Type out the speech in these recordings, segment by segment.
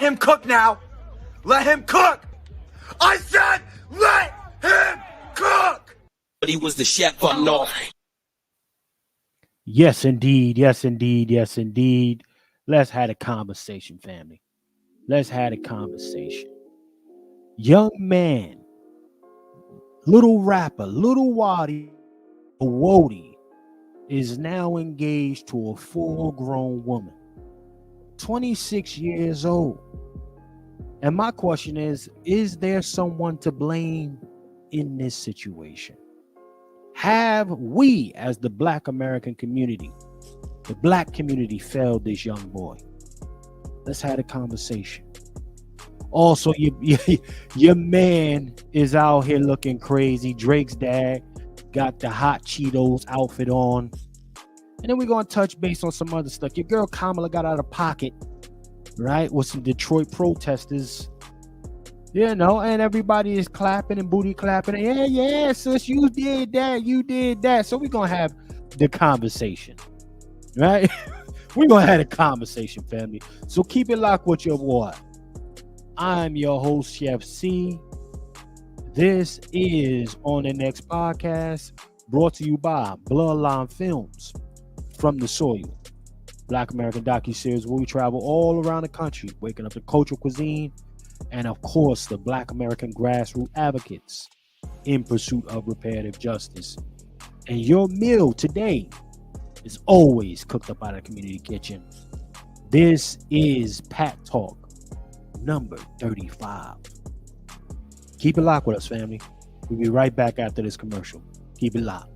him cook now. Let him cook. I said let him cook. But he was the chef up north. Yes, indeed. Yes, indeed. Yes, indeed. Let's have a conversation, family. Let's have a conversation. Young man, little rapper, Lil Woadie is now engaged to a full-grown woman, 26 years old. And my question is there someone to blame in this situation? Have we, as the Black American community, the Black community, failed this young boy? Let's have a conversation. Also, your man is out here looking crazy. Drake's dad got the hot Cheetos outfit on. And then we're going to touch base on some other stuff. Your girl Kamala got out of pocket, right, with some Detroit protesters. You know, and everybody is clapping and booty clapping. Yeah, sis, you did that. So we're going to have the conversation, right? We're going to have a conversation, family. So keep it locked with your boy. I'm your host, Chef C. This is On the Next Podcast, brought to you by Bloodline Films, From the Soil, Black American docuseries where we travel all around the country, waking up the cultural cuisine, and of course, the Black American grassroots advocates in pursuit of reparative justice. And your meal today is always cooked up out of the community kitchen. This is Pat Talk number 35. Keep it locked with us, family. We'll be right back after this commercial. Keep it locked.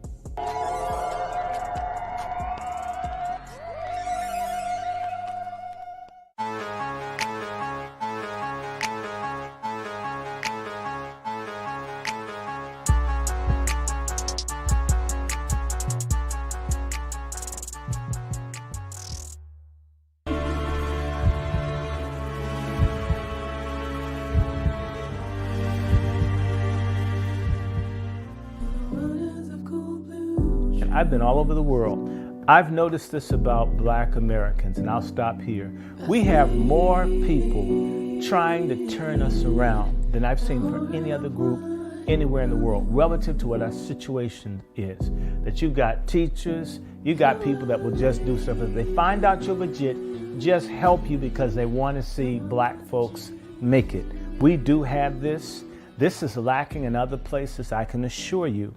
I've been all over the world. I've noticed this about Black Americans, and I'll stop here. We have more people trying to turn us around than I've seen for any other group anywhere in the world relative to what our situation is. That you've got teachers, you got people that will just do stuff. If they find out you're legit, just help you because they want to see Black folks make it. We do have this. This is lacking in other places, I can assure you.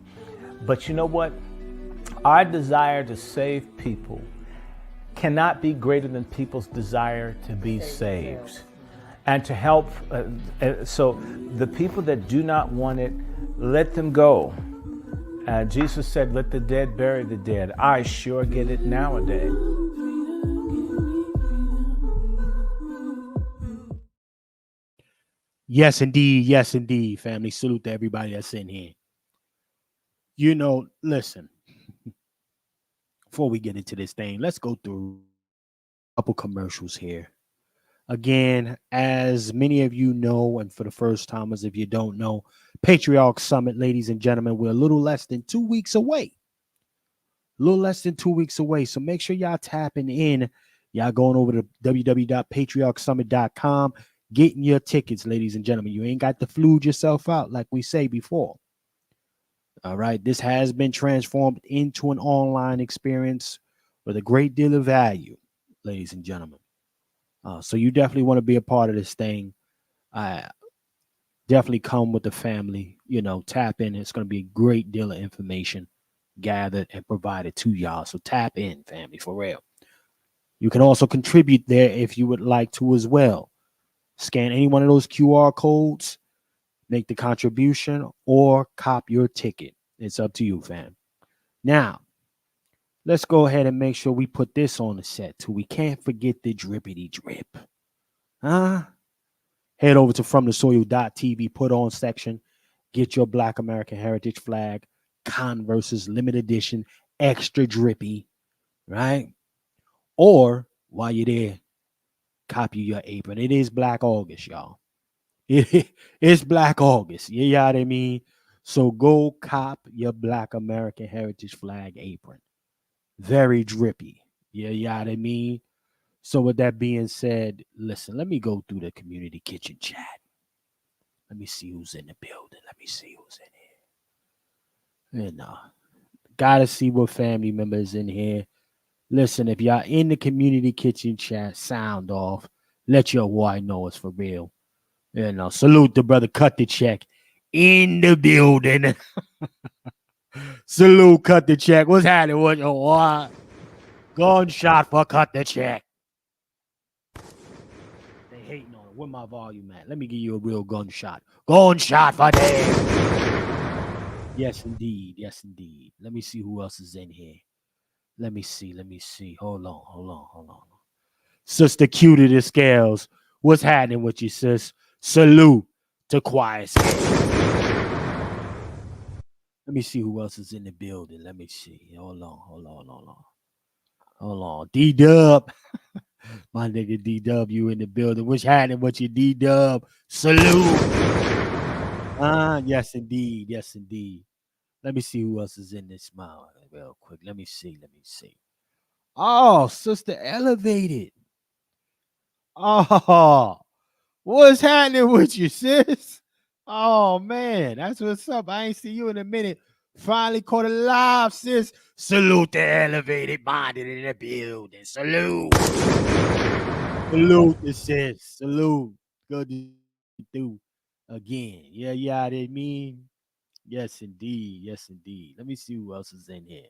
But you know what? Our desire to save people cannot be greater than people's desire to be saved and to help. So the people that do not want it, let them go. Jesus said, let the dead bury the dead. I sure get it nowadays. Yes, indeed, family. Salute to everybody that's in here. You know, listen. Before we get into this thing, let's go through a couple commercials here. Again, as many of you know, and for the first timers, if you don't know, Patriarch Summit, ladies and gentlemen, we're a little less than 2 weeks away. So make sure y'all tapping in. Y'all going over to www.patriarchsummit.com, getting your tickets, ladies and gentlemen. You ain't got to flooge yourself out like we say before. All right, this has been transformed into an online experience with a great deal of value, ladies and gentlemen. So you definitely want to be a part of this thing. Definitely come with the family, you know, tap in. It's going to be a great deal of information gathered and provided to y'all. So tap in, family, for real. You can also contribute there if you would like to as well. Scan any one of those QR codes, make the contribution, or cop your ticket. It's up to you, fam. Now, let's go ahead and make sure we put this on the set too. We can't forget the drippity drip. Head over to FromTheSoil.tv, put on section, get your Black American Heritage flag, Converse's limited edition, extra drippy, right? Or while you're there, copy your apron. It is Black August, y'all. It's Black August. You know what I mean? So go cop your Black American Heritage flag apron. Very drippy. You know what I mean? So with that being said, listen, let me go through the community kitchen chat. Let me see who's in the building. Let me see who's in here. And gotta see what family members in here. Listen, if y'all in the community kitchen chat, sound off. Let your boy know it's for real. Salute the brother. Cut the check in the building. Salute, cut the check. What's happening? What? Gunshot for cut the check. They hating on it. Where my volume at? Let me give you a real gunshot. Gunshot for them. Yes, indeed. Yes, indeed. Let me see who else is in here. Let me see. Hold on. Sister Q to the scales. What's happening with you, sis? Salute to Quiet Scales. Let me see who else is in the building. Let me see. Hold on. D-Dub. My nigga D-Dub, you in the building. What's happening with you, D-Dub? Salute. Yes, indeed. Let me see who else is in this smile real quick. Let me see. Oh, Sister Elevated. Oh, what's happening with you, sis? Oh, man, that's what's up. I ain't see you in a minute. Finally caught it live, sis. Salute the Elevated Minded in the building. Salute. Salute the sis. Salute. Good to do again. Yeah, I didn't mean. Yes, indeed. Let me see who else is in here.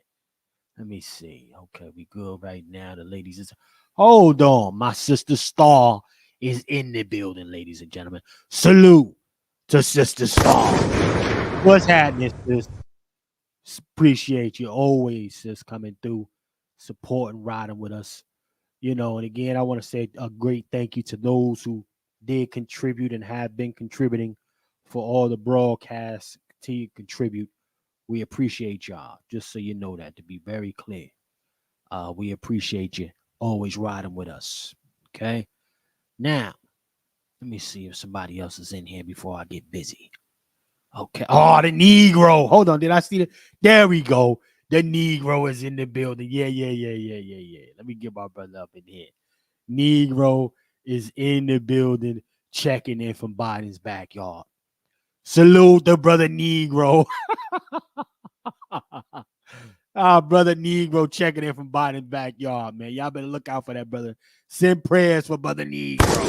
Let me see. Okay, we good right now. The ladies is. Hold on. My sister Star is in the building, ladies and gentlemen. Salute to Sister Star. What's happening, sis? Appreciate you always, sis, coming through, supporting, riding with us. And again, I want to say a great thank you to those who did contribute and have been contributing for all the broadcasts. Continue to contribute. We appreciate y'all. Just so you know that, to be very clear. We appreciate you always riding with us. Okay. Now, let me see if somebody else is in here before I get busy. Okay. Oh, the Negro. Hold on. Did I see it? There we go. The Negro is in the building. Yeah. Let me get my brother up in here. Negro is in the building, checking in from Biden's backyard. Salute the brother Negro. Brother Negro checking in from Biden's backyard, man. Y'all better look out for that brother. Send prayers for brother Negro.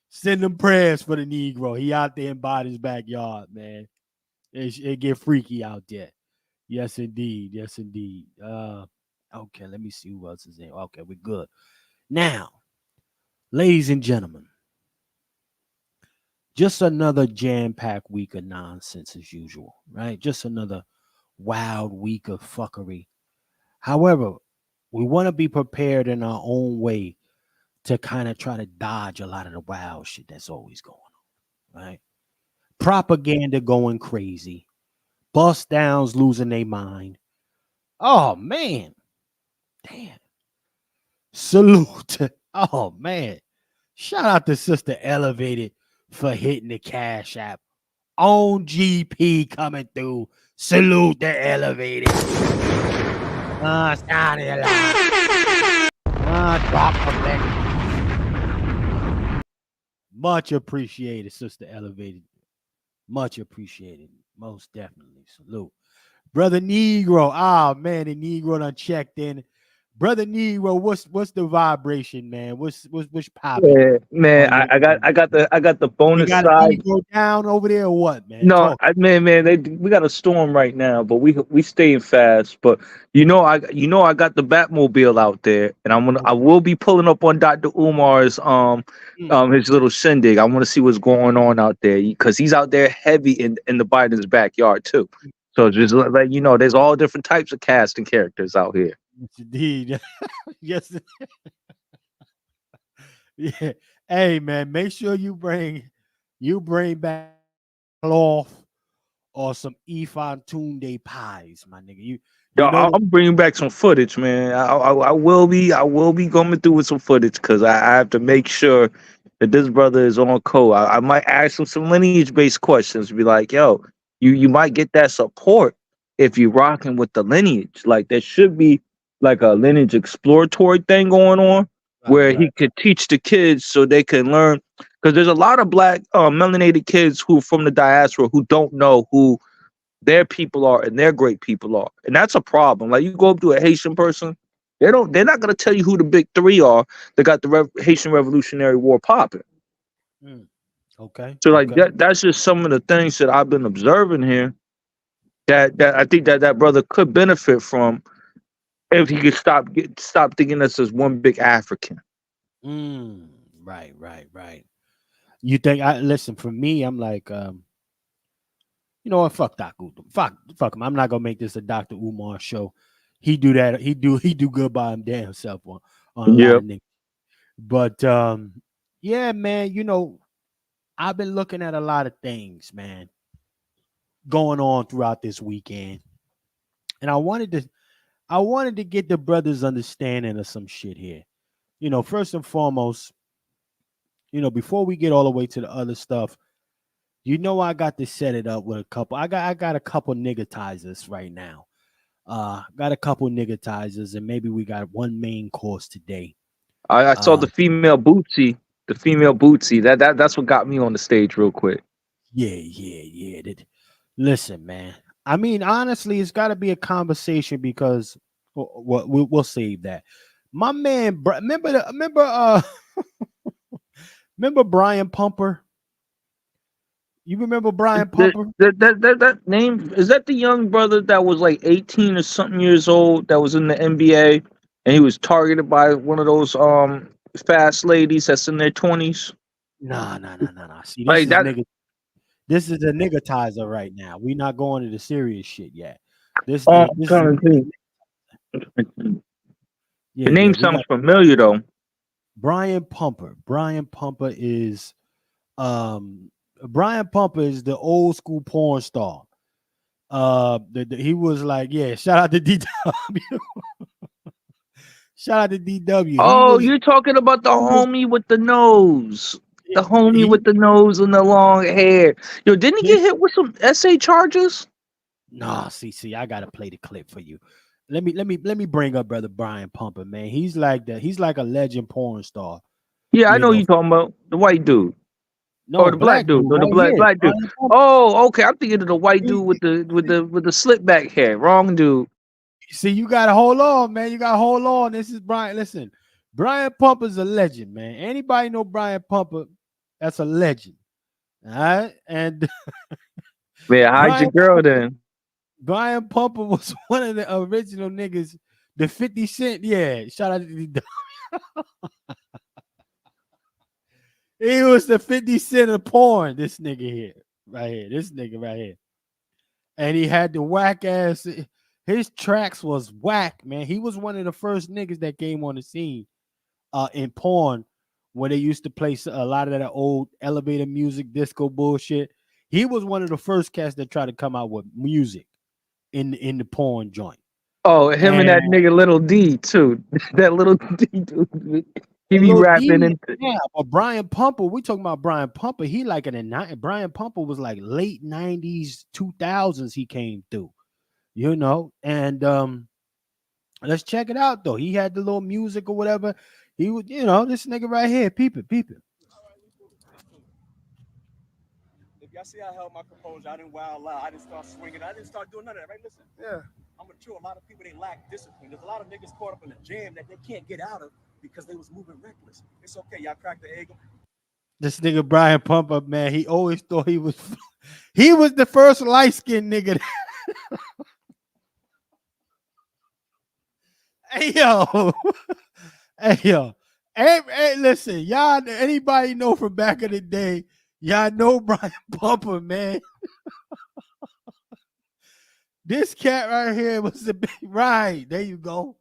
Send them prayers for the Negro. He out there in Biden's backyard, man. It get freaky out there. Yes, indeed. Okay, let me see who else is in. Okay, we're good. Now, ladies and gentlemen, just another jam-packed week of nonsense as usual, right? Just another wild week of fuckery. However, we want to be prepared in our own way to kind of try to dodge a lot of the wild shit that's always going on, right? Propaganda going crazy. Bust downs losing their mind. Oh, man. Damn. Salute. Oh, man. Shout out to Sister Elevated for hitting the Cash App. On GP coming through. Salute the Elevated. Sound it loud. Drop the leg. Much appreciated, Sister Elevated. Much appreciated. Most definitely. Salute. Brother Negro. Man, the Negro done checked in. Brother Negro, what's the vibration, man? What's popping? Yeah, man, I got the You bonus got a side. Negro down over there or what, man? No, we got a storm right now, but we staying fast. But I got the Batmobile out there, and I will be pulling up on Dr. Umar's his little shindig. I want to see what's going on out there because he's out there heavy in the Biden's backyard too. So just like there's all different types of casting characters out here. Yes, indeed. Yes. Yeah. Hey, man, make sure you bring back off or some Ifan Tunde pies, my nigga. I'm bringing back some footage, man. I will be coming through with some footage because I have to make sure that this brother is on code. I might ask him some lineage based questions. Be like, yo, you might get that support if you're rocking with the lineage. Like there should be like a lineage exploratory thing going on, where he could teach the kids so they can learn. Because there's a lot of black melanated kids who from the diaspora who don't know who their people are and their great people are, and that's a problem. Like you go up to a Haitian person, they're not gonna tell you who the big three are that got the Haitian Revolutionary War popping. Okay. So like that's just some of the things that I've been observing here that I think that brother could benefit from if he could stop thinking us as one big African. Right. You think I listen for me? I'm like, you know what? Fuck Dr. Fuck him. I'm not gonna make this a Dr. Umar show. He do that. He do good by him damn self on a lot of niggas. But yeah, man. You know, I've been looking at a lot of things, man, going on throughout this weekend, and I wanted to get the brothers' understanding of some shit here. You know, first and foremost, you know, before we get all the way to the other stuff, you know, I got to set it up with a couple. I got a couple niggatizers right now. Got a couple niggatizers, and maybe we got one main course today. I saw the female Bootsy. The female Bootsy. That's what got me on the stage real quick. Yeah. Listen, man. I mean, honestly, it's got to be a conversation because we'll save that. My man, remember Brian Pumper? You remember Brian Pumper? That name, is that the young brother that was like 18 or something years old that was in the NBA and he was targeted by one of those fast ladies that's in their 20s? Nah. See, Like that. This is a niggatizer right now. We're not going to the serious shit yet. This I'm is trying to think. The name sounds familiar though. Brian Pumper. Brian Pumper is the old school porn star. He was like, yeah, shout out to DW. Shout out to DW. Oh, you're talking about the homie with the nose. The homie with the nose and the long hair. Yo, didn't he get hit with some SA charges? Nah, see, I gotta play the clip for you. Let me bring up brother Brian Pumper, man. He's like a legend porn star. Yeah, I know you're talking about the white dude. No, or the black dude. No, the black dude. Oh, okay. I'm thinking of the white dude with the slick back hair. Wrong dude. See, you gotta hold on, man. You gotta hold on. This is Brian. Listen, Brian Pumper's a legend, man. Anybody know Brian Pumper? That's a legend. All right. And man, hide your girl then. Brian Pumper was one of the original niggas. The 50 Cent, yeah. Shout out to the he was the 50 Cent of porn. This nigga here, right here. This nigga right here. And he had the whack ass. His tracks was whack, man. He was one of the first niggas that came on the scene in porn when they used to play a lot of that old elevator music, disco bullshit. He was one of the first cats that tried to come out with music in the porn joint. Oh, him and that nigga Little D too. That Little D dude. He be rapping and yeah, but Brian Pumper, we talking about Brian Pumper. He like Brian Pumper was like late 90s, 2000s. He came through, you know, and let's check it out though. He had the little music or whatever. He would, you know, this nigga right here, peep it. If y'all see I held my composure, I didn't wild out, I didn't start swinging, I didn't start doing none of that, right? Listen, yeah, I'm mature. A lot of people, they lack discipline. There's a lot of niggas caught up in a jam that they can't get out of because they was moving reckless. It's okay, y'all crack the egg. This nigga Brian Pumper, man, he always thought he was the first light-skinned nigga. Hey yo. Hey, listen, y'all. Anybody know from back in the day? Y'all know Brian Pumper, man. This cat right here was the big right. There you go.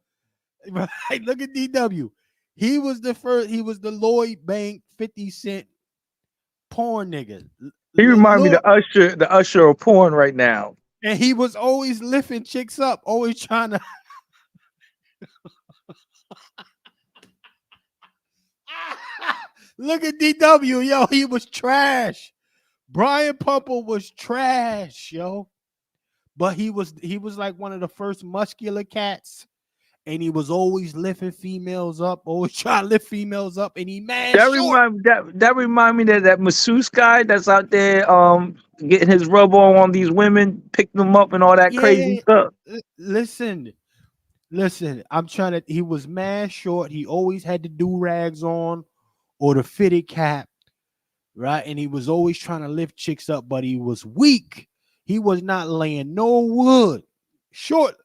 Right, look at DW. He was the first. He was the Lloyd Bank 50 Cent porn nigga. He remind me the usher of porn right now. And he was always lifting chicks up, always trying to. Look at DW, yo. He was trash. Brian Pumper was trash, yo. But he was like one of the first muscular cats. and he was always lifting females up, always trying to lift females up, and he mad That short. remind me that masseuse guy that's out there getting his rub on these women, picking them up and all that crazy Yeah, stuff. listen, I'm trying to. He was mad short. He always had the do rags on or the fitted cap, right? And he was always trying to lift chicks up, but he was weak. He was not laying no wood. Short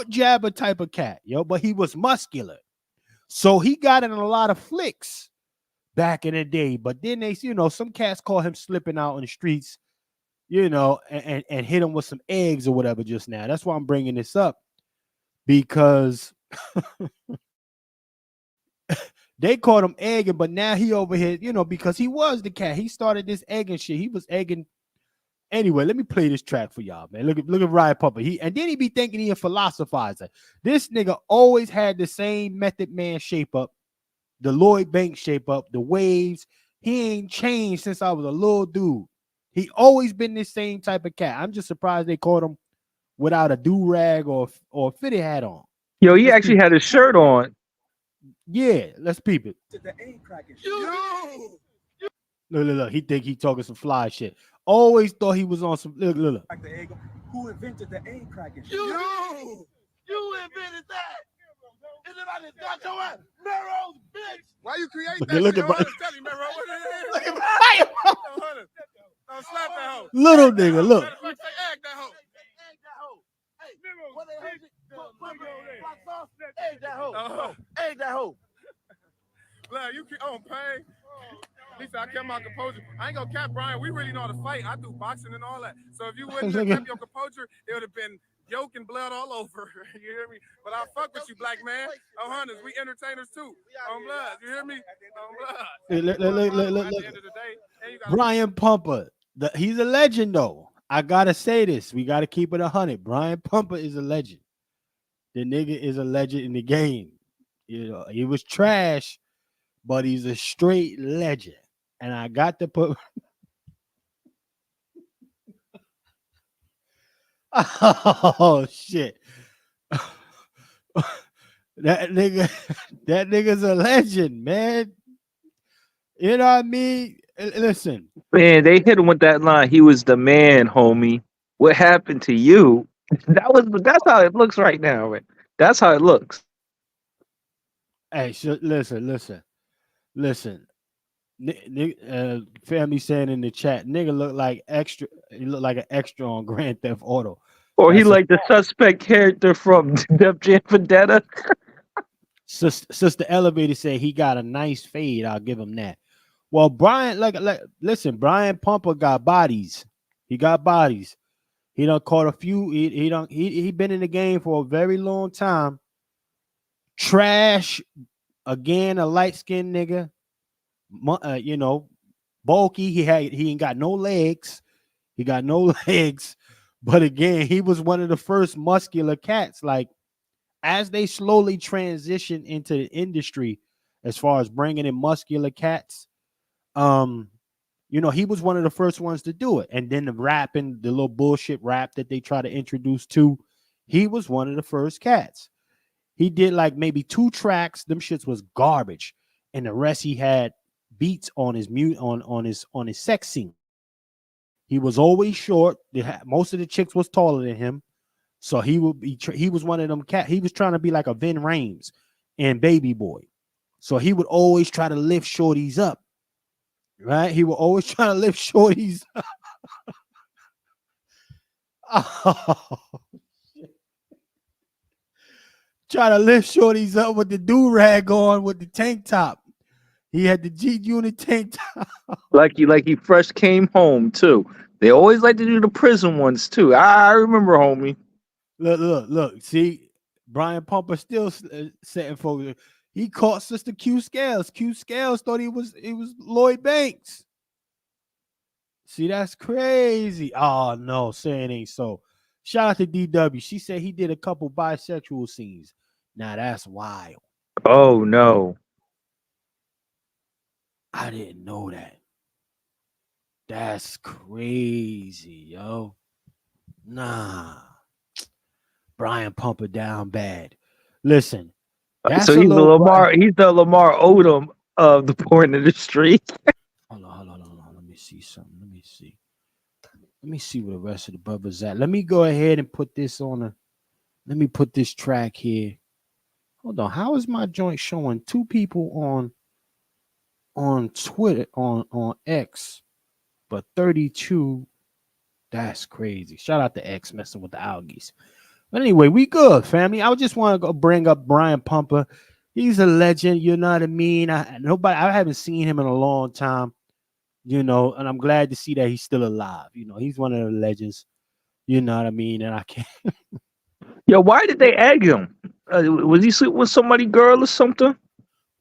jabber type of cat, yo. But he was muscular, so he got in a lot of flicks back in the day. But then they, some cats call him slipping out in the streets, and hit him with some eggs or whatever just now. That's why I'm bringing this up, because they caught him egging, but now he over here, because he was the cat. He started this egging shit. He was egging. Anyway, let me play this track for y'all, man. Look at Ryan Pumper. And then he be thinking he a philosophizer. This nigga always had the same Method Man shape up, the Lloyd Banks shape up, the waves. He ain't changed since I was a little dude. He always been this same type of cat. I'm just surprised they caught him without a do-rag or fitted hat on. Yo, he actually had his shirt on. Yeah, let's peep it. The aint cracking. Look. He think he talking some fly shit. Always thought he was on some. Look. Like the egg. Who invented the aint cracking? You invented that. Anybody got your ass? Merrow's bitch. Why you create that? Look at Brian. Tell him, Merrow. Look at Brian. Don't slap that hoe. Little nigga, look. Egg that hoe. Hey, what the hell? Egg that hoe. Egg that hoe. Look, you keep on pain. At least I kept my composure. I ain't gonna cap Brian. We really know how to fight. I do boxing and all that. So if you wouldn't have kept your composure, it would have been yolk and blood all over. You hear me? But I fuck with you, black man. Oh, hunters, we entertainers too. On blood. You hear me? On blood. Look. At the end of the day, Brian Pumper. He's a legend, though. I gotta say this. We gotta keep it 100. Brian Pumper is a legend. The nigga is a legend in the game. He was trash, but he's a straight legend. And I got to put. Oh shit. That nigga's a legend, man. You know what I mean? Listen. Man, they hit him with that line. He was the man, homie. What happened to you? That's how it looks right now, man. That's how it looks. Hey, listen. Family saying in the chat, nigga look like extra. He look like an extra on Grand Theft Auto. Or he like the suspect character from Def Jam Vendetta. Sister Elevator said he got a nice fade. I'll give him that. Well, Brian, listen, Brian Pumper got bodies. He got bodies. He done caught a few. He been in the game for a very long time. Trash, again, a light-skinned nigga. Bulky. He ain't got no legs. He got no legs. But again, he was one of the first muscular cats. Like, as they slowly transition into the industry, as far as bringing in muscular cats, he was one of the first ones to do it. And then the rapping, the little bullshit rap that they try to introduce to, he was one of the first cats. He did like maybe 2 tracks. Them shits was garbage, and the rest he had beats on his on his sex scene. He was always short. Most of the chicks was taller than him, so he was one of them cat. He was trying to be like a Vin Rames and Baby Boy, so he would always try to lift shorties up. Right? He would always try to lift shorties. Try to lift shorties up with the do-rag on with the tank top. He had the G-Unit tank top. Like he fresh came home too. They always like to do the prison ones too. I remember, homie. Look. See, Brian Pumper still setting folks. He caught Sister Q Scales. Q Scales thought he was Lloyd Banks. See, that's crazy. Oh no, saying ain't so. Shout out to DW. She said he did a couple bisexual scenes. Now that's wild. Oh no. I didn't know that. That's crazy, yo. Nah. Brian Pumper down bad. Listen, that's So a little Brian. He's the Lamar Odom of the porn industry. Hold on. Let me see something. Let me see where the rest of the brothers at. Let me go ahead and put this on a. Let me put this track here. Hold on. How is my joint showing two people on Twitter on X, but 32? That's crazy. Shout out to X messing with the algies. But anyway, we good, family. I just want to go bring up Brian Pumper. He's a legend. You know what I mean? I haven't seen him in a long time. You know, and I'm glad to see that he's still alive. You know, he's one of the legends. You know what I mean? And I can't. Yo, why did they egg him? Was he sleeping with somebody girl or something?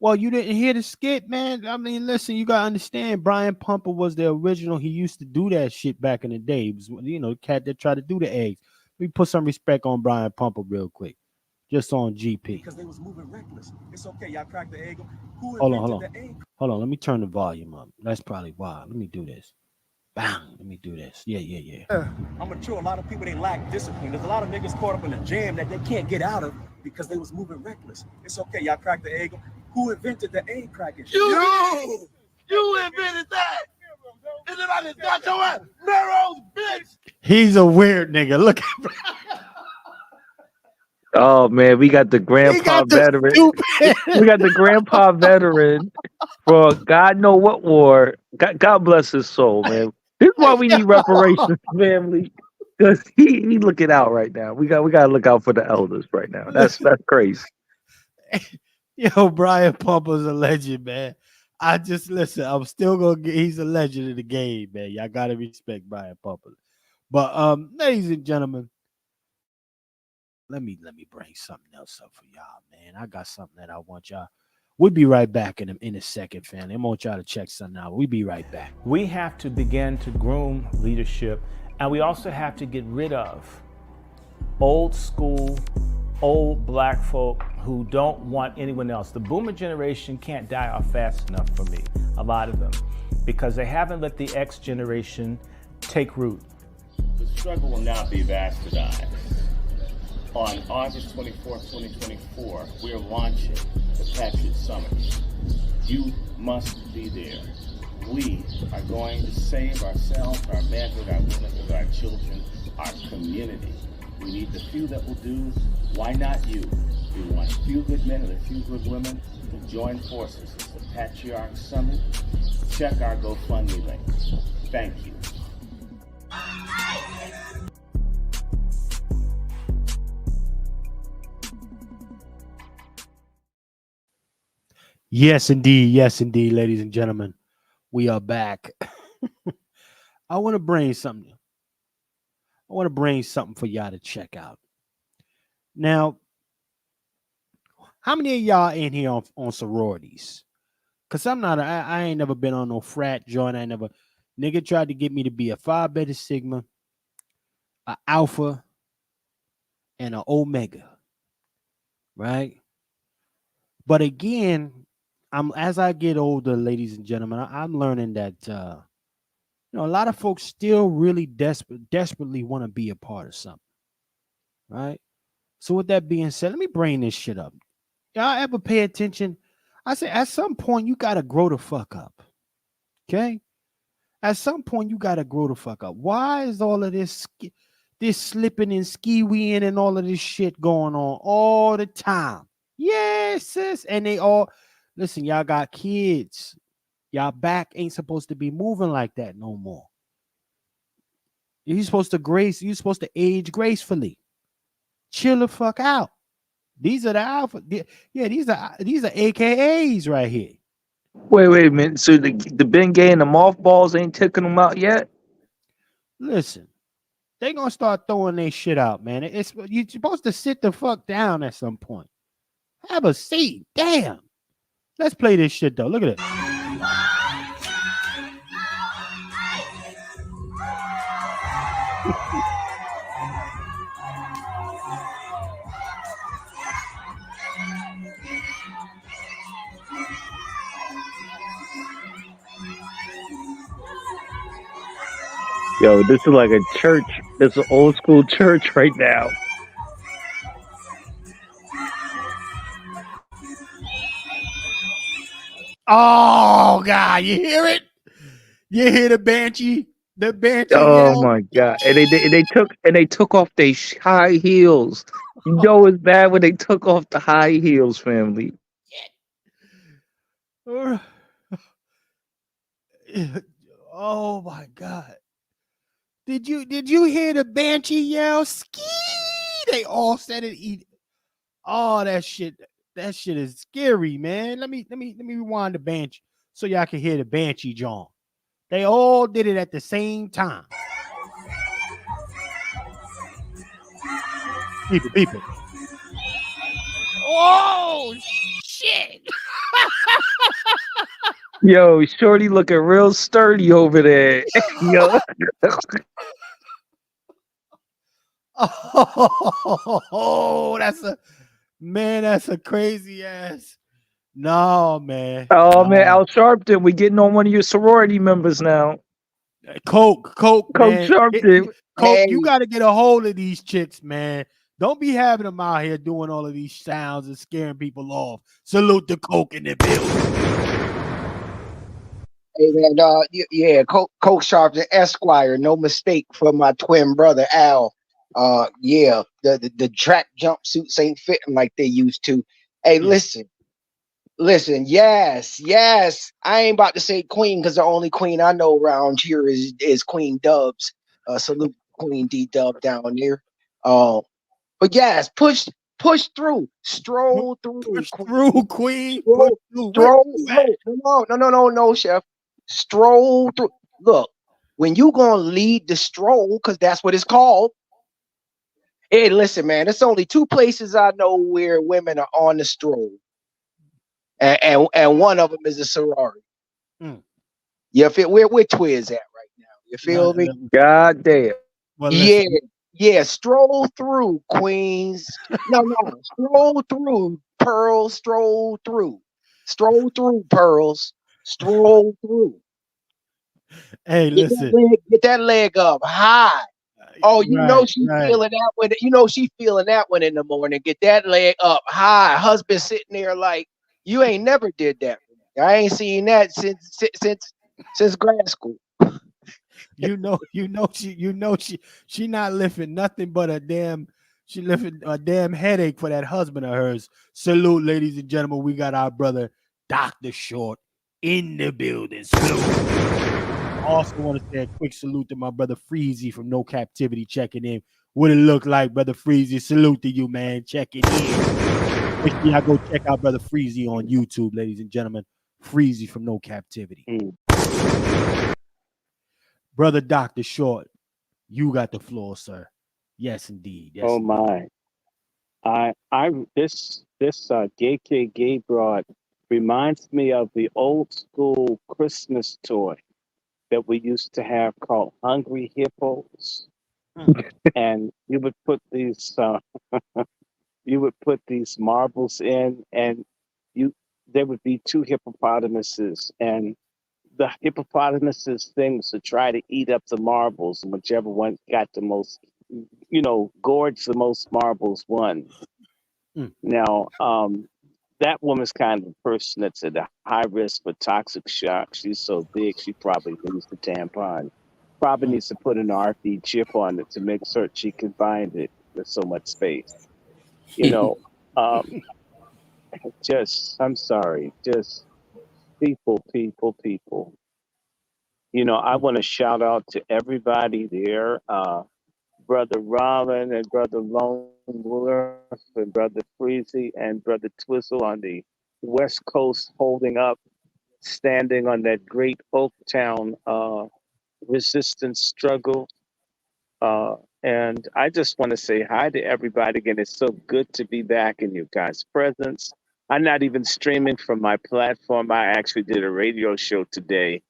Well, you didn't hear the skit, man. I mean, listen, you gotta understand. Brian Pumper was the original. He used to do that shit back in the day. He was, you know, the cat that tried to do the eggs. Let me put some respect on Brian Pumper real quick, just on GP. Because they was moving reckless. It's okay, y'all cracked the egg. Hold on. Let me turn the volume up. That's probably why. Let me do this. Bang. Let me do this. Yeah. I'm mature. A lot of people, they lack discipline. There's a lot of niggas caught up in a jam that they can't get out of because they was moving reckless. It's okay, y'all cracked the egg. Who invented the egg cracking? You invented that. And then I just got your ass. Narrows, bitch. He's a weird nigga. Look at Oh man, we got the grandpa veteran. We got the grandpa veteran for God know what war. God bless his soul, man. This is why we need reparations, family. Because he looking out right now. We gotta look out for the elders right now. That's crazy. Yo, Brian Pumper's a legend, man. I just listen. I'm still gonna get. He's a legend in the game, man. Y'all gotta respect Brian Pumper. But ladies and gentlemen, let me bring something else up for y'all, man. I got something that I want y'all. We'll be right back in a second, family. I want y'all to check something out. We'll be right back. We have to begin to groom leadership, and we also have to get rid of old school, old black folk who don't want anyone else. The boomer generation can't die off fast enough for me, a lot of them, because they haven't let the X generation take root. The struggle will now be bastardized. On August 24th, 2024, we are launching the Patriot Summit. You must be there. We are going to save ourselves, our manhood, our womanhood, our children, our community. We need the few that will do. Why not you? We want a few good men and a few good women to join forces. It's the Patriarch Summit. Check our GoFundMe link. Thank you. Yes, indeed, ladies and gentlemen. We are back. I want to bring something. For y'all to check out. Now, how many of y'all in here on sororities? Because I ain't never been on no frat joint. Nigga tried to get me to be a Phi Beta Sigma, a Alpha, and an Omega. Right? But again, as I get older, ladies and gentlemen, I'm learning that a lot of folks still really desperately want to be a part of something, right? So with that being said, let me bring this shit up. Y'all ever pay attention? I say at some point you gotta grow the fuck up, okay? At some point you gotta grow the fuck up. Why is all of this slipping and skiweeing and all of this shit going on all the time? Yes, sis, and they all. Listen, y'all got kids. Y'all back ain't supposed to be moving like that no more. You're supposed to age gracefully. Chill the fuck out. These are the alpha. Yeah, these are AKAs right here. Wait a minute. So the Bengay and the mothballs ain't taking them out yet? Listen, they gonna start throwing their shit out, man. You're supposed to sit the fuck down at some point. Have a seat. Damn. Let's play this shit though. Look at it. Yo, this is like a church. This is an old school church right now. Oh God, you hear it? You hear the banshee? The banshee Oh yell. my god! And they took off their high heels. You know it's bad when they took off the high heels, family. Oh my God. Did you hear the banshee yell? Ski! They all said it. Oh, that shit is scary, man. Let me rewind the banshee so y'all can hear the banshee John. They all did it at the same time. People. Oh shit! Yo, Shorty looking real sturdy over there. Yo, Oh, that's a crazy ass. No, man. oh man, No. Al Sharpton, we getting on one of your sorority members now. Coke, Coach man. Sharpton. Coke, Hey, you got to get a hold of these chicks, man. Don't be having them out here doing all of these sounds and scaring people off. Salute the Coke in the building. hey, man, yeah, Coach Sharpton Esquire, no mistake for my twin brother Al. Yeah, the track jumpsuits ain't fitting like they used to. Hey, Yeah. listen, yes. I ain't about to say Queen because the only Queen I know around here is Queen Dubs. Salute Queen D Dub down there. But yes, push through, stroll through, Push Queen. through, Queen. Push Stroll, through. Where stroll. you at? No, chef. Stroll through. Look, when you gonna lead the stroll, because that's what it's called. Hey, listen, man. There's only two places I know where women are on the stroll, and one of them is a sorority. Mm. You feel where Twiz at right now? You feel me? God damn. Well, Yeah, listen. yeah. Stroll through, Queens. No. Stroll through, Pearls. Stroll through, Pearls. Stroll through. Hey, listen. Get that leg up high. Oh, you know Right, she right. feeling that one. You know she feeling that one in the morning. Get that leg up high. Husband sitting there like you ain't never did that. I ain't seen that since grad school. She not lifting nothing but she lifting a damn headache for that husband of hers. Salute, ladies and gentlemen. We got our brother Dr. Short in the building. Salute. Also want to say a quick salute to my brother Freezy from No Captivity checking in. What it look like, brother Freezy? Salute to you, man. Checking in. Make sure y'all go check out brother Freezy on YouTube, ladies and gentlemen. Freezy from No Captivity. Brother Dr. Short, you got the floor, sir. Yes, indeed. Yes, Oh indeed. my. This gay broad reminds me of the old school Christmas toy that we used to have called Hungry Hippos. And you would put these marbles in, and you there would be two hippopotamuses, and the hippopotamuses thing was to try to eat up the marbles, and whichever one got the most, gorged the most marbles won. Mm. Now, that woman's kind of person that's at a high risk for toxic shock. She's so big, she probably needs the tampon. Probably needs to put an RFID chip on it to make certain she can find it with so much space. You know, um, I'm sorry, just people. I want to shout out to everybody there. Brother Robin and Brother Lone Wolf and Brother Freezy and Brother Twizzle on the West Coast holding up, standing on that great Oaktown resistance struggle. And I just want to say hi to everybody again. It's so good to be back in you guys' presence. I'm not even streaming from my platform. I actually did a radio show today,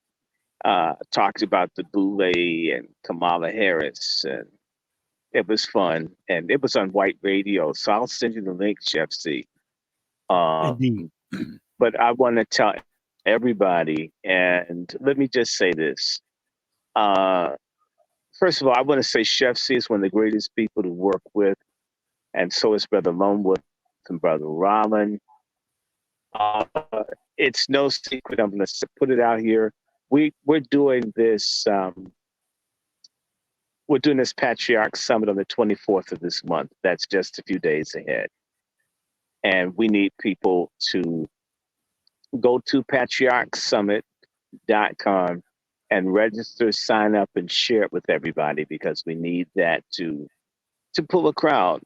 talked about the Boule and Kamala Harris, and it was fun, and it was on white radio. So I'll send you the link, Chef C. Indeed. But I want to tell everybody, and let me just say this. Uh, First of all, I want to say Chef C is one of the greatest people to work with, and so is Brother Lone Wolf and Brother Robin. Uh, it's no secret. I'm going to put it out here. We're doing this. We're doing this Patriarch Summit on the 24th of this month. That's just a few days ahead, and we need people to go to patriarchsummit.com and register, sign up, and share it with everybody because we need that to pull a crowd.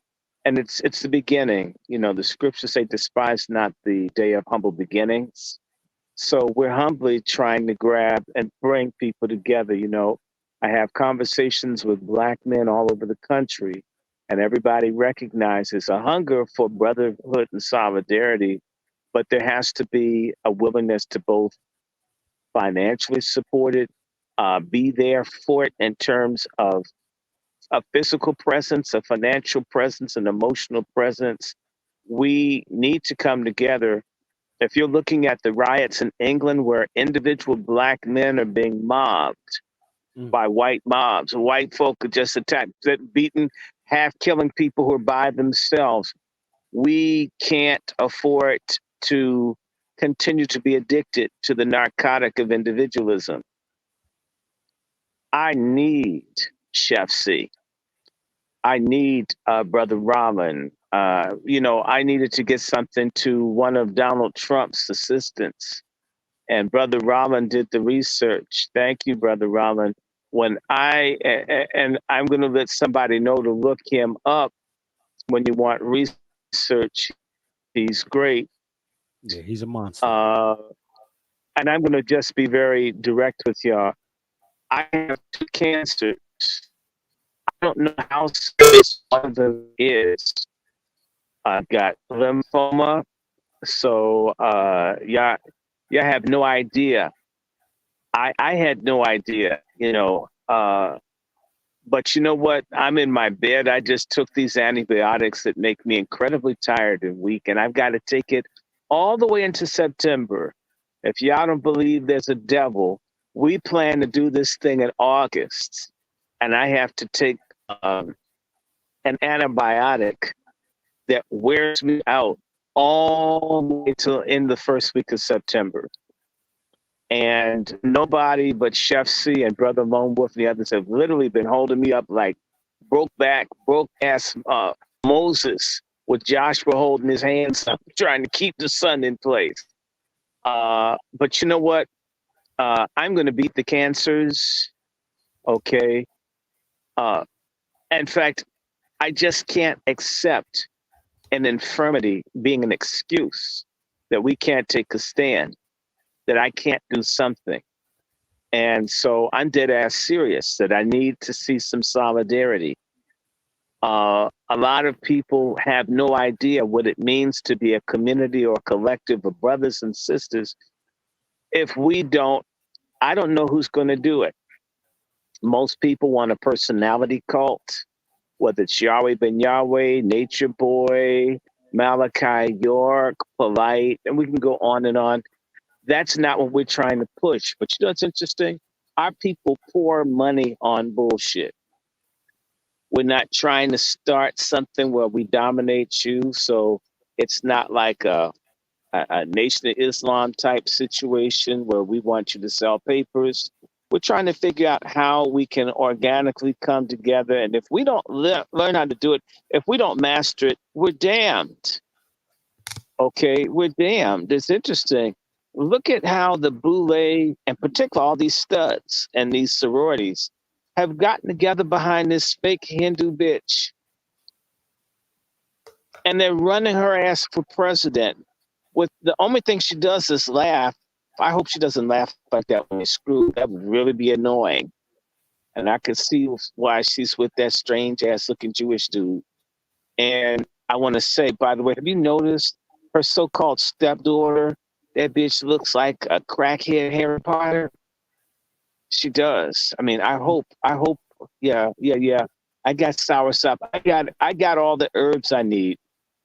And it's the beginning. You know, the scriptures say, despise not the day of humble beginnings. So we're humbly trying to grab and bring people together. You know, I have conversations with Black men all over the country, and everybody recognizes a hunger for brotherhood and solidarity, but there has to be a willingness to both financially support it, be there for it in terms of a physical presence, a financial presence, an emotional presence. We need to come together. If you're looking at the riots in England where individual Black men are being mobbed by white mobs, white folk are just attacked, beaten, half killing people who are by themselves, we can't afford to continue to be addicted to the narcotic of individualism. I need Chef C. I need Brother Rahman. You know, I needed to get something to one of Donald Trump's assistants. And Brother Rahman did the research. Thank you, Brother Rahman. And I'm going to let somebody know to look him up when you want research. He's great. Yeah, he's a monster. And I'm going to just be very direct with y'all. I have 2 cancers. I don't know how serious one of them is. I've got lymphoma, so y'all have no idea. I had no idea, you know. But you know what? I'm in my bed. I just took these antibiotics that make me incredibly tired and weak, and I've got to take it all the way into September. If y'all don't believe there's a devil, we plan to do this thing in August, and I have to take an antibiotic that wears me out all the way till in the first week of September. And nobody but Chef C and Brother Lone Wolf and the others have literally been holding me up like broke ass Moses with Joshua holding his hands up, trying to keep the sun in place. But you know what? I'm going to beat the cancers. Okay. In fact, I just can't accept an infirmity being an excuse that we can't take a stand, that I can't do something. And so I'm dead ass serious that I need to see some solidarity. A lot of people have no idea what it means to be a community or a collective of brothers and sisters. If we don't, I don't know who's going to do it. Most people want a personality cult, whether it's Yahweh Ben Yahweh, Nature Boy, Malachi York, Polite, and we can go on and on. That's not what we're trying to push. But you know what's interesting? Our people pour money on bullshit. We're not trying to start something where we dominate you. So it's not like a Nation of Islam type situation where we want you to sell papers. We're trying to figure out how we can organically come together. And if we don't learn how to do it, if we don't master it, we're damned. Okay, we're damned. It's interesting. Look at how the Boule, and particularly all these studs and these sororities, have gotten together behind this fake Hindu bitch. And they're running her ass for president. With the only thing she does is laugh. I hope she doesn't laugh like that when it's screwed. That would really be annoying. And I could see why she's with that strange ass looking Jewish dude. And I want to say, by the way, have you noticed her so-called stepdaughter? That bitch looks like a crackhead Harry Potter. She does. I mean, I hope, yeah. I got soursop. I got all the herbs I need.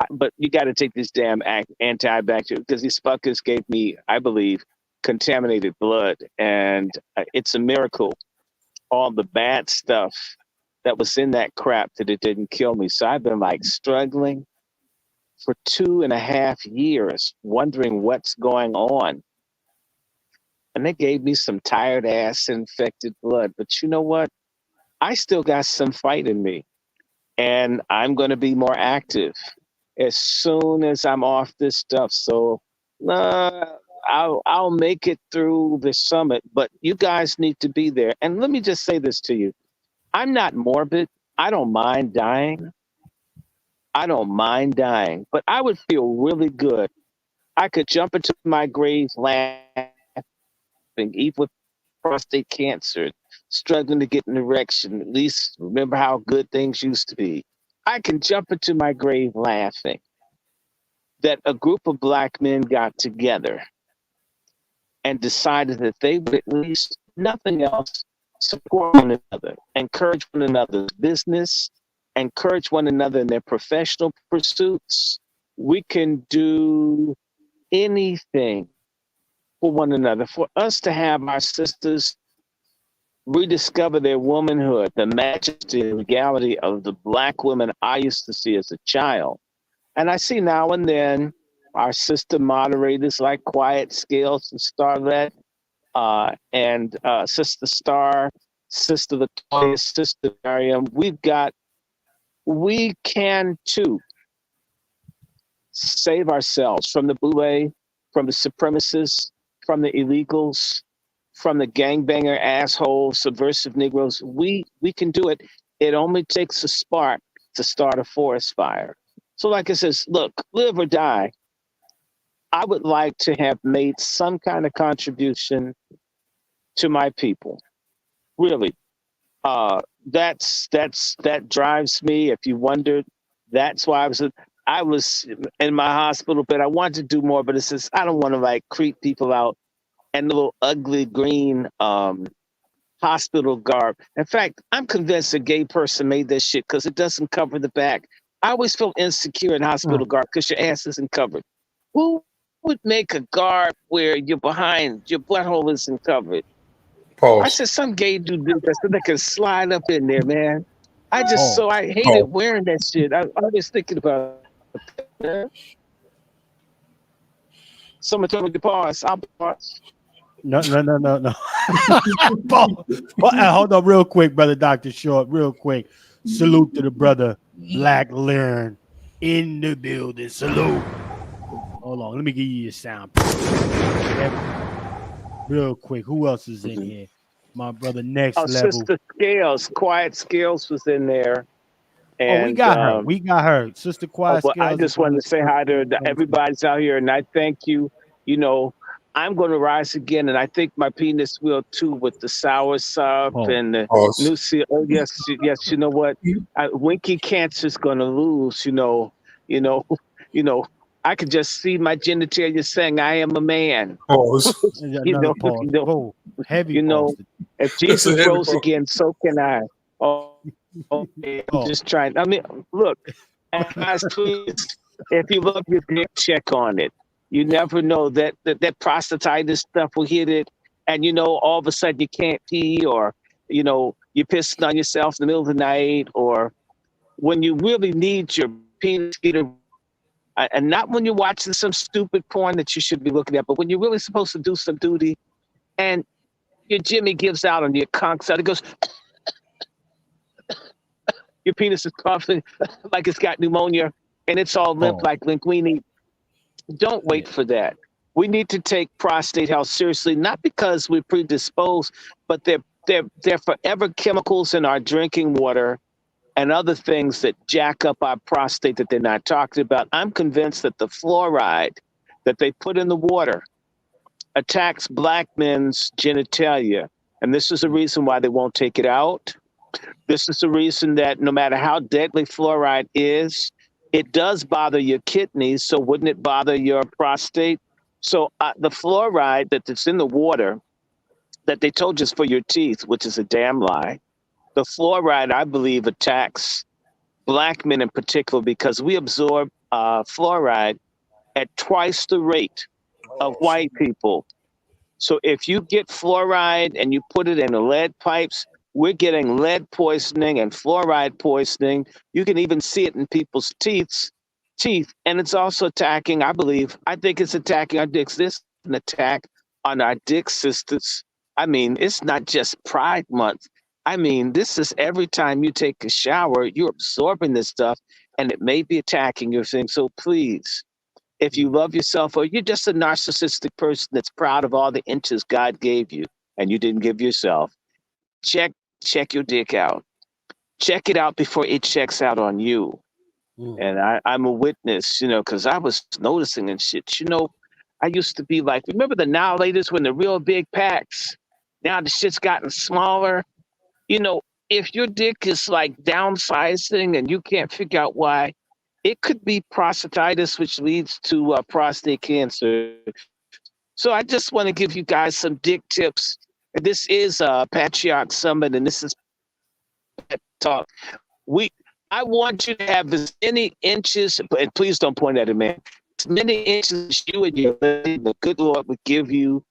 But you got to take this damn antibacterial, because these fuckers gave me, I believe, contaminated blood. And it's a miracle, all the bad stuff that was in that crap, that it didn't kill me. So I've been like struggling. for 2.5 years, wondering what's going on. And they gave me some tired ass infected blood. But you know what? I still got some fight in me. And I'm going to be more active as soon as I'm off this stuff. So I'll make it through the summit, but you guys need to be there. And let me just say this to you. I'm not morbid. I don't mind dying. But I would feel really good. I could jump into my grave laughing, even with prostate cancer, struggling to get an erection, at least remember how good things used to be. I can jump into my grave laughing that a group of Black men got together and decided that they would at least, nothing else, support one another, encourage one another's business, encourage one another in their professional pursuits. We can do anything for one another. For us to have our sisters rediscover their womanhood, the majesty and regality of the Black women I used to see as a child. And I see now and then our sister moderators like Quiet Scales and Starlet, and Sister Star, Sister Latoya, Sister Miriam. We can too save ourselves from the boule, from the supremacists, from the illegals, from the gangbanger assholes, subversive Negroes. We can do it. It only takes a spark to start a forest fire. So like I says, look, live or die, I would like to have made some kind of contribution to my people. Really. That drives me. If you wondered, that's why I was in my hospital bed. I wanted to do more, but it says I don't want to like creep people out and the little ugly green hospital garb. In fact, I'm convinced a gay person made this shit because it doesn't cover the back. I always feel insecure in hospital garb because your ass isn't covered. Who would make a garb where you're behind, your butthole isn't covered? Pause. I said some gay dude did that so they can slide up in there, man. I hated wearing that shit. I was thinking about it. Someone told me to pause. I'll pause. No. Hold on real quick, brother Dr. Short, real quick. Salute to the brother Black Learn in the building. Salute. Hold on, let me give you your sound. Real quick. Who else is in here? My brother Next Level. Sister Scales, Quiet Scales was in there. And, we got her. We got her. Sister Quiet Scales. I just wanted to say hi to everybody's out here, and I thank you. You know, I'm going to rise again, and I think my penis will too with the sour sub and the new. Oh yes. You know what? Winky Cancer's going to lose. You know. I could just see my genitalia saying, "I am a man." Heavy. If Jesus rose again, so can I. I'm just trying. I mean, look, guys, please, if you love your dick, check on it. You never know that prostatitis stuff will hit it, and all of a sudden you can't pee, or you're pissing on yourself in the middle of the night, or when you really need your penis to get and not when you're watching some stupid porn that you should be looking at, but when you're really supposed to do some duty, and your Jimmy gives out on your conks out, it goes. Your penis is coughing like it's got pneumonia, and it's all limp like linguini. Don't wait for that. We need to take prostate health seriously, not because we're predisposed, but they're forever chemicals in our drinking water and other things that jack up our prostate that they're not talking about. I'm convinced that the fluoride that they put in the water attacks Black men's genitalia, and this is the reason why they won't take it out. This is the reason that no matter how deadly fluoride is, it does bother your kidneys. So wouldn't it bother your prostate? So the fluoride that's in the water that they told you is for your teeth, which is a damn lie. The fluoride, I believe, attacks Black men in particular because we absorb fluoride at twice the rate of white people. So if you get fluoride and you put it in the lead pipes, we're getting lead poisoning and fluoride poisoning. You can even see it in people's teeth Chief, and it's also attacking, I think it's attacking our dicks. This is an attack on our dick sisters. I mean, it's not just Pride Month. I mean, this is every time you take a shower, you're absorbing this stuff, and it may be attacking your thing. So please, if you love yourself or you're just a narcissistic person that's proud of all the inches God gave you and you didn't give yourself, check your dick out. Check it out before it checks out on you. And I'm a witness, because I was noticing and shit. I used to be like, remember the now ladies when the real big packs? Now the shit's gotten smaller. If your dick is like downsizing and you can't figure out why, it could be prostatitis, which leads to prostate cancer. So I just want to give you guys some dick tips. And this is a Patriarch Summit, and this is talk. I want you to have as many inches, and please don't point at it, man. As many inches as you and your lady, the good Lord would give you.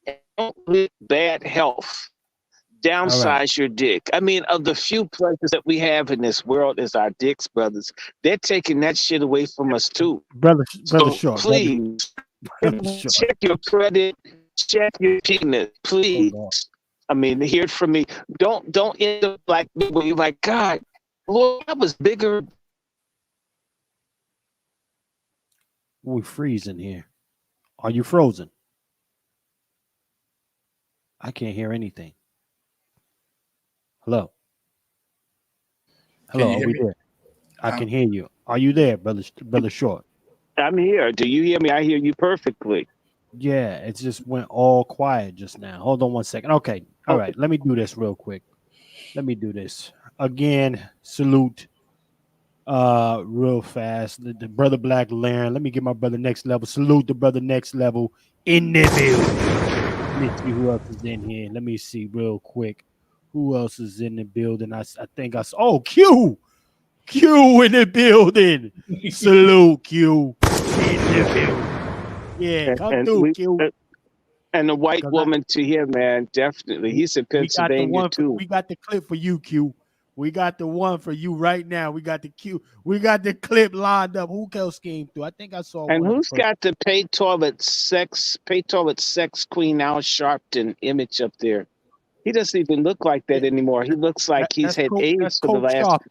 And don't live bad health. Downsize your dick. I mean, of the few pleasures that we have in this world is our dicks, brothers. They're taking that shit away from us too. Brother So Short. please, check your credit, check your penis, please. I mean, hear it from me. Don't end up like me where you're like, God, Lord, I was bigger. We freezing here. Are you frozen? I can't hear anything. Hello. Hello, are we there? I can hear you. Are you there, brother Short? I'm here. Do you hear me? I hear you perfectly. Yeah, it just went all quiet just now. Hold on 1 second. Okay. All right. Let me do this real quick. Let me do this. Again, salute real fast. The brother Black Laren. Let me get my brother Next Level. Salute the brother Next Level in the building. Let me see who else is in here. Let me see real quick. Who else is in the building? I think I saw. Oh, Q in the building. Salute Q in the building. Yeah, come through, Q. And the white woman to him, man, definitely. He's in Pennsylvania too. We got the clip for you, Q. We got the one for you right now. We got the Q. We got the clip lined up. Who else came through? I think I saw. And who's got the pay toilet sex queen Al Sharpton image up there? He doesn't even look like that anymore. He looks like he's had AIDS for the last.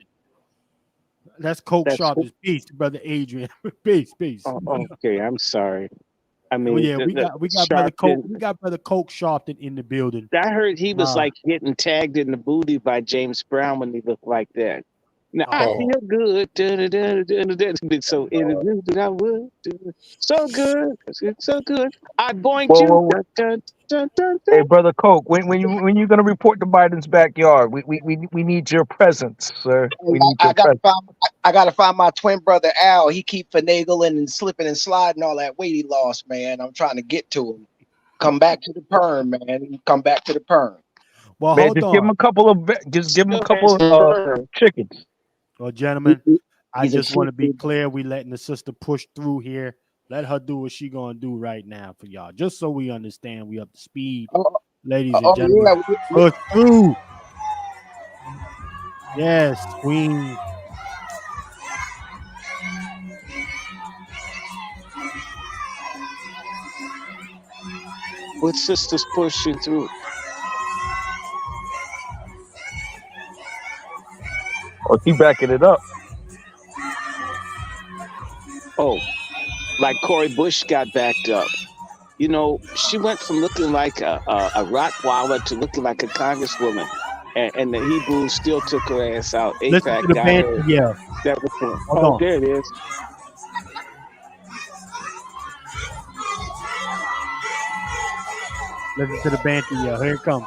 That's Coke Sharpton's peace, brother Adrian. peace. Oh, okay, I'm sorry. I mean, yeah, we got brother Coke. We got brother Coke Sharpton in the building. I heard he was like getting tagged in the booty by James Brown when he looked like that. Now I feel good. So that I would. So good. It's so good. I boinked you. Hey, brother Coke, when you gonna report to Biden's backyard? We need your presence, sir. We need your presence. I gotta find my twin brother Al. He keep finagling and slipping and sliding all that weight he lost, man. I'm trying to get to him. Come back to the perm, man. Come back to the perm. Well, man, hold just on. give him a couple of chickens. Well, gentlemen, I just want to be clear. We letting the sister push through here. Let her do what she gonna do right now for y'all, just so we understand we up to speed, ladies and gentlemen. Yeah. Push through. Yes, queen. What sisters pushing through? Oh, she backing it up. Oh, like Cori Bush got backed up. She went from looking like a Rottweiler to looking like a congresswoman. And the Hebrews still took her ass out. Listen to the banter, yeah. That was cool. Oh, there it is. Listen to the banter, yeah. Here it comes.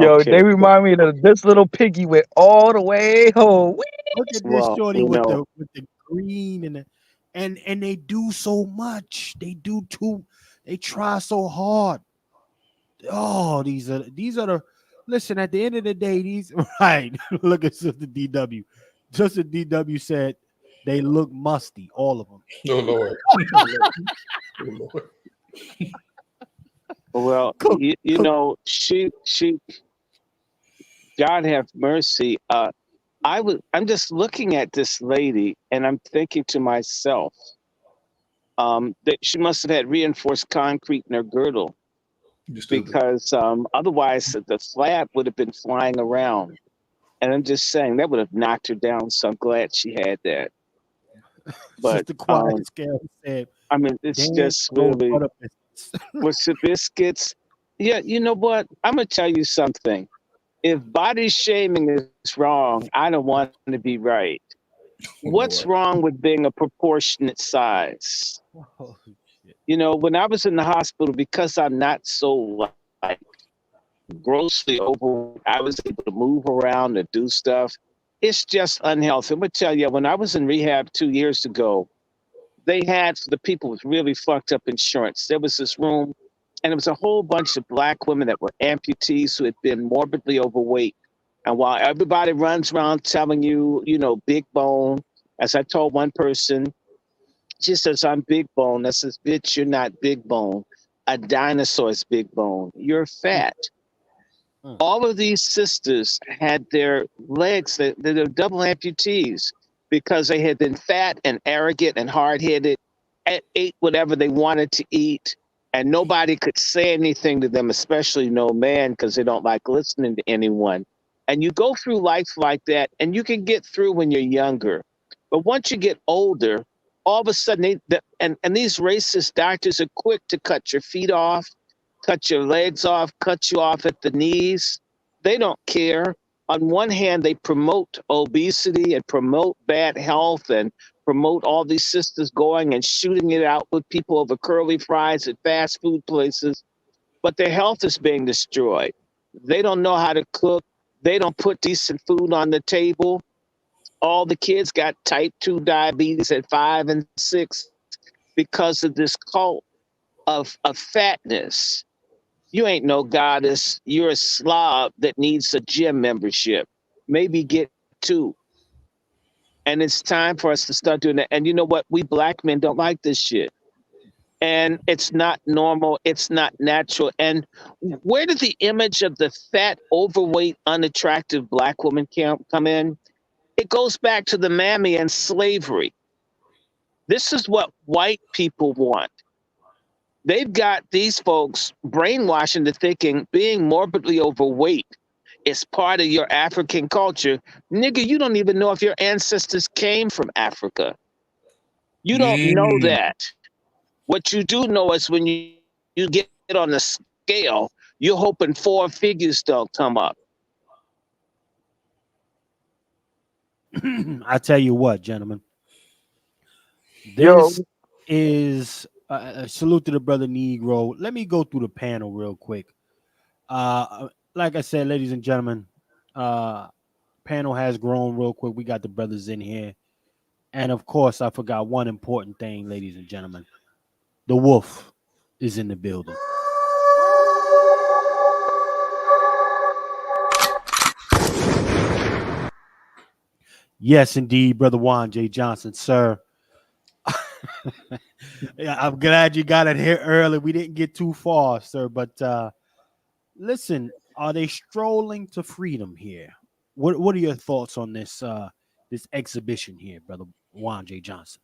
Yo, they remind me of this little piggy went all the way home. Look at this shorty with the green and they do so much. They do too. They try so hard. Oh, these are the. Listen, at the end of the day, these right. Look at Sister DW. Sister DW said they look musty, all of them. Oh Lord. Oh Lord. Well, you know, she, God have mercy. I'm just looking at this lady, and I'm thinking to myself, that she must have had reinforced concrete in her girdle, because otherwise the flap would have been flying around. And I'm just saying that would have knocked her down. So I'm glad she had that. But Sister Quiet Scale said, I mean, it's "Damn, just those really butter biscuits." with the biscuits. Yeah, you know what? I'm gonna tell you something. If body shaming is wrong, I don't want to be right. What's wrong with being a proportionate size? Oh, shit. You know, when I was in the hospital, because I'm not so like grossly overweight, I was able to move around and do stuff. It's just unhealthy. I'm gonna tell you, when I was in rehab 2 years ago, they had the people with really fucked up insurance. There was this room, and it was a whole bunch of black women that were amputees who had been morbidly overweight. And while everybody runs around telling you, you know, big bone, as I told one person, she says, I'm big bone. I says, bitch, you're not big bone. A dinosaur is big bone. You're fat. All of these sisters had their legs, they're double amputees because they had been fat and arrogant and hard-headed, ate whatever they wanted to eat, and nobody could say anything to them, especially no man, because they don't like listening to anyone. And you go through life like that, and you can get through when you're younger. But once you get older, all of a sudden, and these racist doctors are quick to cut your feet off, cut your legs off, cut you off at the knees. They don't care. On one hand, they promote obesity and promote bad health and promote all these sisters going and shooting it out with people over curly fries at fast food places. But their health is being destroyed. They don't know how to cook. They don't put decent food on the table. All the kids got type 2 diabetes at 5 and 6 because of this cult of fatness. You ain't no goddess. You're a slob that needs a gym membership. Maybe get 2. And it's time for us to start doing that. And you know what? We black men don't like this shit. And it's not normal. It's not natural. And where did the image of the fat, overweight, unattractive black woman come in? It goes back to the mammy and slavery. This is what white people want. They've got these folks brainwashed into thinking being morbidly overweight is part of your African culture. Nigga, you don't even know if your ancestors came from Africa. You don't know that. What you do know is when you get on the scale, you're hoping 4 figures don't come up. I tell you what, gentlemen. This is a salute to the brother Negro. Let me go through the panel real quick. Like I said, ladies and gentlemen, panel has grown real quick. We got the brothers in here. And of course, I forgot one important thing, ladies and gentlemen. The wolf is in the building. Yes, indeed, brother Juan J. Johnson, sir. Yeah, I'm glad you got it here early. We didn't get too far, sir. But listen, are they strolling to freedom here? What are your thoughts on this this exhibition here, brother Juan J. Johnson?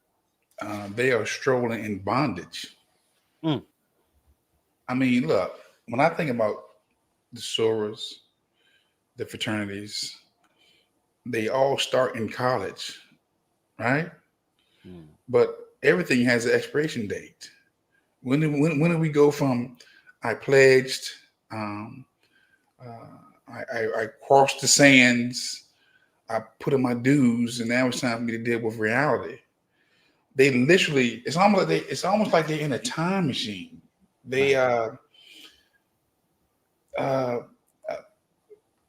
They are strolling in bondage. I mean, look, when I think about the sorors, the fraternities, they all start in college, right? But everything has an expiration date. When do we go from I pledged, I crossed the sands, I put in my dues, and now it's time for me to deal with reality. They literally, it's almost like they're in a time machine. They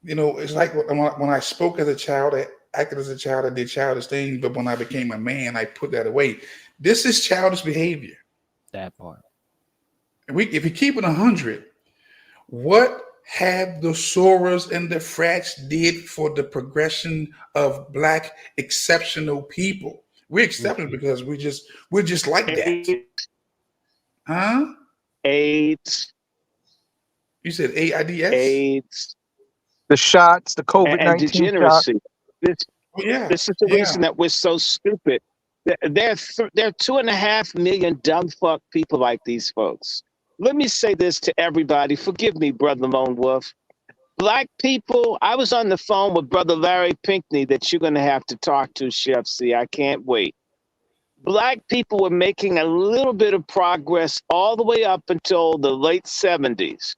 you know, it's like when I spoke as a child, I acted as a child, I did childish things, but when I became a man, I put that away. This is childish behavior. That part. If you keep it 100, what have the sorors and the frats did for the progression of Black exceptional people? We're exceptional because we're just like that. Huh? AIDS. You said AIDS? AIDS. The shots, the And COVID-19 shots. degeneracy. Oh, yeah. This is the reason that we're so stupid. There are 2.5 million dumb fuck people like these folks. Let me say this to everybody. Forgive me, Brother Lone Wolf. Black people, I was on the phone with Brother Larry Pinckney that you're going to have to talk to, Chef C. I can't wait. Black people were making a little bit of progress all the way up until the late 70s.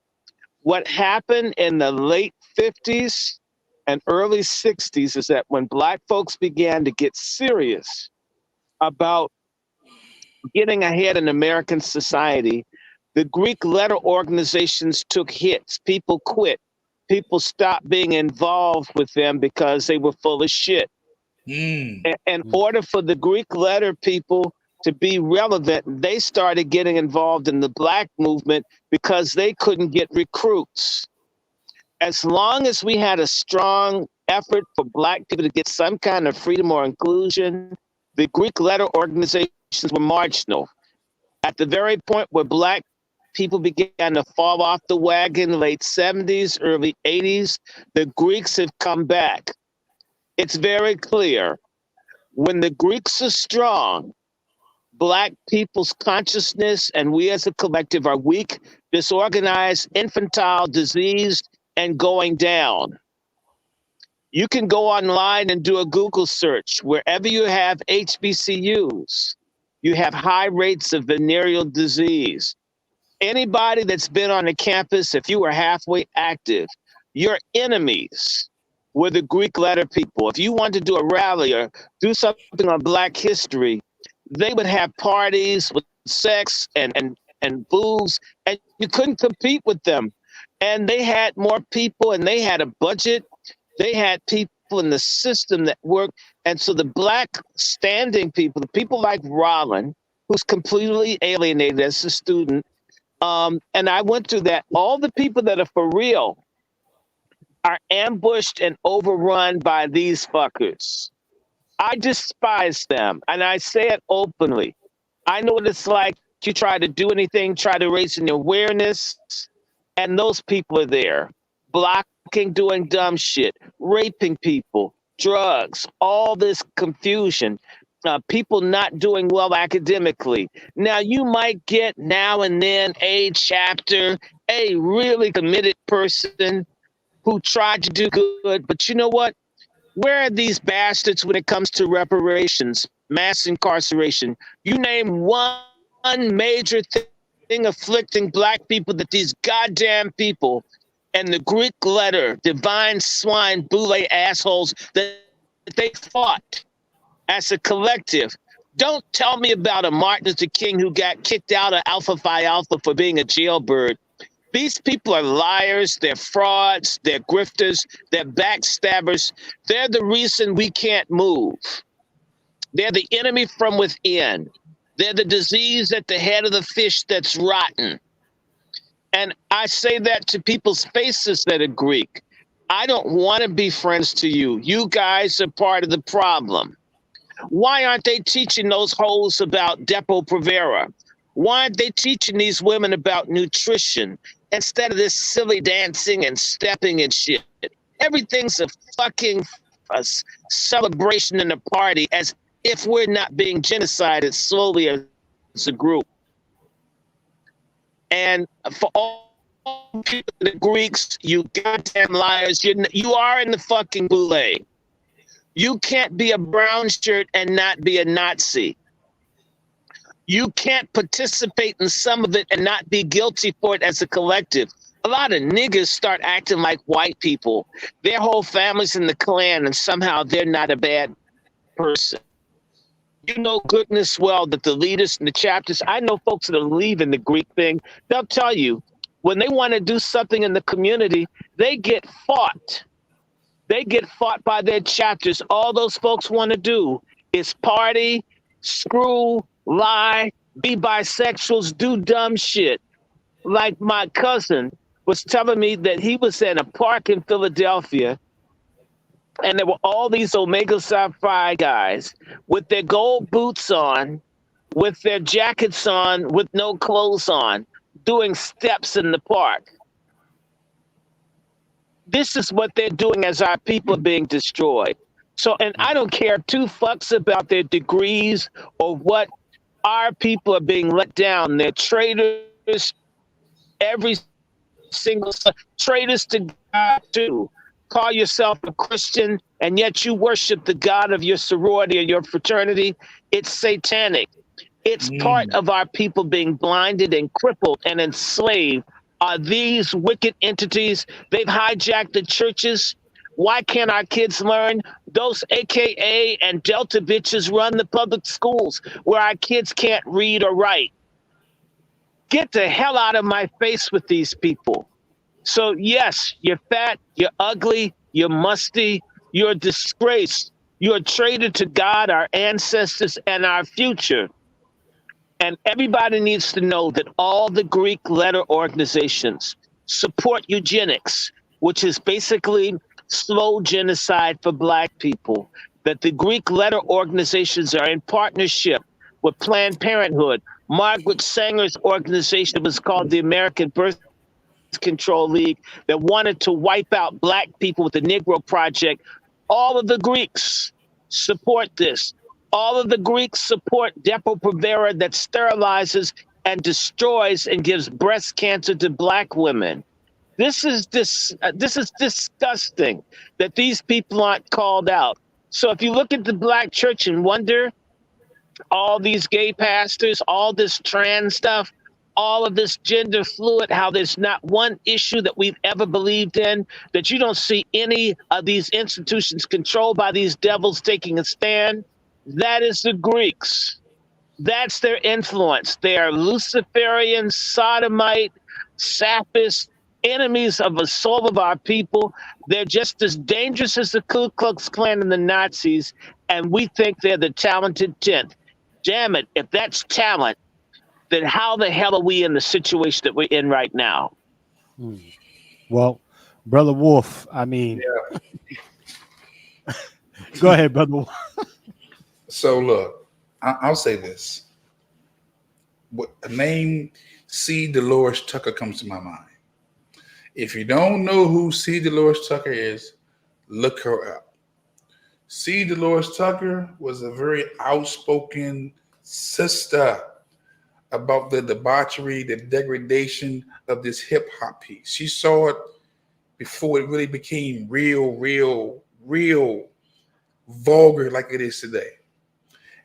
What happened in the late 50s and early 60s is that when Black folks began to get serious about getting ahead in American society, the Greek letter organizations took hits. People quit. People stopped being involved with them because they were full of shit. In order for the Greek letter people to be relevant, they started getting involved in the Black movement because they couldn't get recruits. As long as we had a strong effort for Black people to get some kind of freedom or inclusion, the Greek letter organizations were marginal. At the very point where Black people began to fall off the wagon, late 70s, early 80s, the Greeks have come back. It's very clear. When the Greeks are strong, Black people's consciousness and we as a collective are weak, disorganized, infantile, diseased, and going down. You can go online and do a Google search. Wherever you have HBCUs, you have high rates of venereal disease. Anybody that's been on a campus, if you were halfway active, your enemies were the Greek letter people. If you wanted to do a rally or do something on Black history, they would have parties with sex and booze, and you couldn't compete with them. And they had more people, and they had a budget. They had people in the system that worked. And so the Black standing people, the people like Rollin, who's completely alienated as a student, and I went through that. All the people that are for real are ambushed and overrun by these fuckers. I despise them, and I say it openly. I know what it's like. You try to do anything, try to raise an awareness, and those people are there, blocking, doing dumb shit, raping people, drugs, all this confusion. People not doing well academically. Now, you might get now and then a chapter, a really committed person who tried to do good, but you know what? Where are these bastards when it comes to reparations, mass incarceration? You name one major thing afflicting Black people that these goddamn people and the Greek letter, divine swine, boule assholes that they fought as a collective. Don't tell me about a Martin Luther King who got kicked out of Alpha Phi Alpha for being a jailbird. These people are liars, they're frauds, they're grifters, they're backstabbers. They're the reason we can't move. They're the enemy from within. They're the disease at the head of the fish that's rotten. And I say that to people's faces that are Greek. I don't want to be friends to you. You guys are part of the problem. Why aren't they teaching those hoes about Depo-Provera? Why aren't they teaching these women about nutrition instead of this silly dancing and stepping and shit? Everything's a fucking celebration and a party as if we're not being genocided slowly as a group. And for all people, the Greeks, you goddamn liars, you are in the fucking boule. You can't be a brown shirt and not be a Nazi. You can't participate in some of it and not be guilty for it as a collective. A lot of niggas start acting like white people. Their whole family's in the Klan and somehow they're not a bad person. You know goodness well that the leaders and the chapters, I know folks that are leaving the Greek thing, they'll tell you when they want to do something in the community, they get fought. They get fought by their chapters. All those folks want to do is party, screw, lie, be bisexuals, do dumb shit. Like my cousin was telling me that he was in a park in Philadelphia and there were all these Omega Psi Phi guys with their gold boots on, with their jackets on, with no clothes on, doing steps in the park. This is what they're doing as our people are being destroyed. So, and I don't care two fucks about their degrees or what. Our people are being let down. They're traitors, every single traitors to God too. Call yourself a Christian, and yet you worship the God of your sorority or your fraternity. It's satanic. It's part of our people being blinded and crippled and enslaved. Are these wicked entities? They've hijacked the churches. Why can't our kids learn? Those AKA and Delta bitches run the public schools where our kids can't read or write. Get the hell out of my face with these people. So yes, you're fat, you're ugly, you're musty, you're a disgrace. You're a traitor to God, our ancestors, and our future. And everybody needs to know that all the Greek letter organizations support eugenics, which is basically slow genocide for Black people. That the Greek letter organizations are in partnership with Planned Parenthood. Margaret Sanger's organization was called the American Birth Control League that wanted to wipe out Black people with the Negro Project. All of the Greeks support this. All of the Greeks support Depo-Provera that sterilizes and destroys and gives breast cancer to Black women. This is disgusting that these people aren't called out. So if you look at the Black church and wonder, all these gay pastors, all this trans stuff, all of this gender fluid, how there's not one issue that we've ever believed in, that you don't see any of these institutions controlled by these devils taking a stand. That is the Greeks. That's their influence. They are Luciferian, sodomite, sappist, enemies of the soul of our people. They're just as dangerous as the Ku Klux Klan and the Nazis, and we think they're the talented 10th. Damn it, if that's talent, then how the hell are we in the situation that we're in right now? Well, Brother Wolf, I mean, go ahead, Brother Wolf. So look, I'll say this. What a name C. Dolores Tucker comes to my mind. If you don't know who C. Dolores Tucker is, look her up. C. Dolores Tucker was a very outspoken sister about the debauchery, the degradation of this hip hop piece. She saw it before it really became real vulgar like it is today.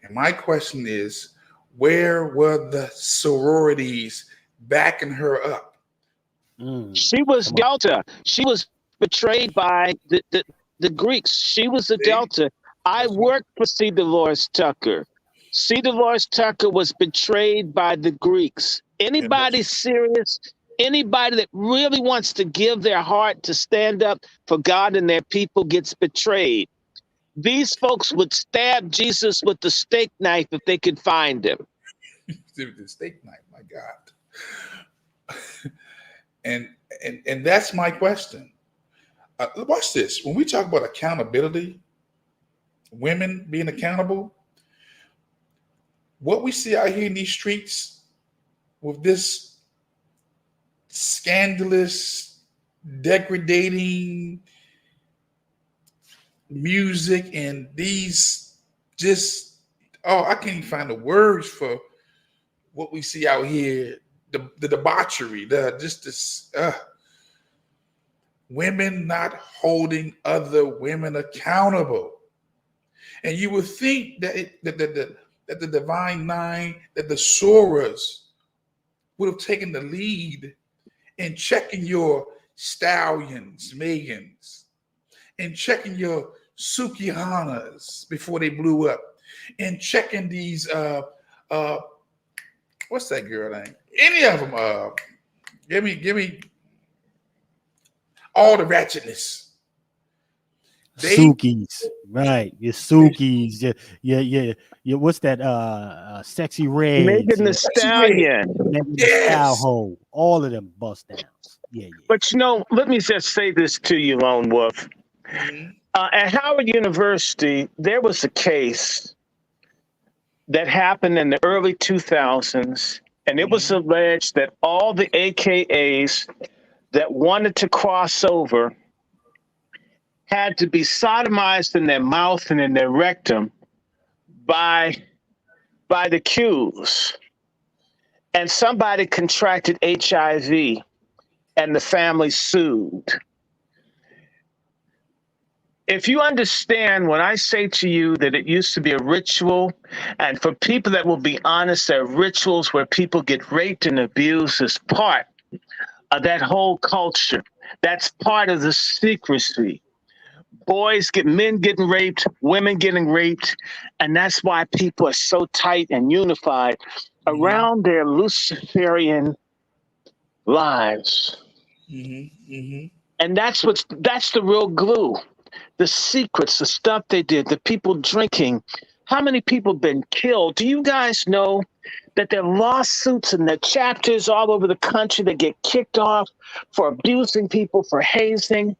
And my question is, where were the sororities backing her up? She was Delta. She was betrayed by the Greeks. She was a Delta. I worked for C. Dolores Tucker. C. Dolores Tucker was betrayed by the Greeks. Anybody serious, anybody that really wants to give their heart to stand up for God and their people gets betrayed. These folks would stab Jesus with the steak knife if they could find him. The steak knife, my God. And that's my question. Watch this. When we talk about accountability, women being accountable, what we see out here in these streets with this scandalous, degrading music and these just, I can't even find the words for what we see out here, the debauchery, women not holding other women accountable. And you would think that that the Divine Nine, that the Soras would have taken the lead in checking your Stallions, Megans, and checking your Sukihanas before they blew up, and checking these what's that girl name? Any of them? Give me all the ratchetness. Sukis, right? Your Sukis, yeah. What's that? Sexy Red, Megan the Stallion, Cowhole, all of them bust downs. Yeah. But let me just say this to you, Lone Wolf. At Howard University, there was a case that happened in the early 2000s And it was alleged that all the AKAs that wanted to cross over had to be sodomized in their mouth and in their rectum by the Qs. And somebody contracted HIV and the family sued. If you understand when I say to you that it used to be a ritual, and for people that will be honest, there are rituals where people get raped and abused as part of that whole culture. That's part of the secrecy. Men getting raped, women getting raped, and that's why people are so tight and unified around their Luciferian lives. And that's the real glue. The secrets, the stuff they did, the people drinking. How many people have been killed? Do you guys know that there are lawsuits and there are chapters all over the country that get kicked off for abusing people, for hazing?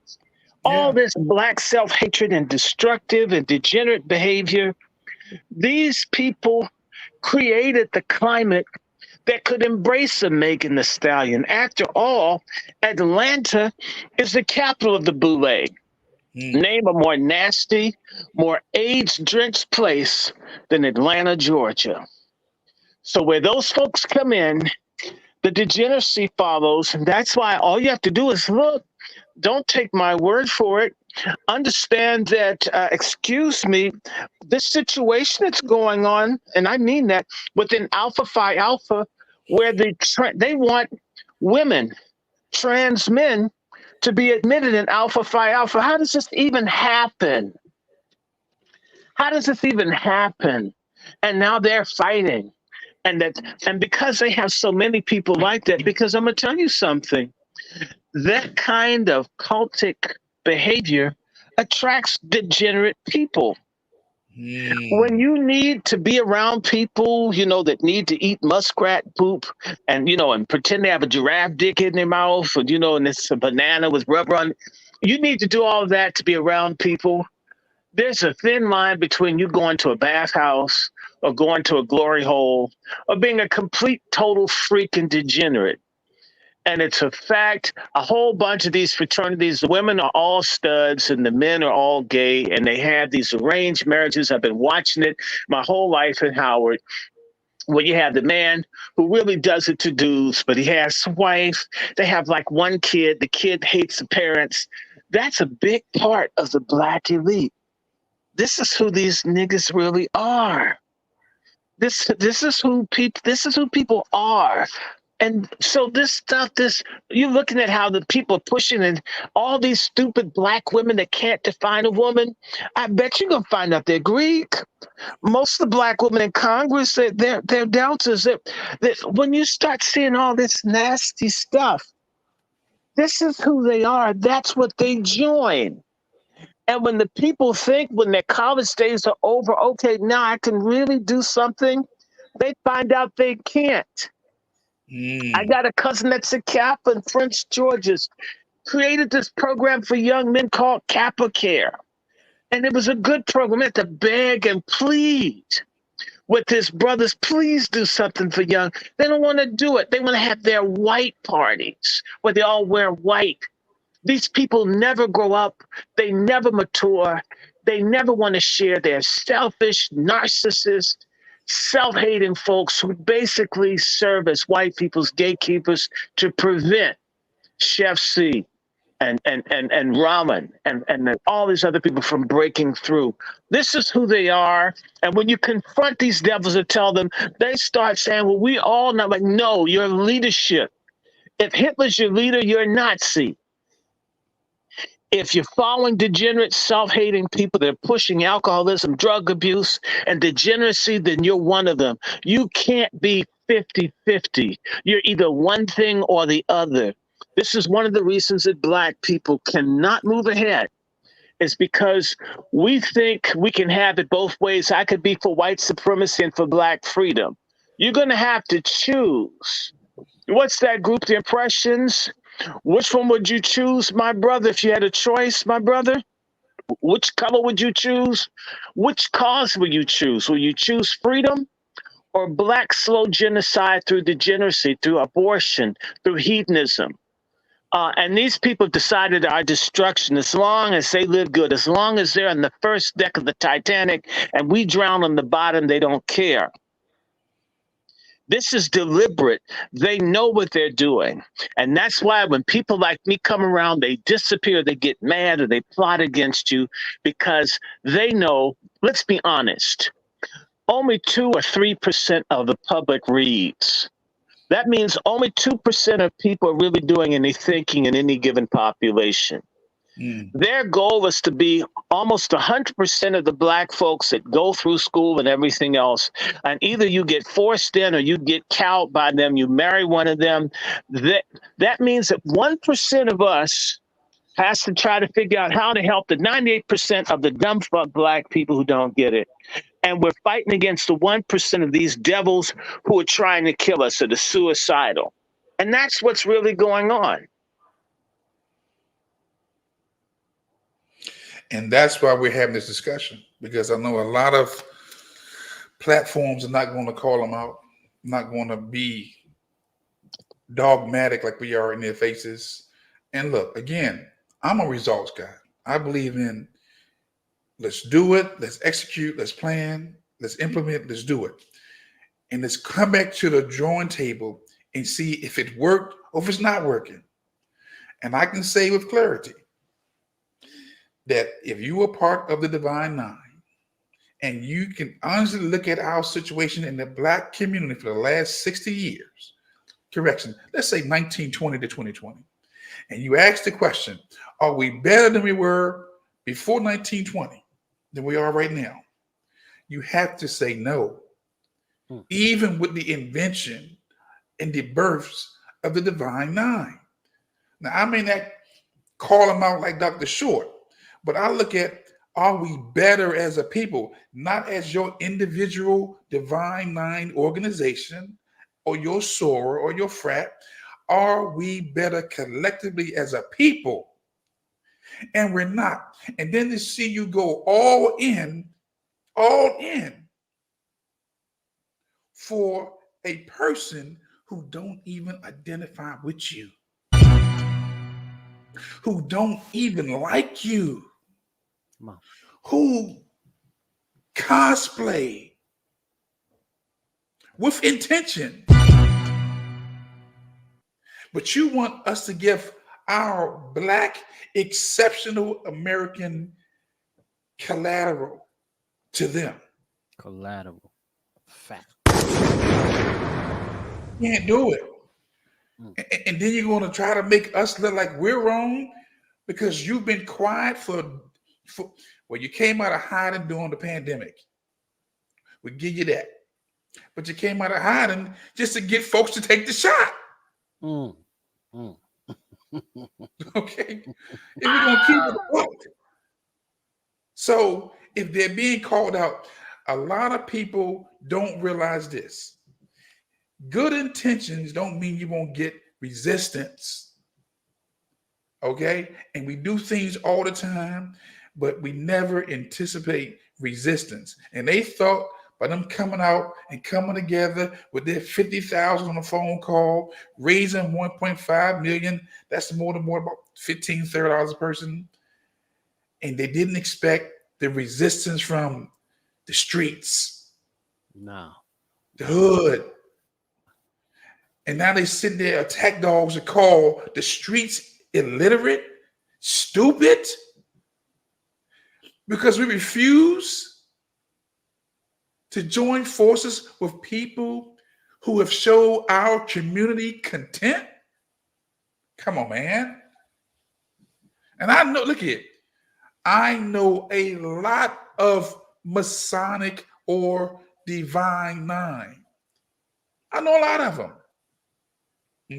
All this black self-hatred and destructive and degenerate behavior. These people created the climate that could embrace a Megan Thee Stallion. After all, Atlanta is the capital of the boule. Name a more nasty, more AIDS-drenched place than Atlanta, Georgia. So where those folks come in, the degeneracy follows. And that's why all you have to do is look. Don't take my word for it. Understand that, excuse me, this situation that's going on, and I mean that, within Alpha Phi Alpha, where they want women, trans men, to be admitted in Alpha Phi Alpha. How does this even happen? How does this even happen? And now they're fighting. And because they have so many people like that, because I'm going to tell you something, that kind of cultic behavior attracts degenerate people. When you need to be around people, that need to eat muskrat poop and, and pretend they have a giraffe dick in their mouth, and, and it's a banana with rubber on it, you need to do all of that to be around people. There's a thin line between you going to a bathhouse or going to a glory hole or being a complete, total freak and degenerate. And it's a fact, a whole bunch of these fraternities, the women are all studs and the men are all gay, and they have these arranged marriages. I've been watching it my whole life in Howard, where you have the man who really does it to dudes, but he has a wife. They have like one kid. The kid hates the parents. That's a big part of the black elite. This is who these niggas really are. This is who people are. And so this stuff, you're looking at how the people are pushing and all these stupid black women that can't define a woman. I bet you're going to find out they're Greek. Most of the black women in Congress, they're deltas. When you start seeing all this nasty stuff, this is who they are. That's what they join. And when the people think when their college days are over, okay, now I can really do something, they find out they can't. I got a cousin that's a Kappa in Prince George's, created this program for young men called Kappa Care. And it was a good program. He had to beg and plead with his brothers, please do something for young. They don't want to do it. They want to have their white parties where they all wear white. These people never grow up. They never mature. They never want to share. They're selfish, narcissists, self-hating folks who basically serve as white people's gatekeepers to prevent Chef C and Ramen and all these other people from breaking through. This is who they are. And when you confront these devils and tell them, they start saying, well, we all know. Like, no, you're leadership. If Hitler's your leader, you're a Nazi. If you're following degenerate, self-hating people that are pushing alcoholism, drug abuse, and degeneracy, then you're one of them. You can't be 50-50. You're either one thing or the other. This is one of the reasons that black people cannot move ahead. It's because we think we can have it both ways. I could be for white supremacy and for black freedom. You're going to have to choose. What's that group, the Impressions? Which one would you choose, my brother, if you had a choice, my brother? Which color would you choose? Which cause will you choose? Will you choose freedom or black slow genocide through degeneracy, through abortion, through hedonism. And these people decided our destruction, as long as they live good, as long as they're on the first deck of the Titanic and we drown on the bottom, they don't care. This is deliberate. They know what they're doing. And that's why when people like me come around, they disappear, they get mad, or they plot against you, because they know, let's be honest, only 2 or 3% of the public reads. That means only 2% of people are really doing any thinking in any given population. Their goal is to be almost 100% of the black folks that go through school and everything else. And either you get forced in or you get cowed by them, you marry one of them. That means that 1% of us has to try to figure out how to help the 98% of the dumb fuck black people who don't get it. And we're fighting against the 1% of these devils who are trying to kill us, or the suicidal. And that's what's really going on. And that's why we're having this discussion, because I know a lot of platforms are not going to call them out, not going to be dogmatic like we are in their faces. And look, again, I'm a results guy. I believe in let's do it, let's execute, let's plan, let's implement, let's do it. And let's come back to the drawing table and see if it worked or if it's not working. And I can say with clarity that if you were part of the Divine Nine and you can honestly look at our situation in the black community for the last 60 years, correction, let's say 1920 to 2020, and you ask the question, are we better than we were before 1920 than we are right now? You have to say no. Even with the invention and the births of the Divine Nine. Now, I may not call them out like Dr. Short, but I look at, are we better as a people, not as your individual Divine Nine organization or your SORA or your frat? Are we better collectively as a people? And we're not. And then to see you go all in for a person who don't even identify with you, who don't even like you, who cosplay with intention. But you want us to give our black exceptional American collateral to them. Collateral. Fact. Can't do it. And then you're going to try to make us look like we're wrong because you've been quiet for well, you came out of hiding during the pandemic. We give you that. But you came out of hiding just to get folks to take the shot. Okay? If we're going to keep it right. So if they're being called out, a lot of people don't realize this. Good intentions don't mean you won't get resistance. Okay? And we do things all the time, but we never anticipate resistance. And they thought by them coming out and coming together with their 50,000 on a phone call, raising 1.5 million, that's more about $15-30 a person. And they didn't expect the resistance from the streets. No. The hood. And now they sit there, attack dogs, and call the streets illiterate, stupid, because we refuse to join forces with people who have showed our community contempt. Come on, man. And I know, look here, I know a lot of Masonic or Divine Nine. I know a lot of them.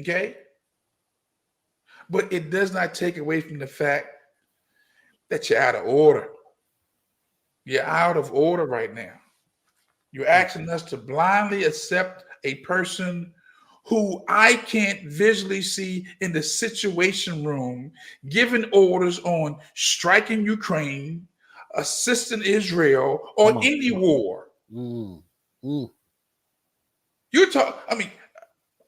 Okay? But it does not take away from the fact that you're out of order. You're out of order right now. You're asking us to blindly accept a person who I can't visually see in the Situation Room giving orders on striking Ukraine, assisting Israel, or any war. You talk. I mean,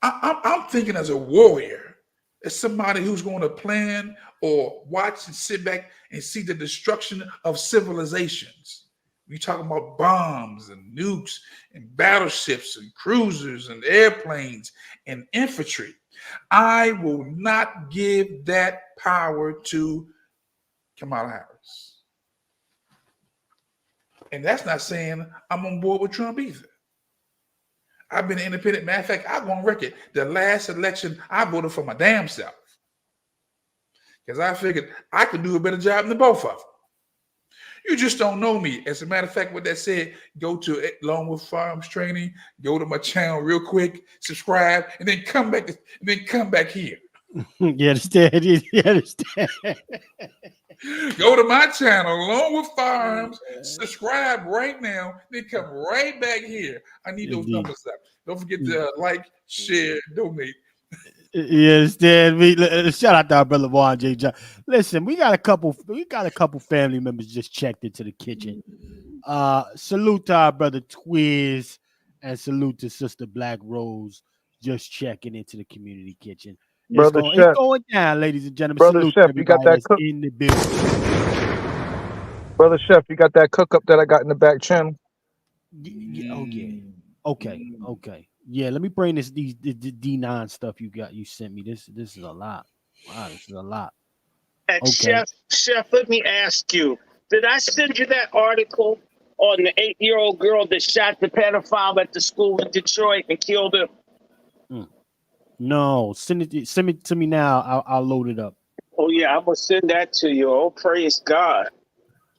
I'm thinking as a warrior, as somebody who's going to plan or watch and sit back and see the destruction of civilizations. We talking about bombs and nukes and battleships and cruisers and airplanes and infantry. I will not give that power to Kamala Harris. And that's not saying I'm on board with Trump either. I've been an independent. Matter of fact, I go on record. The last election, I voted for my damn self. Because I figured I could do a better job than both of them. You just don't know me. As a matter of fact, what that said, go to Longwood Farms Training, go to my channel real quick, subscribe, and then come back here. You understand? You understand? Go to my channel, Longwood Farms, subscribe right now, then come right back here. I need those numbers up. Don't forget to like, share, donate. You understand me? Shout out to our brother Juan J. John. Listen, we got a couple family members just checked into the kitchen. Salute to our brother Twiz and salute to Sister Black Rose just checking into the community kitchen. It's going down, ladies and gentlemen. Brother Salute Chef, to everybody that's in the building. Brother Chef, you got that cook up that I got in the back channel? Oh yeah. Okay. Yeah, let me bring the D9 stuff you sent me. This is a lot. Wow, this is a lot. Okay. Chef, let me ask you. Did I send you that article on the 8-year-old girl that shot the pedophile at the school in Detroit and killed him? No, send it to me now. I'll load it up. Oh yeah, I'm gonna send that to you. Oh, praise God.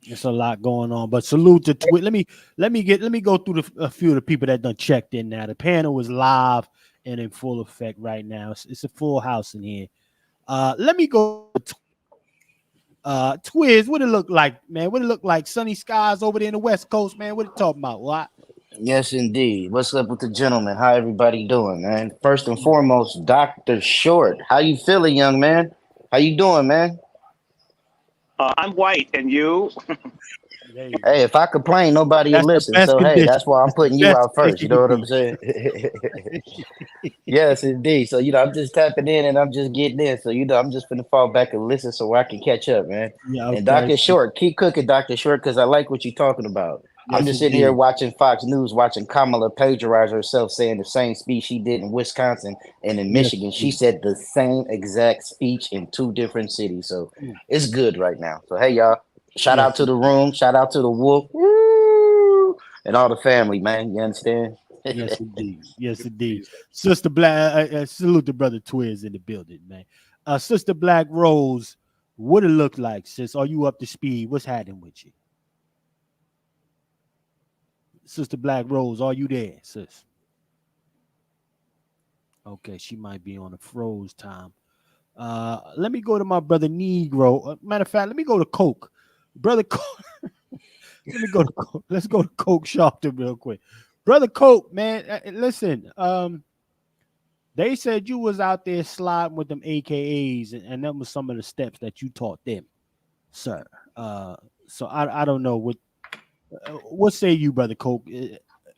It's a lot going on, but salute to Twitch. Let me go through a few of the people that done checked in now. The panel is live and in full effect right now. It's a full house in here. Let me go to Twiz. What it look like, man? What it look like? Sunny skies over there in the West Coast, man. What it talking about? What? Yes, indeed. What's up with the gentleman? How everybody doing, man? First and foremost, Dr. Short. How you feeling, young man? How you doing, man? I'm white, and you? Hey, if I complain, nobody will listen. So, hey, that's why I'm putting you out first. You know what I'm saying? Yes, indeed. So, I'm just tapping in and I'm just getting in. So, I'm just going to fall back and listen so I can catch up, man. Yeah, okay. And Dr. Short, keep cooking, Dr. Short, because I like what you're talking about. Yes, I'm just sitting here watching Fox News, watching Kamala plagiarize herself saying the same speech she did in Wisconsin and in Michigan. Yes, she said the same exact speech in 2 different cities. So it's good right now. So, hey, y'all, shout out to the room. Shout out to the wolf. Woo! And all the family, man. You understand? Yes, indeed. Yes, indeed. Sister Black, salute the brother Twiz in the building, man. Sister Black Rose, what it look like, sis? Are you up to speed? What's happening with you? Sister Black Rose, are you there, sis? Okay, she might be on a froze time. Let me go to my brother Negro. Matter of fact, let me go to Coke. Brother Coke. Let's go to Coke Sharpton real quick. Brother Coke, man, listen. They said you was out there sliding with them AKAs, and that was some of the steps that you taught them, sir. So I don't know what say you, brother Coke?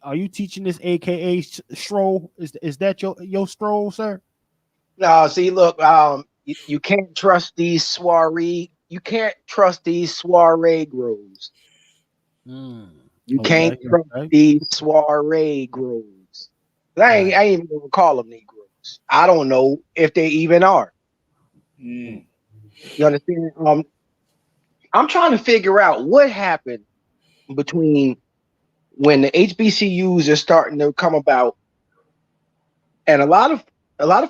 Are you teaching this AKA stroll? Is that your stroll, sir? No, see, look, you can't trust these soiree. You can't trust these soiree grooves. You can't trust these soiree grooves. I ain't even gonna call them Negroes. I don't know if they even are. You understand? I'm trying to figure out what happened between when the HBCUs are starting to come about, and a lot of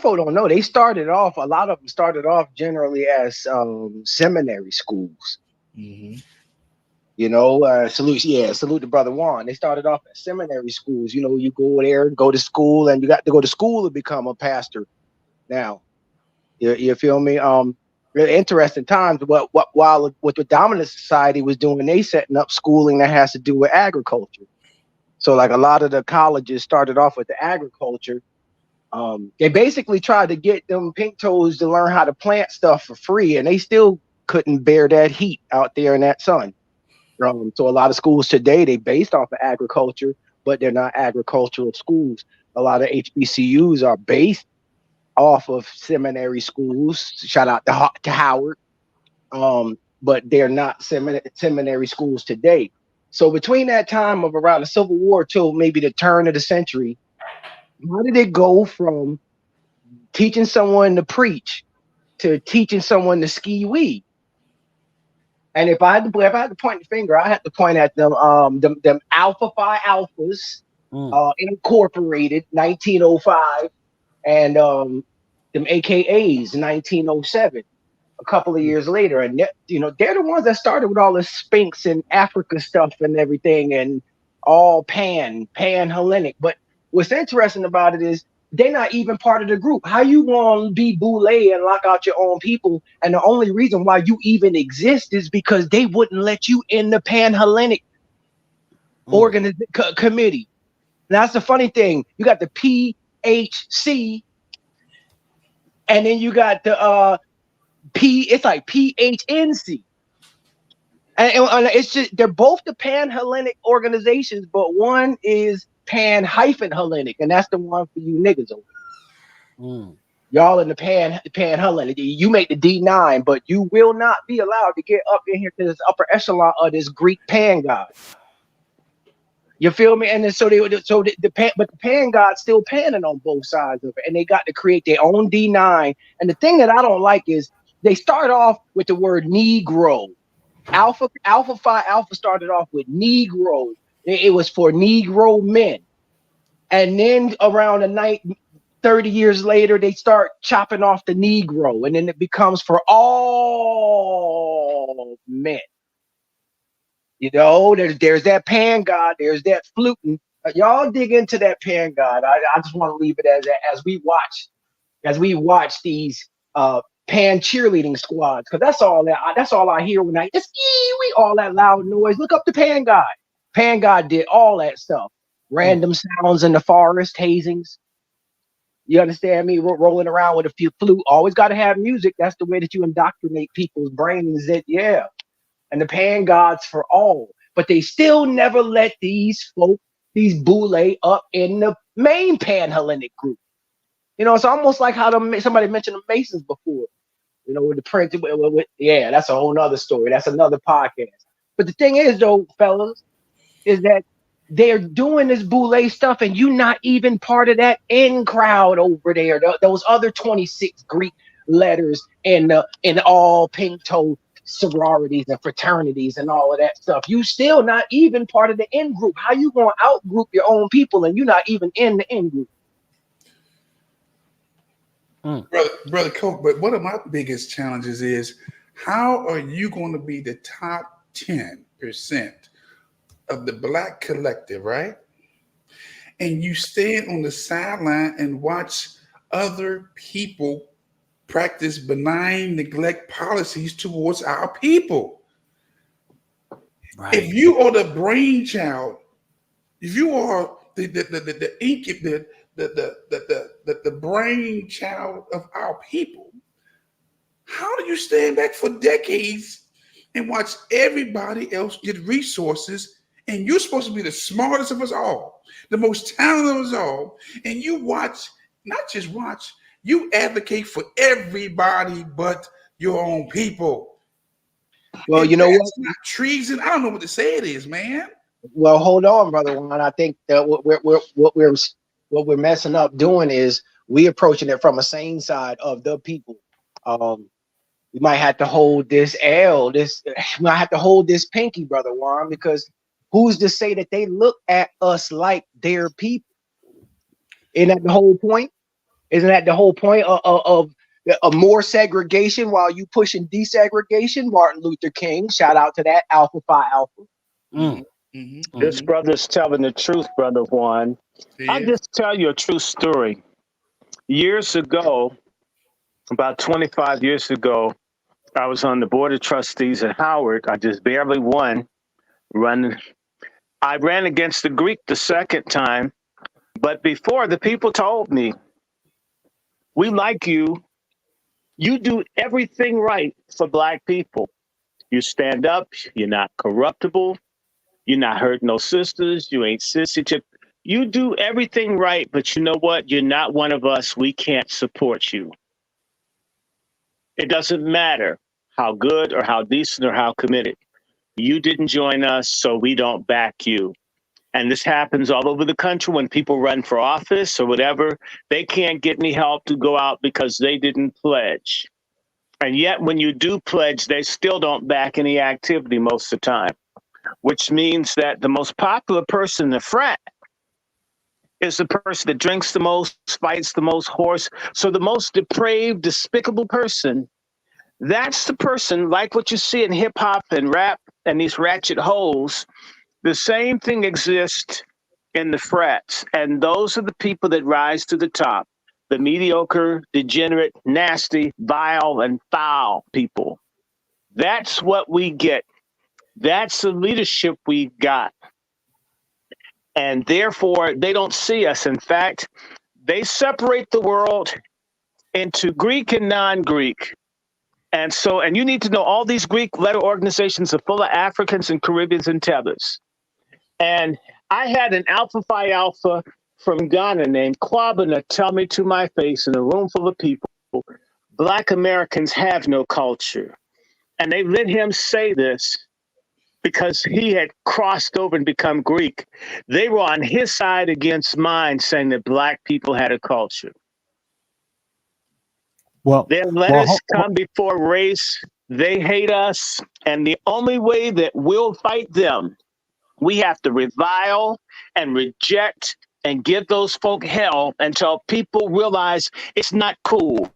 folks don't know. A lot of them started off generally as seminary schools. Salute to Brother Juan. They started off at seminary schools. You go there, go to school, and you got to go to school to become a pastor. Now, you feel me? Really interesting times. While what the dominant society was doing, they setting up schooling that has to do with agriculture. So, like a lot of the colleges started off with the agriculture. They basically tried to get them pink toes to learn how to plant stuff for free, and they still couldn't bear that heat out there in that sun. So a lot of schools today, they based off of agriculture, but they're not agricultural schools. A lot of HBCUs are based off of seminary schools. Shout out to Howard. But they're not seminary schools today. So between that time of around the Civil War till maybe the turn of the century, how did it go from teaching someone to preach to teaching someone to ski weed? And if I had to point the finger, I had to point at them Alpha Phi Alphas, Incorporated, 1905, and them AKAs, 1907. A couple of years later, and they're the ones that started with all the Sphinx and Africa stuff and everything, and all pan Hellenic. But what's interesting about it is they're not even part of the group. How you gonna be boule and lock out your own people? And the only reason why you even exist is because they wouldn't let you in the Pan Hellenic committee. Now, that's the funny thing. You got the PHC, and then you got the it's like PHNC. And it's just, they're both the Pan-Hellenic organizations, but one is Pan-Hellenic, and that's the one for you niggas over. Y'all in the Pan-Hellenic. You make the D9, but you will not be allowed to get up in here to this upper echelon of this Greek Pan god. You feel me? And then the Pan god's still panning on both sides of it, and they got to create their own D9. And the thing that I don't like is they start off with the word Negro. Alpha Phi Alpha started off with Negro. It was for Negro men. And then around the night, 30 years later, they start chopping off the Negro. And then it becomes for all men. There's that Pan god. There's that fluting. Y'all dig into that Pan god. I just want to leave it as we watch these Pan cheerleading squads, because that's all I hear when I just all that loud noise. Look up the Pan god. Pan god did all that stuff. Random sounds in the forest, hazings. You understand me? Rolling around with a few flute. Always got to have music. That's the way that you indoctrinate people's brains. And the Pan gods for all, but they still never let these boule up in the main Pan Hellenic group. It's almost like how somebody mentioned the Masons before. With the print, that's a whole nother story. That's another podcast. But the thing is, though, fellas, is that they're doing this boule stuff, and you're not even part of that in crowd over there. Those other 26 Greek letters in all pink toe sororities and fraternities and all of that stuff. You still not even part of the in group. How you gonna out group your own people and you're not even in the in group? Brother Coke, but one of my biggest challenges is how are you going to be the top 10% of the Black collective, right? And you stand on the sideline and watch other people practice benign neglect policies towards our people. Right. If you are the brainchild, if you are the brainchild of our people, how do you stand back for decades and watch everybody else get resources? And you're supposed to be the smartest of us all, the most talented of us all, and you watch, not just watch, you advocate for everybody but your own people. Well, you know what? Not treason. I don't know what to say it is, man. Well, hold on, brother Juan. I think that what we're messing up doing is we approaching it from a sane side of the people. We might have to hold this we might have to hold this pinky, brother Juan, because who's to say that they look at us like their people? Isn't that the whole point? Isn't that the whole point of more segregation while you pushing desegregation? Martin Luther King, shout out to that, Alpha Phi Alpha. This brother's telling the truth, brother Juan. I'll just tell you a true story. Years ago, about 25 years ago, I was on the board of trustees at Howard. I just barely won running. I ran against the Greek the second time, but before, the people told me, we like you. You do everything right for Black people. You stand up. You're not corruptible. You're not hurting no sisters. You ain't sissy. You do everything right, but you know what? You're not one of us. We can't support you. It doesn't matter how good or how decent or how committed. You didn't join us, so we don't back you. And this happens all over the country when people run for office or whatever. They can't get any help to go out because they didn't pledge. And yet, when you do pledge, they still don't back any activity most of the time, which means that the most popular person in the frat is the person that drinks the most, fights the most, horse. So the most depraved, despicable person, that's the person, like what you see in hip hop and rap and these ratchet holes. The same thing exists in the frats. And those are the people that rise to the top. The mediocre, degenerate, nasty, vile, and foul people. That's what we get. That's the leadership we got. And therefore, they don't see us. In fact, they separate the world into Greek and non-Greek. And you need to know all these Greek letter organizations are full of Africans and Caribbeans and tethers. And I had an Alpha Phi Alpha from Ghana named Kwabena tell me to my face in a room full of people, Black Americans have no culture. And they let him say this because he had crossed over and become Greek. They were on his side against mine, saying that Black people had a culture. Well, Their letters come before race. They hate us. And the only way that we'll fight them, we have to revile and reject and give those folk hell until people realize it's not cool.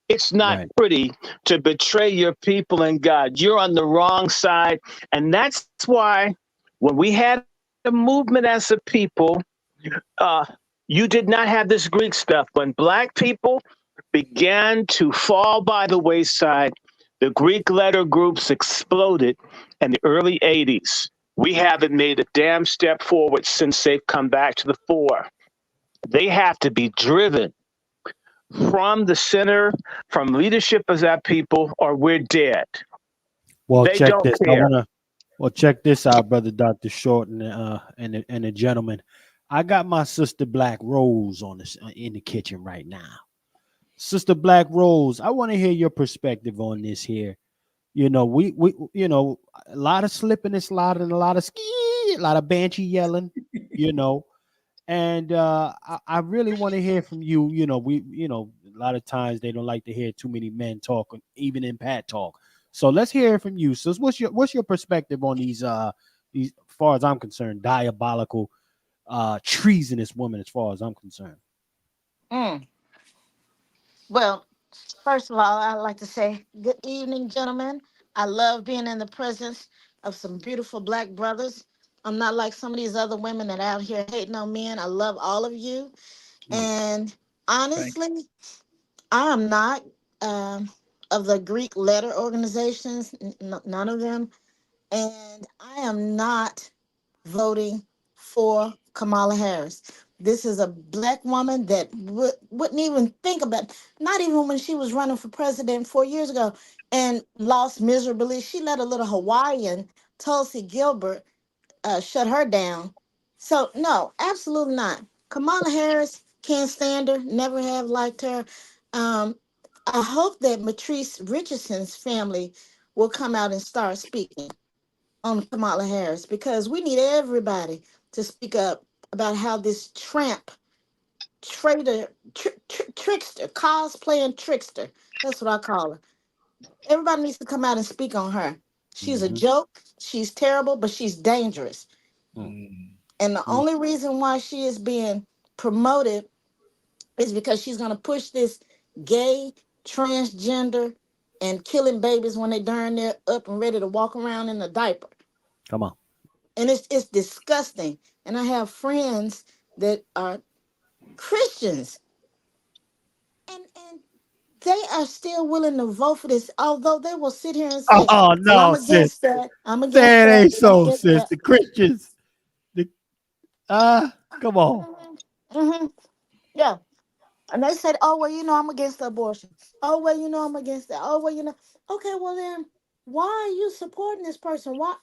It's not pretty to betray your people and God. You're on the wrong side. And that's why when we had a movement as a people, you did not have this Greek stuff. When Black people began to fall by the wayside, the Greek letter groups exploded in the early 80s. We haven't made a damn step forward since they've come back to the fore. They have to be driven from the center, from leadership as that people, or we're dead. Well, they check don't this. care. Check this out, brother Dr. Short and the gentleman. I got my sister Black Rose on this in the kitchen right now. Sister Black Rose, I want to hear your perspective on this here. You know, we a lot of slipping and sliding, a lot of ski, a lot of banshee yelling, and I really want to hear from you. A lot of times they don't like to hear too many men talk, even in Pat talk. So let's hear from you. So what's your perspective on these as far as I'm concerned, diabolical, treasonous women, as far as I'm concerned? Well, first of all, I'd like to say good evening, gentlemen. I love being in the presence of some beautiful Black brothers. I'm not like some of these other women that are out here hating on men. I love all of you. And honestly, I am not of the Greek letter organizations, none of them. And I am not voting for Kamala Harris. This is a Black woman that wouldn't even think about, not even when she was running for president 4 years ago and lost miserably. She let a little Hawaiian, Tulsi Gilbert, shut her down. So, no, absolutely not. Kamala Harris, can't stand her, never have liked her. Um, I hope that Matrice Richardson's family will come out and start speaking on Kamala Harris, because we need everybody to speak up about how this tramp, traitor, trickster, cosplaying trickster, that's what I call her. Everybody needs to come out and speak on her. She's a joke. She's terrible, but she's dangerous. And the only reason why she is being promoted is because she's going to push this gay, transgender, and killing babies when they darn near up and ready to walk around in a diaper. Come on. And it's disgusting. And I have friends that are Christians, and they are still willing to vote for this, although they will sit here and say, Oh well, I'm no, sis. against that. I'm against Say it that. ain't I'm so, against sis. that. The Christians. Come on. Yeah. And they said, oh, well, I'm against abortion. Oh, well, I'm against that. Oh, well, okay, well, then why are you supporting this person? Why?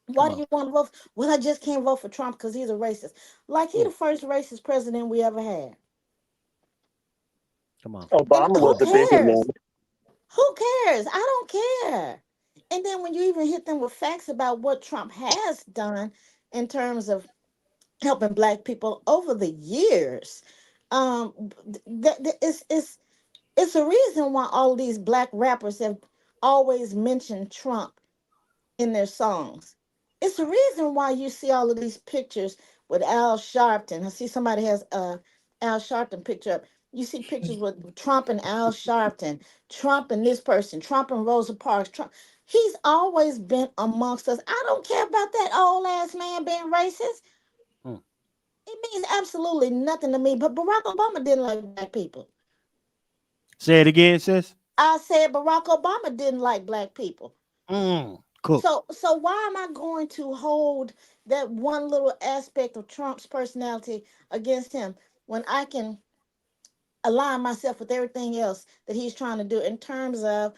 Why Come do on. you want to vote? Well, I just can't vote for Trump because he's a racist. Like he the Mm, first racist president we ever had. come on. And Obama who was a bigger cares? one. Who cares? I don't care. And then when you even hit them with facts about what Trump has done in terms of helping black people over the years, it's a reason why all these black rappers have always mentioned Trump in their songs. It's the reason why you see all of these pictures with Al Sharpton. I see somebody has a Al Sharpton picture up. You see pictures with Trump and Al Sharpton, Trump and this person, Trump and Rosa Parks. Trump. He's always been amongst us. I don't care about that old ass man being racist. Mm. It means absolutely nothing to me. But Barack Obama didn't like black people. Say it again, sis. I said Barack Obama didn't like black people. Cook. So why am I going to hold that one little aspect of Trump's personality against him when I can align myself with everything else that he's trying to do in terms of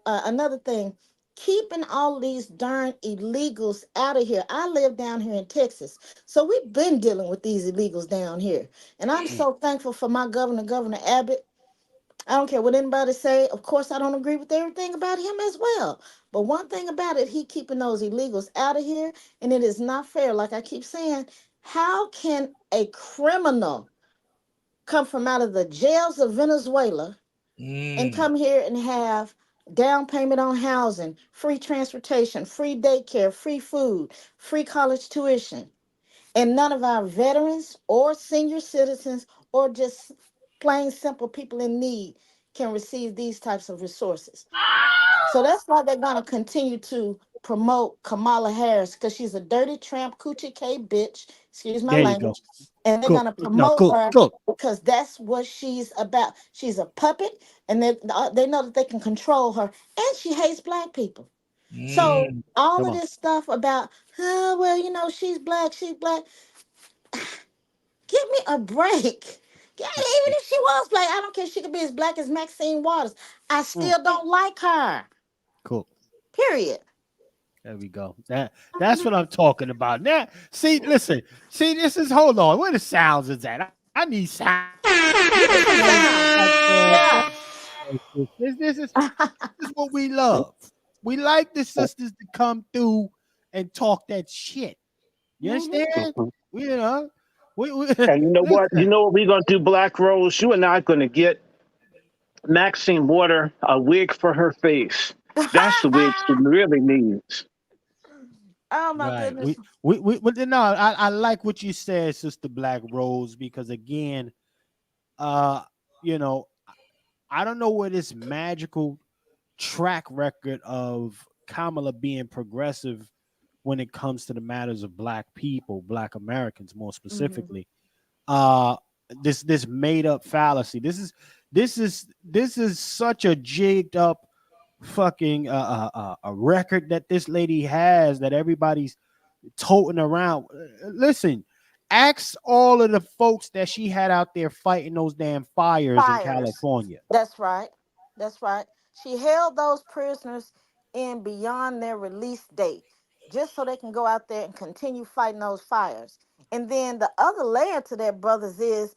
another thing, keeping all these darn illegals out of here. I live down here in Texas, so we've been dealing with these illegals down here, and I'm Mm. so thankful for my governor, Governor Abbott. I don't care what anybody say. Of course, I don't agree with everything about him as well. But one thing about it, he keeping those illegals out of here, and it is not fair. Like I keep saying, how can a criminal come from out of the jails of Venezuela and come here and have down payment on housing, free transportation, free daycare, free food, free college tuition? And none of our veterans or senior citizens or just plain simple people in need can receive these types of resources. So that's why they're going to continue to promote Kamala Harris because she's a dirty tramp, coochie K bitch, excuse my There you go. language. And they're going Cook. to No, promote cook. her Cook. because that's what she's about. She's a puppet, and they know that they can control her. And she hates black people. So all Come of on. this stuff about, oh, well, she's black, she's black. Give me a break. Yeah, even if she was black, I don't care. She could be as black as Maxine Waters. I Mm. still don't like her. Cool. Period. There we go. That's what I'm talking about. Now, see, listen, see, this is hold on. Where the sounds is at? I need sound. Give me some sounds. Yeah. This is what we love. We like the sisters to come through and talk that shit. You Mhm. understand? We, we And you know what? You listen. know what we're gonna do, Black Rose? You and I are gonna get Maxine Water a wig for her face. That's the wig she really needs. Oh my Right. goodness. No, I like what you said, Sister Black Rose, because again, uh, you know, I don't know where this magical track record of Kamala being progressive when it comes to the matters of black people, black Americans more Mhm. specifically. Uh this made up fallacy. This is such a jigged up fucking a record that this lady has that everybody's toting around. Listen, ask all of the folks that she had out there fighting those damn fires in Fires. California. That's right. That's right. She held those prisoners in beyond their release date just so they can go out there and continue fighting those fires. And then the other layer to that, brothers, is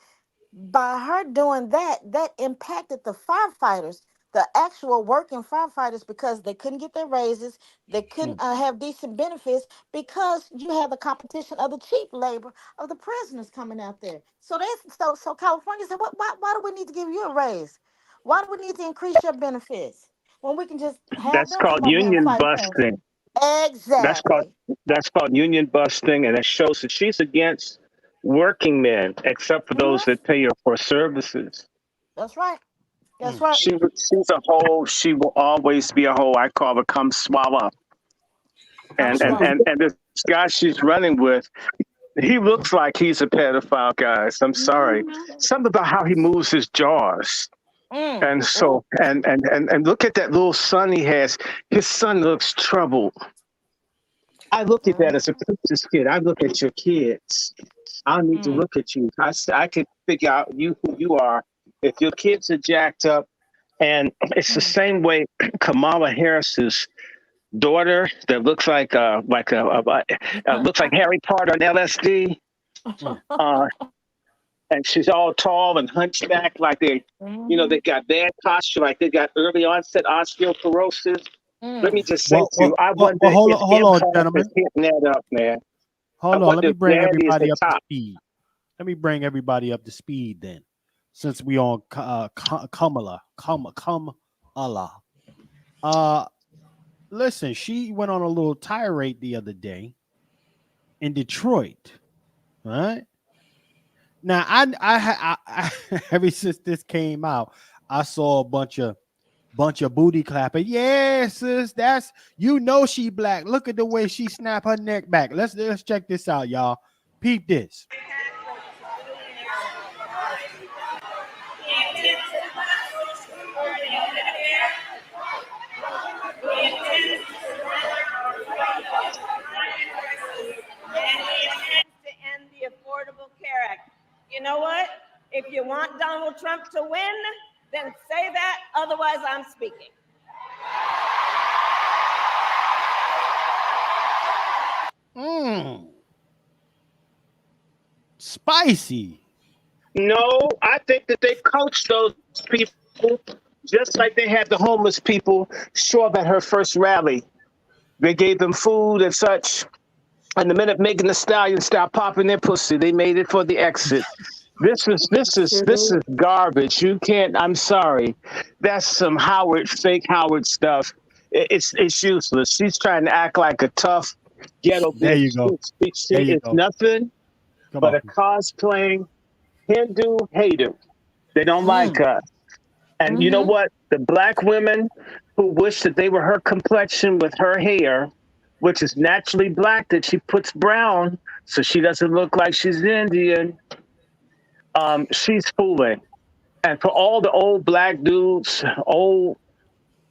by her doing that, that impacted the firefighters, the actual working firefighters, because they couldn't get their raises, they couldn't Mm. have decent benefits because you have the competition of the cheap labor of the prisoners coming out there. So so California said, why do we need to give you a raise? Why do we need to increase your benefits when we can just have That's them come called over here and union fight for us? busting. That's called Exactly. that's called union busting, and it shows that she's against working men, except for those Mhm. that pay her for services. That's right. That's Mm. right. She's a hoe. She will always be a hoe. I call her come swallow. Come That's right. And this guy she's running with, he looks like he's a pedophile, guys. I'm sorry. Mhm. Something about how he moves his jaws. Mm. And Mm. so and look at that little son he has. His son looks troubled. I look at that Mm. as a preacher's kid. I look at your kids. I need to Mm. look at you. I can figure out who you are. If your kids are jacked up, and it's the Mm. same way Kamala Harris is daughter that looks like looks like Harry Potter on LSD. Uh, and she's all tall and hunchback, like they got bad posture, like they got early onset osteoporosis. Let me just say to you, I wonder hold if on, hip hop gentlemen. is hitting that up, man. Hold I on. Let wonder me if bring that is everybody the up to top. speed. Let me bring everybody up to speed then, since we on Kamala. Listen, she went on a little tirade the other day in Detroit. Right now, I ever since this came out, I saw a bunch of booty clapping. Yeah, sis, that's she black. Look at the way she snap her neck back. Let's check this out, y'all. Peep this. To end the Affordable Care Act. You know what? If you want Donald Trump to win, then say that. Otherwise, I'm speaking. Spicy. No, I think that they coached those people just like they had the homeless people show up at her first rally. They gave them food and such. And the minute Megan Thee Stallion stopped popping their pussy, they made it for the exit. This is garbage. You can't. I'm sorry. That's some fake Howard stuff. It's useless. She's trying to act like a tough ghetto There you bitch. go. She There you is go. nothing Come but on. a cosplaying Hindu hater. They don't like us. And you know what? The black women who wish that they were her complexion with her hair, which is naturally black, that she puts brown so she doesn't look like she's Indian. She's fooling. And for all the old black dudes, old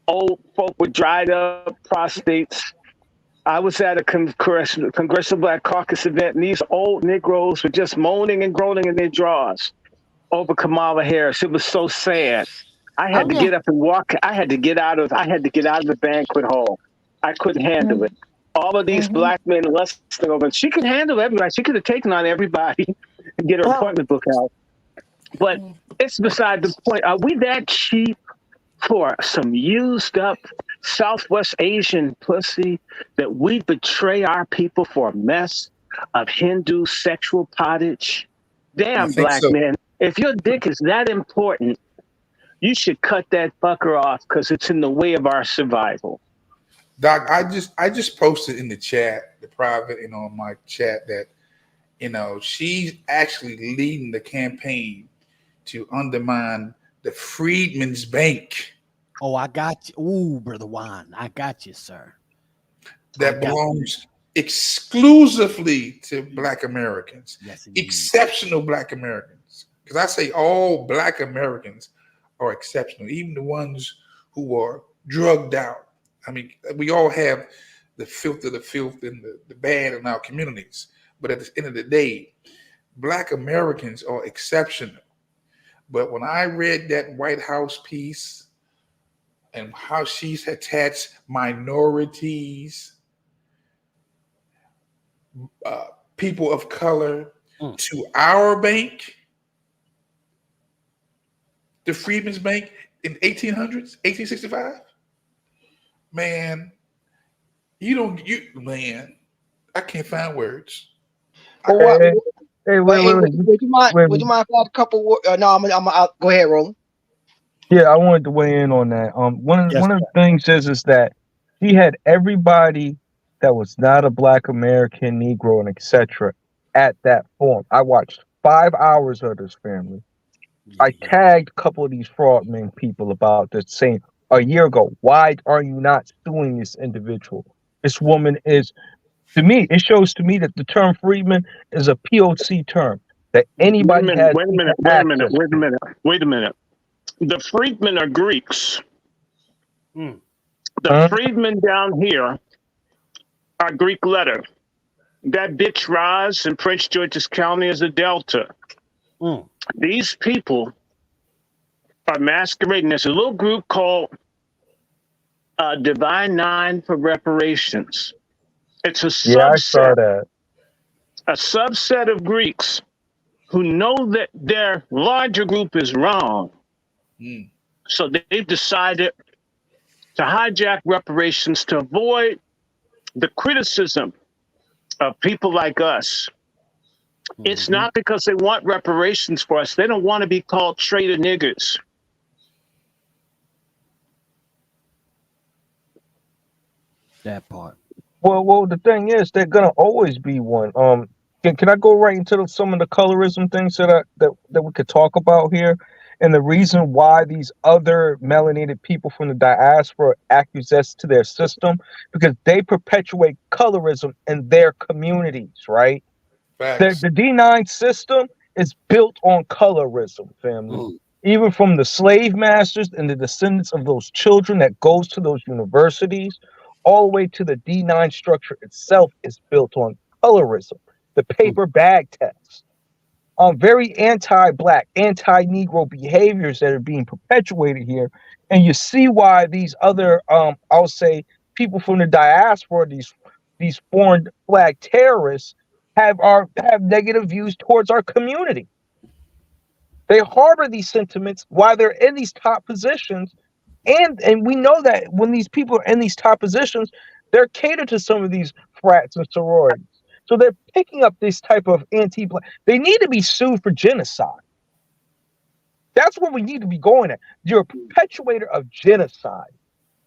folk with dried up prostates, I was at a Congressional Black Caucus event, and these old Negroes were just moaning and groaning in their drawers over Kamala Harris. It was so sad. I had to get up and walk. I had to get out of the banquet hall. I couldn't handle it. All of these black men lusting over. She could handle everybody. She could have taken on everybody and get her appointment book out. But it's beside the point. Are we that cheap for some used up Southwest Asian pussy that we betray our people for a mess of Hindu sexual pottage? Damn, black men. If your dick is that important, you should cut that fucker off because it's in the way of our survival. Doc, I just posted in the chat, the private, on my chat that, she's actually leading the campaign to undermine the Freedmen's Bank. Oh, I got you. Ooh, Brother Juan, I got you, sir. That belongs exclusively to Black Americans. Yes, exceptional Black Americans. Because I say all Black Americans are exceptional, even the ones who are drugged out. I mean, we all have the filth and the bad in our communities. But at the end of the day, Black Americans are exceptional. But when I read that White House piece and how she's attached minorities, people of color to our bank, the Freedmen's Bank in 1865, man, I can't find words. Wait. Would you mind if I had a couple? No, I'll go ahead, Roland. Yeah, I wanted to weigh in on that. One of the things is that he had everybody that was not a Black American, Negro, and etc. at that forum. I watched 5 hours of this, family. I tagged a couple of these fraudmen people about this, saying a year ago, why are you not suing this individual? This woman is, to me, it shows to me that the term freedman is a POC term that anybody has. Wait a minute. The freedmen are Greeks. The freedmen down here are Greek letter. That bitch Roz in Prince George's County is a Delta. These people are masquerading. There's a little group called Divine Nine for reparations. It's Yeah, I saw that. a subset of Greeks who know that their larger group is wrong. So they've decided to hijack reparations to avoid the criticism of people like us. It's not because they want reparations for us. They don't want to be called traitor niggers. That part. Well, the thing is, they're gonna always be one. Can I go right into some of the colorism things that we could talk about here, and the reason why these other melanated people from the diaspora acquiesce to their system because they perpetuate colorism in their communities, right? Facts. The D9 system is built on colorism, family. Even from the slave masters and the descendants of those children that goes to those universities, all the way to the D9 structure itself is built on colorism. The paper bag test. Very anti-black, anti-Negro behaviors that are being perpetuated here. And you see why these other, I'll say, people from the diaspora, these foreign flag terrorists, have negative views towards our community. They harbor these sentiments while they're in these top positions, and we know that when these people are in these top positions, they're catered to some of these frats and sororities. So they're picking up this type of anti-black. They need to be sued for genocide. That's where we need to be going at. You're a perpetuator of genocide.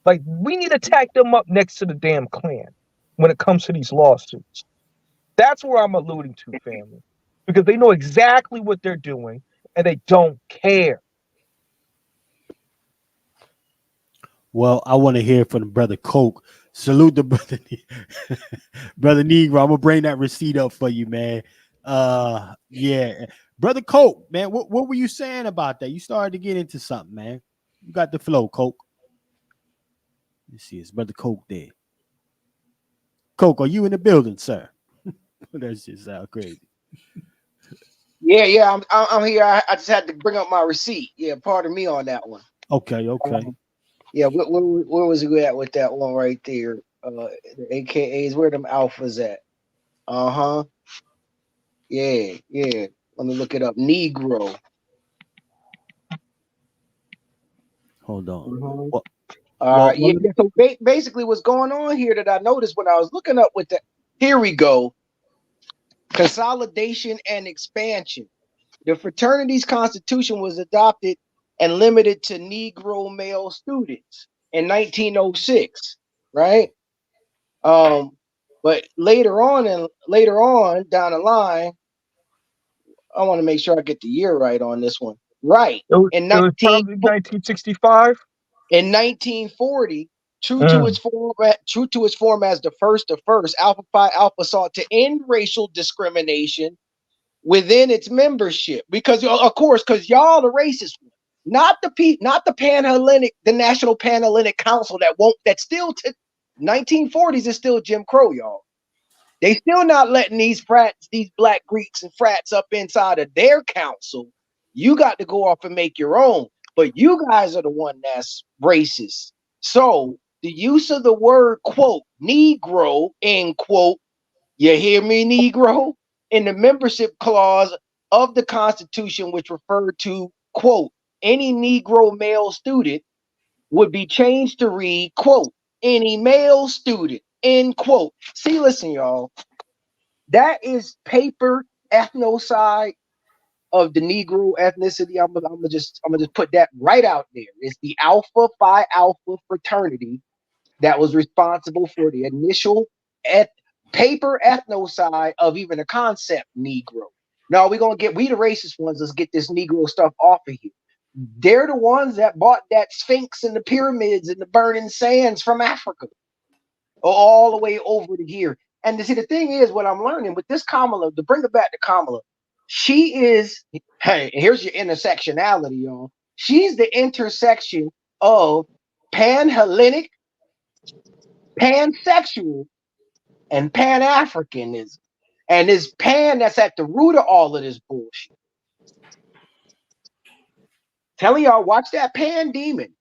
Like, we need to tack them up next to the damn Klan when it comes to these lawsuits. That's where I'm alluding to, family, because they know exactly what they're doing and they don't care. Well, I want to hear from Brother Coke. Salute the brother, Brother Negro. I'm gonna bring that receipt up for you, man. Yeah, Brother Coke, man. What were you saying about that? You started to get into something, man. You got the flow, Coke. Let's see, it's Brother Coke there. Coke, are you in the building, sir? That's just sound crazy. Yeah, I'm here. I just had to bring up my receipt. Yeah, pardon me on that one. Okay. Yeah, where was we at with that one right there? The AKAs, where them alphas at? Uh-huh. Yeah. Let me look it up. Negro. Hold on. Yeah. So basically, what's going on here that I noticed when I was looking up with the, here we go, consolidation and expansion. The fraternity's constitution was adopted and limited to Negro male students in 1906, right? But later on down the line, I want to make sure I get the year right on this one. Right. It was probably 1965. In 1940, true to its form as the first, Alpha Phi Alpha sought to end racial discrimination within its membership, because of course, because y'all the racist one, not the Pan-Hellenic, the National Pan-Hellenic Council that still 1940s is still Jim Crow, y'all. They still not letting these black Greeks and frats up inside of their council. You got to go off and make your own, but you guys are the one that's racist. So the use of the word quote Negro end quote, you hear me, Negro, in the membership clause of the Constitution, which referred to, quote, any Negro male student, would be changed to read, quote, any male student, end quote. See, listen, y'all, that is paper ethnocide of the Negro ethnicity. I'm gonna just put that right out there. It's the Alpha Phi Alpha fraternity that was responsible for the initial paper ethnocide of even the concept Negro. Now we the racist ones. Let's get this Negro stuff off of here. They're the ones that bought that Sphinx and the pyramids and the burning sands from Africa, all the way over to here. And see, the thing is, what I'm learning with this Kamala, to bring it back to Kamala, she is, hey, here's your intersectionality, y'all. She's the intersection of pan-Hellenic, pansexual, and pan-Africanism. And this pan that's at the root of all of this bullshit. Telling y'all, watch that pan demon.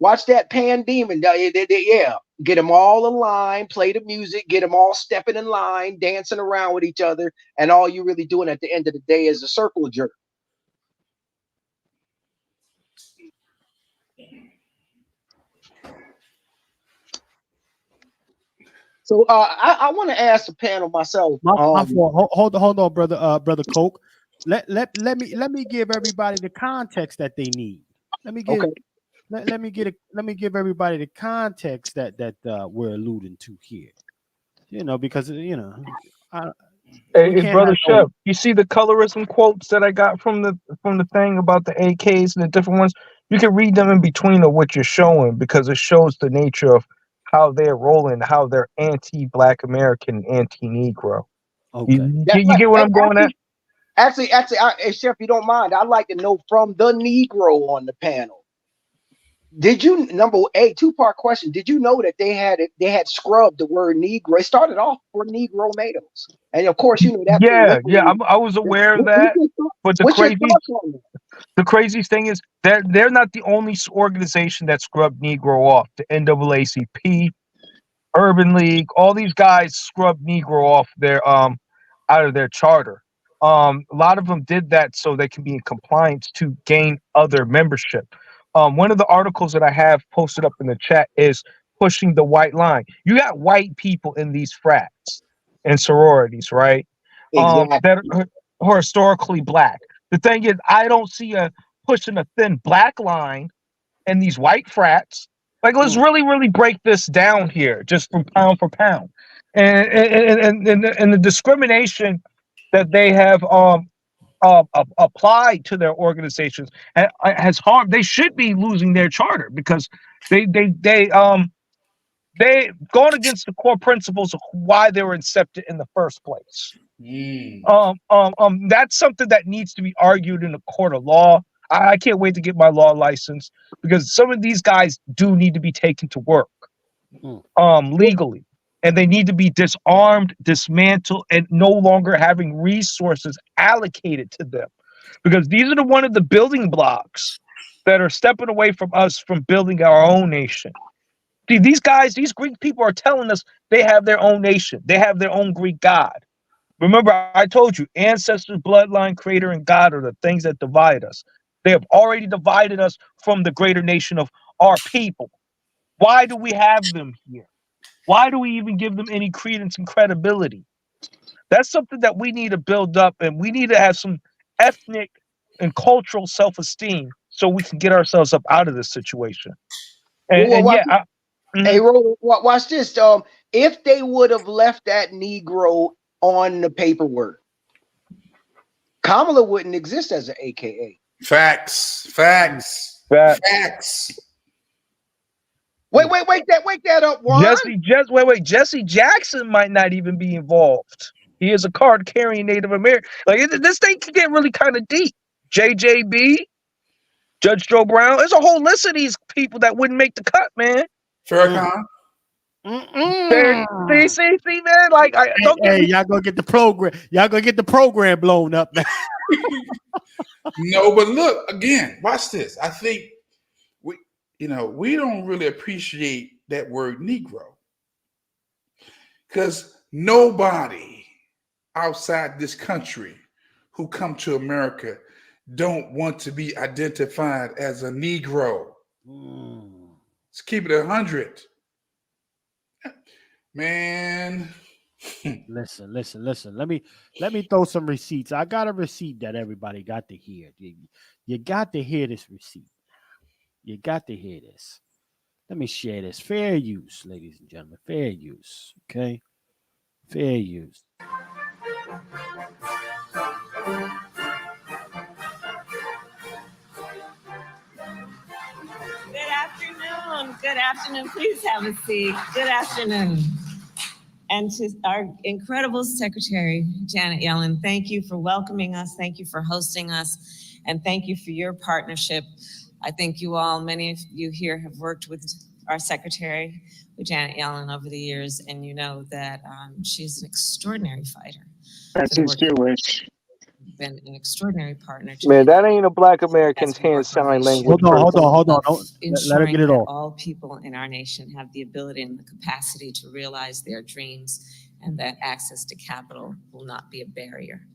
Watch that pandemon. Yeah, get them all in line, play the music, get them all stepping in line, dancing around with each other, and all you really doing at the end of the day is a circle jerk. So I want to ask the panel myself. My fault. Hold on, brother Coke. Let me give everybody the context that they need. Let me give everybody the context that we're alluding to here. Because Hey, brother Chef, you see the colorism quotes that I got from the thing about the AKs and the different ones? You can read them in between of what you're showing because it shows the nature of how they're rolling, how they're anti-Black American, anti-Negro. Okay. You get what I'm going at? Actually, Chef, if you don't mind, I'd like to know from the Negro on the panel. Did you two-part question? Did you know that they had scrubbed the word Negro? It started off for Negro males, and of course, that. Yeah, I was aware of that. But the crazy thing is that they're not the only organization that scrubbed Negro off. The NAACP, Urban League, all these guys scrubbed Negro off their out of their charter. A lot of them did that so they can be in compliance to gain other membership. One of the articles that I have posted up in the chat is pushing the white line. You got white people in these frats and sororities, right? Exactly. That are historically Black. The thing is, I don't see pushing a thin Black line in these white frats. Like, let's really break this down here, just from pound for pound, and the discrimination that they have applied to their organizations has harmed. They should be losing their charter because they gone against the core principles of why they were incepted in the first place. That's something that needs to be argued in a court of law. I can't wait to get my law license because some of these guys do need to be taken to work legally, and they need to be disarmed, dismantled, and no longer having resources allocated to them, because these are one of the building blocks that are stepping away from us from building our own nation. See, these Greek people are telling us they have their own nation. They have their own Greek God. Remember, I told you, ancestors, bloodline, creator, and God are the things that divide us. They have already divided us from the greater nation of our people. Why do we have them here? Why do we even give them any credence and credibility? That's something that we need to build up, and we need to have some ethnic and cultural self-esteem so we can get ourselves up out of this situation. Hey, Roland, watch this. If they would have left that Negro on the paperwork, Kamala wouldn't exist as an AKA. Facts. Wake that up, Juan. Jesse Jackson might not even be involved. He is a card-carrying Native American. Like, this thing can get really kind of deep. JJB, Judge Joe Brown. There's a whole list of these people that wouldn't make the cut, man. Farrakhan. See, man. Like, y'all gonna get the program. Y'all gonna get the program blown up, man. No, but look again. Watch this. I think we don't really appreciate that word Negro, because nobody outside this country who come to America don't want to be identified as a Negro. Let's keep it 100. Man. Listen. Let me throw some receipts. I got a receipt that everybody got to hear. You got to hear this receipt. You got to hear this. Let me share this. Fair use, ladies and gentlemen. Fair use. Okay? Fair use. Good afternoon. Good afternoon. Please have a seat. Good afternoon. And to our incredible secretary, Janet Yellen, thank you for welcoming us. Thank you for hosting us. And thank you for your partnership. I think many of you here have worked with our secretary, with Janet Yellen, over the years, and you know that she's an extraordinary fighter. That's just Jewish. been an extraordinary partner to Man, me that ain't a Black as American's we hand work on the sign issue language Hold person. on. of Let her get ensuring it that off. all people in our nation have the ability and the capacity to realize their dreams, and that access to capital will not be a barrier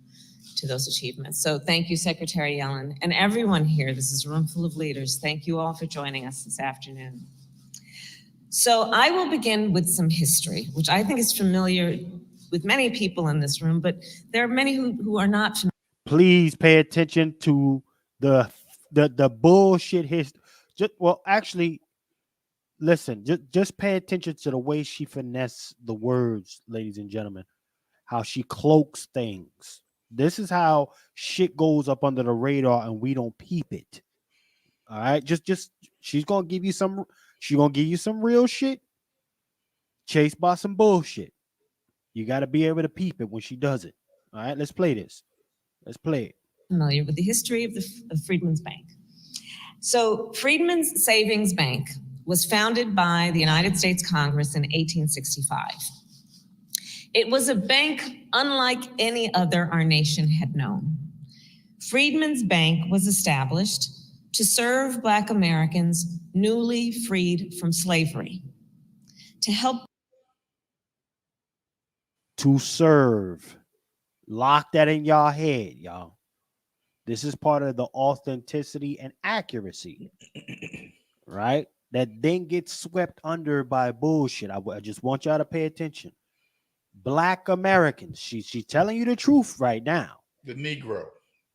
to those achievements. So thank you, Secretary Yellen, and everyone here. This is a room full of leaders. Thank you all for joining us this afternoon. So I will begin with some history, which I think is familiar with many people in this room, but there are many who are not familiar. Please pay attention to the bullshit history. Actually, listen. Just pay attention to the way she finesse the words, ladies and gentlemen. How she cloaks things. This is how shit goes up under the radar and we don't peep it. All right, just she's gonna give you some. She's gonna give you some real shit, chased by some bullshit. You got to be able to peep it when she does it. All right, let's play this. Let's play it. Familiar with the history of Freedmen's Bank. So Freedmen's Savings Bank was founded by the United States Congress in 1865. It was a bank unlike any other our nation had known. Freedmen's Bank was established to serve Black Americans newly freed from slavery, to help To serve. Lock that in y'all head, y'all. This is part of the authenticity and accuracy, right? That then gets swept under by bullshit. I just want y'all to pay attention. Black Americans. She's telling you the truth right now. The Negro.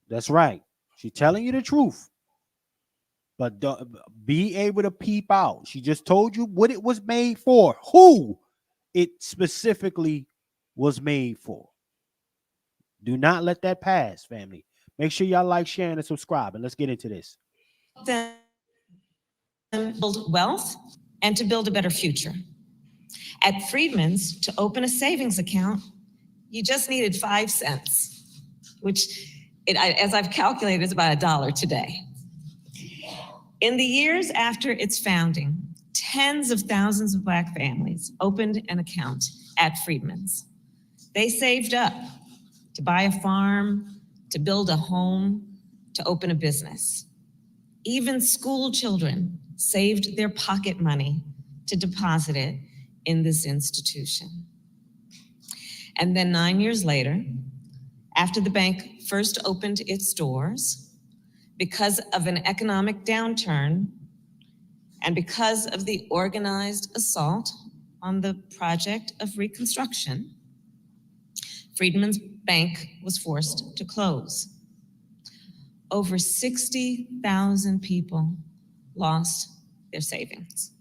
That's right. She's telling you the truth. But be able to peep out. She just told you what it was made for, who it specifically was made for. Do not let that pass, family. Make sure y'all like, share, and subscribe. And let's get into this. them build wealth and to build a better future. At Freedmen's, to open a savings account, you just needed 5 cents, which, as I've calculated, is about $1 today. In the years after its founding, tens of thousands of Black families opened an account at Freedmen's. They saved up to buy a farm, to build a home, to open a business. Even school children saved their pocket money to deposit it in this institution. And then 9 years later, after the bank first opened its doors, because of an economic downturn and because of the organized assault on the project of Reconstruction, Freedmen's Bank was forced to close. Over 60,000 people lost their savings.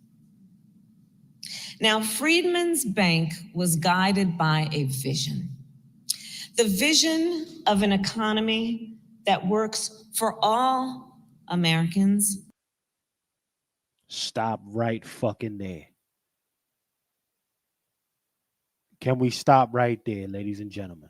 Now, Freedmen's Bank was guided by a vision. The vision of an economy that works for all Americans. Stop right fucking there. Can we stop right there, ladies and gentlemen?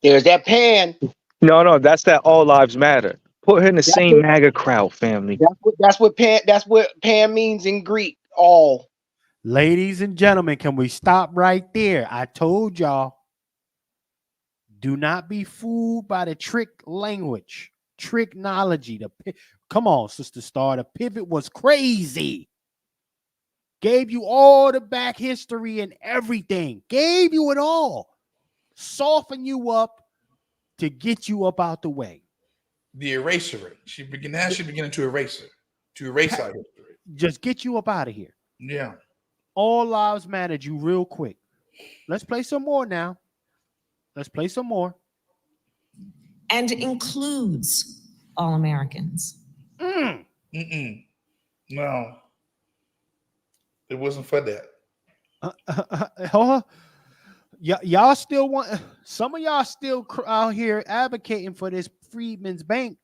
There's that pan. No, that's that All Lives Matter. Put her in the same MAGA crowd, family. That's what pan means in Greek. All. Ladies and gentlemen, can we stop right there? I told y'all, do not be fooled by the trick language, tricknology. Come on, Sister Star. The pivot was crazy. Gave you all the back history and everything. Gave you it all. Soften you up to get you up out the way. The eraser. She's beginning to erase our history. Just get you up out of here. Yeah. All lives matter. You real quick. Let's play some more now. Let's play some more. And includes all Americans. No, it wasn't for that. Y'all still want, some of y'all still out here advocating for this Freedmen's Bank.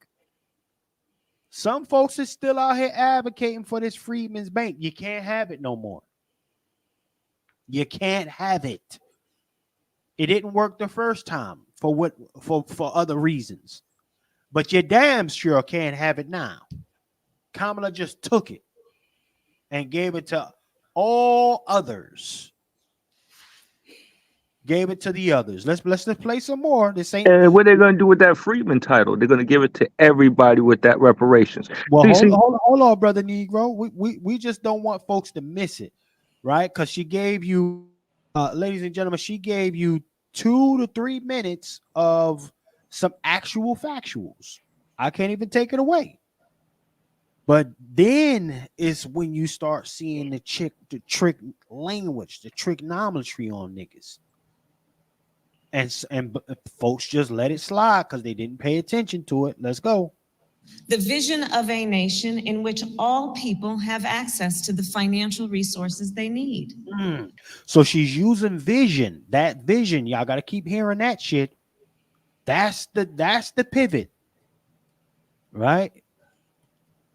Some folks are still out here advocating for this Freedmen's Bank. You can't have it no more. You can't have it. It didn't work the first time for other reasons. But you damn sure can't have it now. Kamala just took it and gave it to all others. gave it to the others. Let's play some more. This ain't And what they're gonna do with that Freedman title? They're gonna give it to everybody with that reparations. well. See, Hold on, brother Negro. We just don't want folks to miss it, right? Because she gave you, ladies and gentlemen, she gave you 2 to 3 minutes of some actual factuals. I can't even take it away. But then is when you start seeing the trick language, the trigonometry on niggas. And folks just let it slide because they didn't pay attention to it. Let's go. The vision of a nation in which all people have access to the financial resources they need. So she's using vision. That vision, y'all got to keep hearing that shit. That's the pivot, right?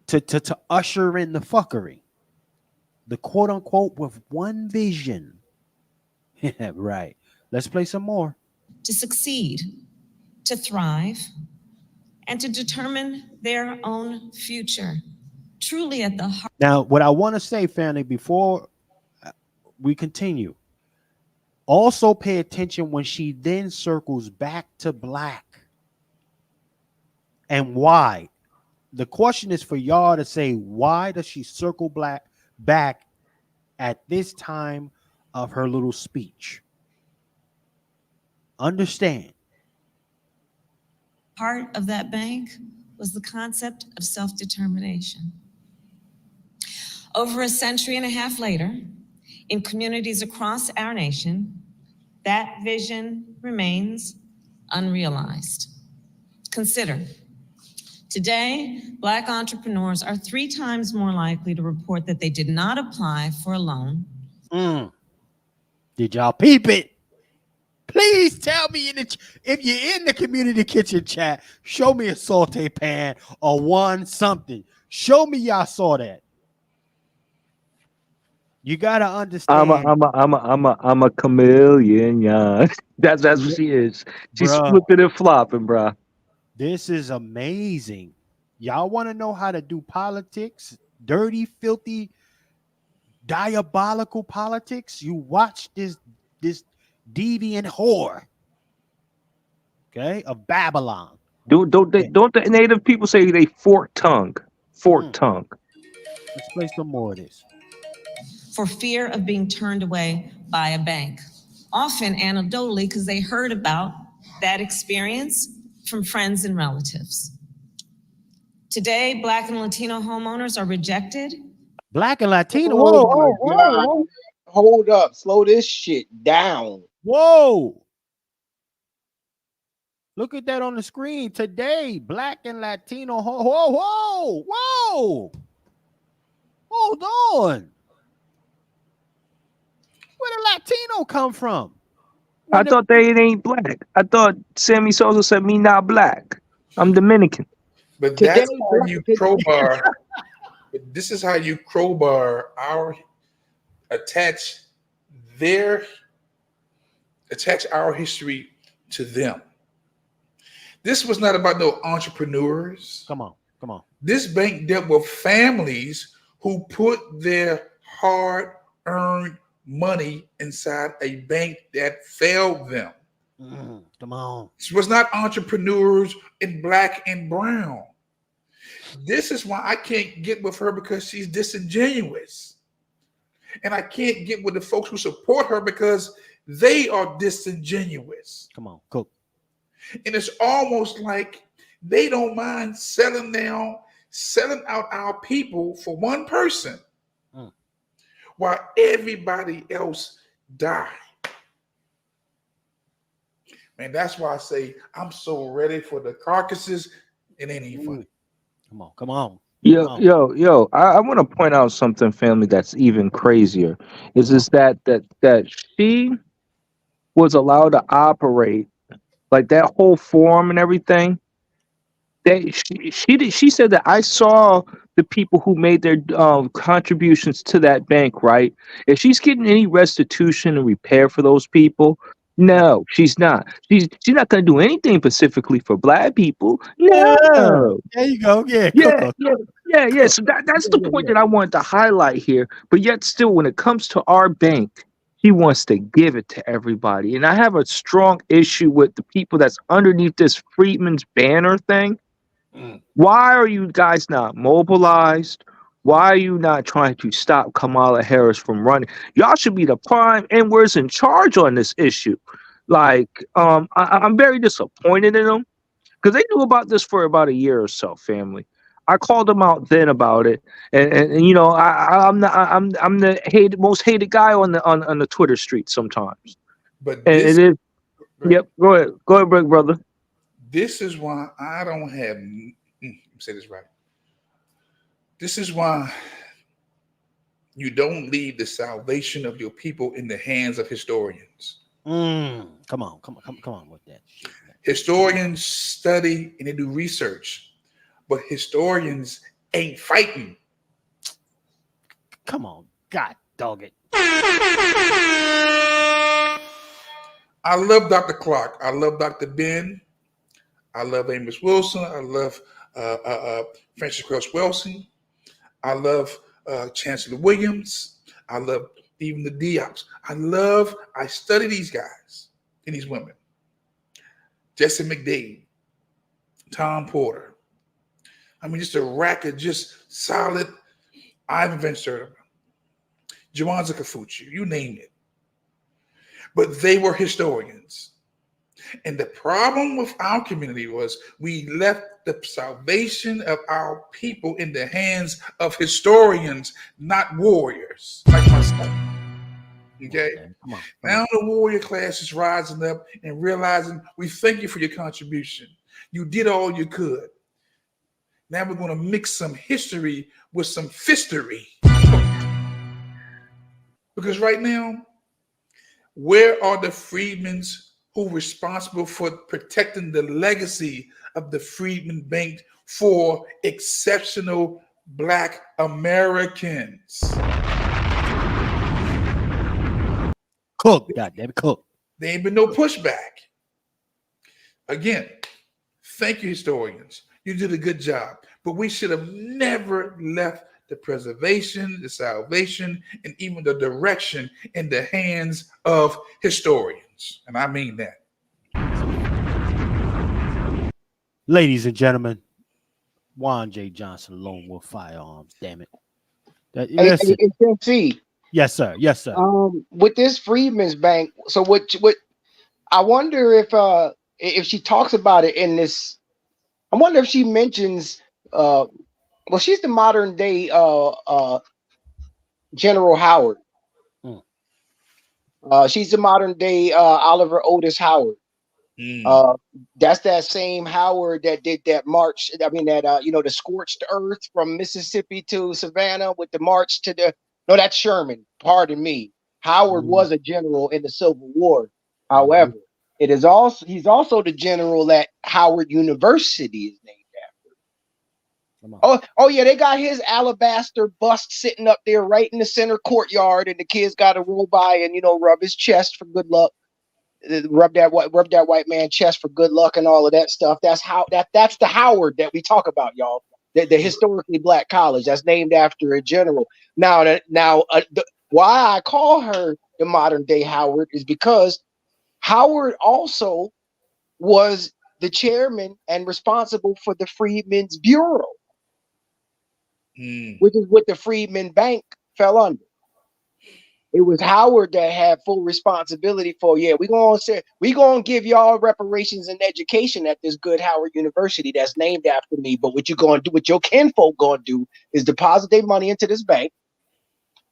To usher in the fuckery, the quote unquote with one vision. Right. Let's play some more. To succeed, to thrive, and to determine their own future. Truly at the heart. Now, what I want to say, family, before we continue, also pay attention when she then circles back to black. And why? The question is for y'all to say, why does she circle back at this time of her little speech? Understand. Part of that bank was the concept of self-determination. Over a century and a half later, in communities across our nation, that vision remains unrealized. Consider, today, Black entrepreneurs are 3 times more likely to report that they did not apply for a loan. Did y'all peep it? Please tell me if you're in the community kitchen chat, show me a saute pan or one something. Show me y'all saw that. You gotta understand. I'm a chameleon, yeah. That's what she is. She's Bruh. flipping and flopping, bro. This is amazing. Y'all want to know how to do politics? Dirty, filthy, diabolical politics? You watch this deviant whore, okay, of Babylon. Don't the native people say they fork tongue? Fork tongue. Let's play some more of this. For fear of being turned away by a bank. Often anecdotally, because they heard about that experience from friends and relatives. Today, Black and Latino homeowners are rejected. Black and Latino. Whoa. Hold up. Slow this shit down. Whoa. Look at that on the screen. Today, Black and Latino. Whoa. Hold on. Where did Latino come from? I thought they ain't black. I thought Sammy Sosa said me not black. I'm Dominican. But that's how you crowbar. This is how you crowbar attach our history to them. This was not about no entrepreneurs. Come on. This bank dealt with families who put their hard-earned money inside a bank that failed them. Come on. This was not entrepreneurs in black and brown. This is why I can't get with her, because she's disingenuous. And I can't get with the folks who support her because they are disingenuous. Come on, cook. And it's almost like they don't mind selling out our people for one person while everybody else died. Man, that's why I say I'm so ready for the carcasses. It ain't even funny. Come on. Yo, I want to point out something, family, that's even crazier. Is that she was allowed to operate like that whole forum and everything. She said that I saw the people who made their contributions to that bank, right? If she's getting any restitution and repair for those people, no, she's not. She's not going to do anything specifically for black people. No. There you go. Yeah. So that's the point that I wanted to highlight here. But yet still, when it comes to our bank, He wants to give it to everybody. And I have a strong issue with the people that's underneath this Freedmen's Banner thing. Why are you guys not mobilized? Why are you not trying to stop Kamala Harris from running? Y'all should be the prime and we're in charge on this issue. Like, I'm very disappointed in them because they knew about this for about a year or so, family. I called them out then about it, and you know I'm the most hated guy on the Twitter street sometimes. But And this, it is. Yep. Go ahead, big brother. this is why I don't have. Let me say this right. This is why you don't leave the salvation of your people in the hands of historians. Come on with that shit. Historians study and they do research, but historians ain't fighting. Come on, God dog it. I love Dr. Clark. I love Dr. Ben. I love Amos Wilson. I love Francis Cress Welsing. I love Chancellor Williams. I love even the Diops. I study these guys and these women. Jesse McDade, Tom Porter. I mean, just a rack of just solid Ivan Van Sertima, Jawanza Kafuchi, you name it. But they were historians. And the problem with our community was we left the salvation of our people in the hands of historians, not warriors like myself. Okay? Come on. Now the warrior class is rising up and realizing we thank you for your contribution. You did all you could. Now we're going to mix some history with some fistery. Because right now, where are the freedmen's who are responsible for protecting the legacy of the Freedmen Bank for exceptional Black Americans? Cook, goddamn it, cook. There ain't been no pushback. Again, thank you, historians. You did a good job, but we should have never left the preservation, the salvation, and even the direction in the hands of historians. And I mean that. Ladies and gentlemen, Juan J. Johnson, Lone Wolf Firearms, damn it. See, yes, sir. Yes, sir. With this Freedmen's Bank, so what I wonder if she talks about it in this, I wonder if she mentions well, she's the modern day General Howard. She's the modern day Oliver Otis Howard. That's that same Howard that did that march. I mean, that the scorched earth from Mississippi to Savannah with the march to no, that's Sherman. Pardon me. Howard was a general in the Civil War. However, he's also the general at Howard University is named after. Oh yeah, they got his alabaster bust sitting up there right in the center courtyard, and the kids got to roll by and rub his chest for good luck. Rub that white man chest for good luck and all of that stuff. That's the Howard that we talk about, y'all. The historically Black college that's named after a general. Now, why I call her the modern day Howard is because Howard also was the chairman and responsible for the Freedmen's Bureau, which is what the Freedmen Bank fell under. It was Howard that had full responsibility for, we're gonna give y'all reparations and education at this good Howard University that's named after me. But what you're gonna do, what your kinfolk gonna do, is deposit their money into this bank.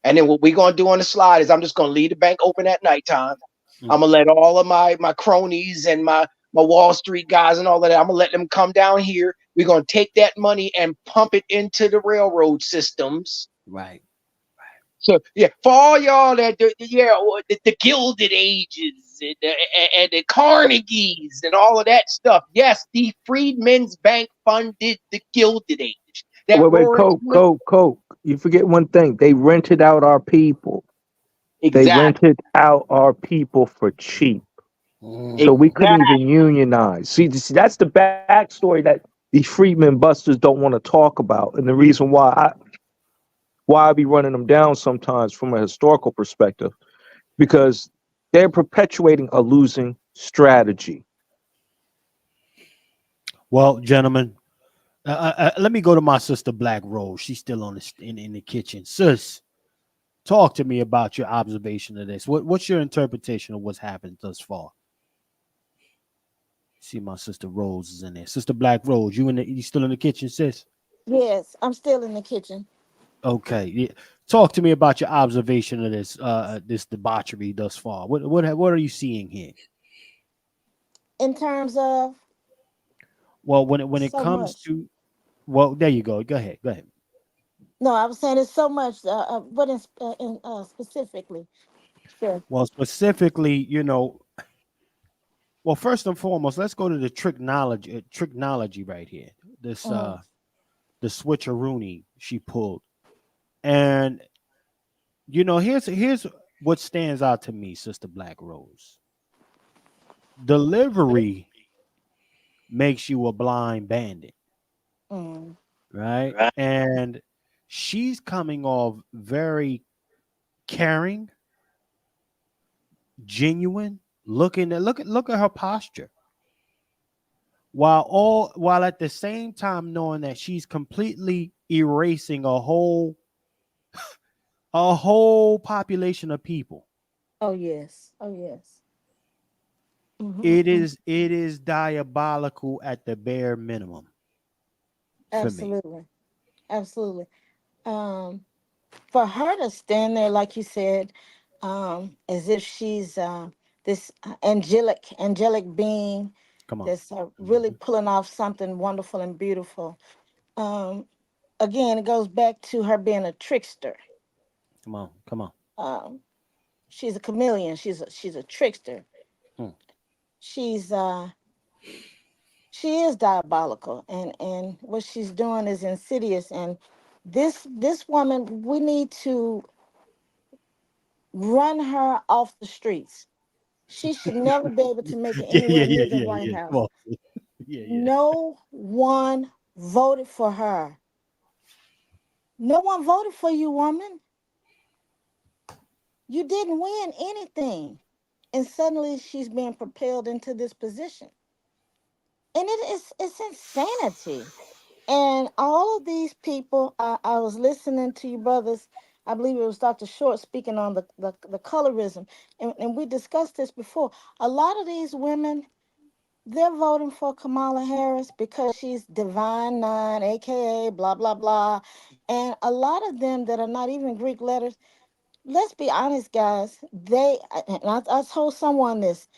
And then what we're gonna do on the slide is I'm just gonna leave the bank open at nighttime. I'm gonna let all of my cronies and my Wall Street guys and all of that, I'm gonna let them come down here. We're gonna take that money and pump it into the railroad systems. Right. So for all y'all that the Gilded Ages and the Carnegies and all of that stuff. Yes, the Freedmen's Bank funded the Gilded Age. Wait, Coke. You forget one thing. They rented out our people. Exactly. They rented out our people for cheap. So we couldn't even unionize. See, that's the backstory that these Freedmen busters don't want to talk about, and the reason why I be running them down sometimes from a historical perspective because they're perpetuating a losing strategy. Well, gentlemen, let me go to my sister Black Rose. She's still on in the kitchen. Sis, talk to me about your observation of this. What's your interpretation of what's happened thus far? See, my sister Rose is in there. Sister Black Rose, you still in the kitchen, sis? Yes, I'm still in the kitchen. Okay. Yeah. Talk to me about your observation of this debauchery thus far. What are you seeing here? In terms of Well, when it so comes much. to, well, there you go. Go ahead. Go ahead. No, I was saying it's so much. What specifically? Sure. Well, specifically, well, first and foremost, let's go to the tricknology right here. This Mhm. the switcheroony she pulled. And here's what stands out to me, Sister Black Rose. Delivery makes you a blind bandit, Mm. right? And she's coming off very caring, genuine, look at her posture. While at the same time knowing that she's completely erasing a whole population of people. Oh yes. Oh yes. It Mm-hmm. is diabolical at the bare minimum for me. Absolutely. Absolutely. Um, for her to stand there, like you said, as if she's this angelic being Come on. that's really Mhm. pulling off something wonderful and beautiful. Um, Again, it goes back to her being a trickster. Come on. Come on. Um, she's a chameleon. She's a trickster. Mm. She's she is diabolical, and what she's doing is insidious. And this woman, we need to run her off the streets. She should never be able to make it Yeah, yeah, anywhere yeah, near the yeah, White yeah. Come House. on. Yeah, yeah. No one voted for her. No one voted for you, woman. You didn't win anything. And suddenly she's being propelled into this position. And it's insanity. And all of these people, I was listening to you brothers. I believe it was Dr. Short speaking on the colorism. And we discussed this before. A lot of these women, they're voting for Kamala Harris because she's Divine Nine, aka blah blah blah. And a lot of them that are not even Greek letters, let's be honest, guys. I told someone this.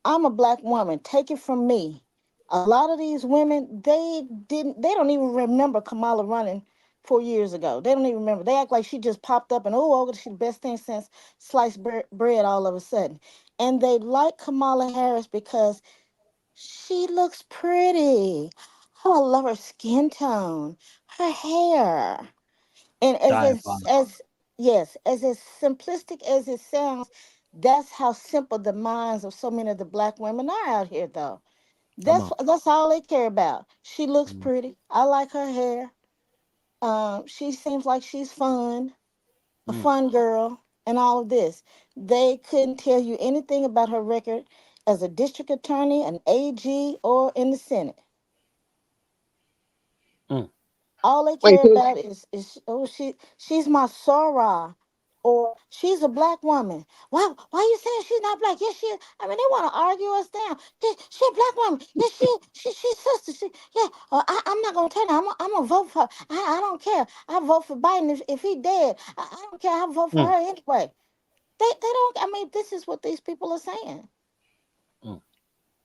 I'm a black woman. Take it from me. A lot of these women, they don't even remember Kamala running 4 years ago. They don't even remember. They act like she just popped up and she's the best thing since sliced bread all of a sudden. And they like Kamala Harris because she looks pretty. Oh, I love her skin tone, her hair. And Diabolical. as simplistic as it sounds, that's how simple the minds of so many of the black women are out here though. Come That's on. that's all they care about. She looks Mm, pretty. I like her hair. She seems like she's fun, a mm, fun girl, and all of this. They couldn't tell you anything about her record as a district attorney, an AG, or in the Senate. mm, All they Wait, care about is she's my Sora, or she's a black woman. Why you saying she's not black? Yes, she is. I mean, they want to argue us down. She a black woman. Yes, she's sister. Yeah. I'm not gonna turn her. I'm gonna vote for her. I don't care. I vote for Biden if he dead. I don't care. I vote for mm, her anyway. They don't. I mean, this is what these people are saying. mm.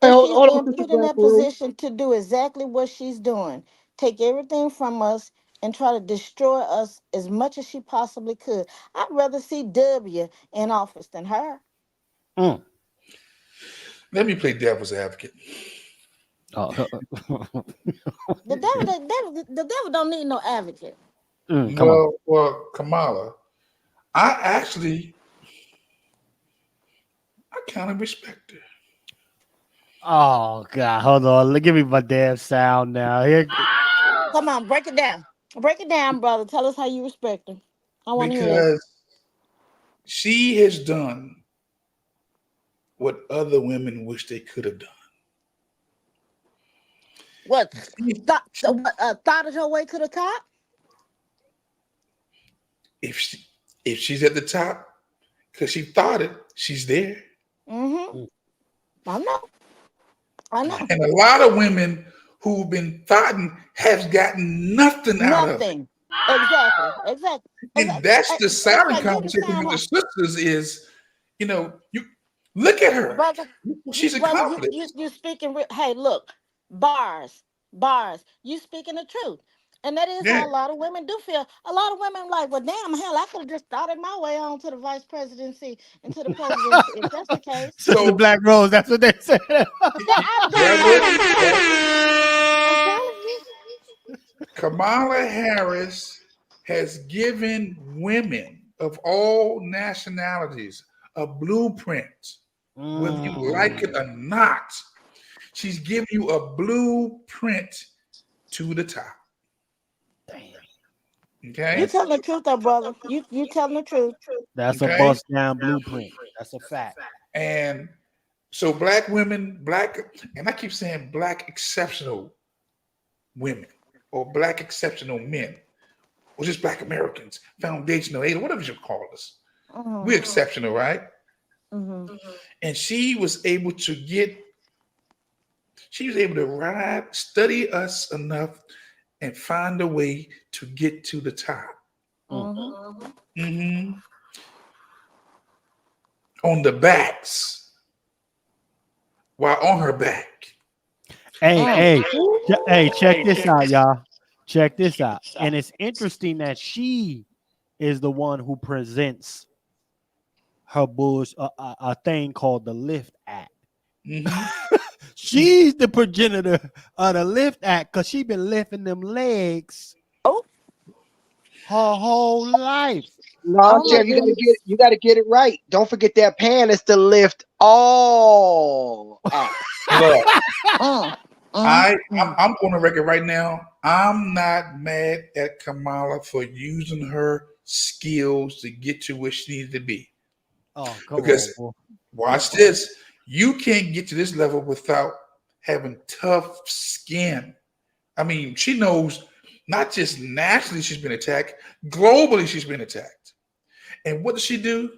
wait, And hold, she's hold on, being Sister put in Black that Rose. position to do exactly what she's doing. Take everything from us and try to destroy us as much as she possibly could. I'd rather see W in office than her. Mm. Let me play devil's advocate. Oh, The devil don't need no advocate. come on. Well, Kamala, I actually, I kind of respect her. Oh God, hold on. Give me my damn sound now. Here, Come on, break it down. Break it down, brother. Tell us how you respect her. I want to hear it. Because she has done what other women wish they could have done. What? Thought her way to the top? If she's at the top, because she thought it, she's there. Mm-hmm. I know. And a lot of women who've been thoughting have gotten nothing out of it. Exactly. And that's the silent conversation with the sisters is, you look at her. Brother, She's accomplished. You speaking. Hey, look, bars. You speaking the truth, and that is how a lot of women do feel. A lot of women like, well, damn, hell, I could have just started my way on to the vice presidency and to the presidency. If that's the case, So the Black Rose. That's what they said. Kamala Harris has given women of all nationalities a blueprint, whether you like it or not. She's giving you a blueprint to the top. Damn. Okay. You telling the truth, though, brother. You telling the truth. That's a bust down blueprint. That's a fact. And so black women, and I keep saying black exceptional women or black exceptional men, or just black Americans, foundational, whatever you call us. We're exceptional, right? And she was able to study us enough and find a way to get to the top. On the backs, while on her back. Hey, check this out, y'all. Check this out. And it's interesting that she is the one who presents her a thing called the Lift Act. She's the progenitor of the Lift Act because she been lifting them legs her whole life. No, Chef, you gotta get it right. Don't forget that pan is to lift all out. Look, I'm on the record right now. I'm not mad at Kamala for using her skills to get to where she needed to be. Because watch this. You can't get to this level without having tough skin. I mean, she knows not just nationally she's been attacked, globally she's been attacked. And what does she do?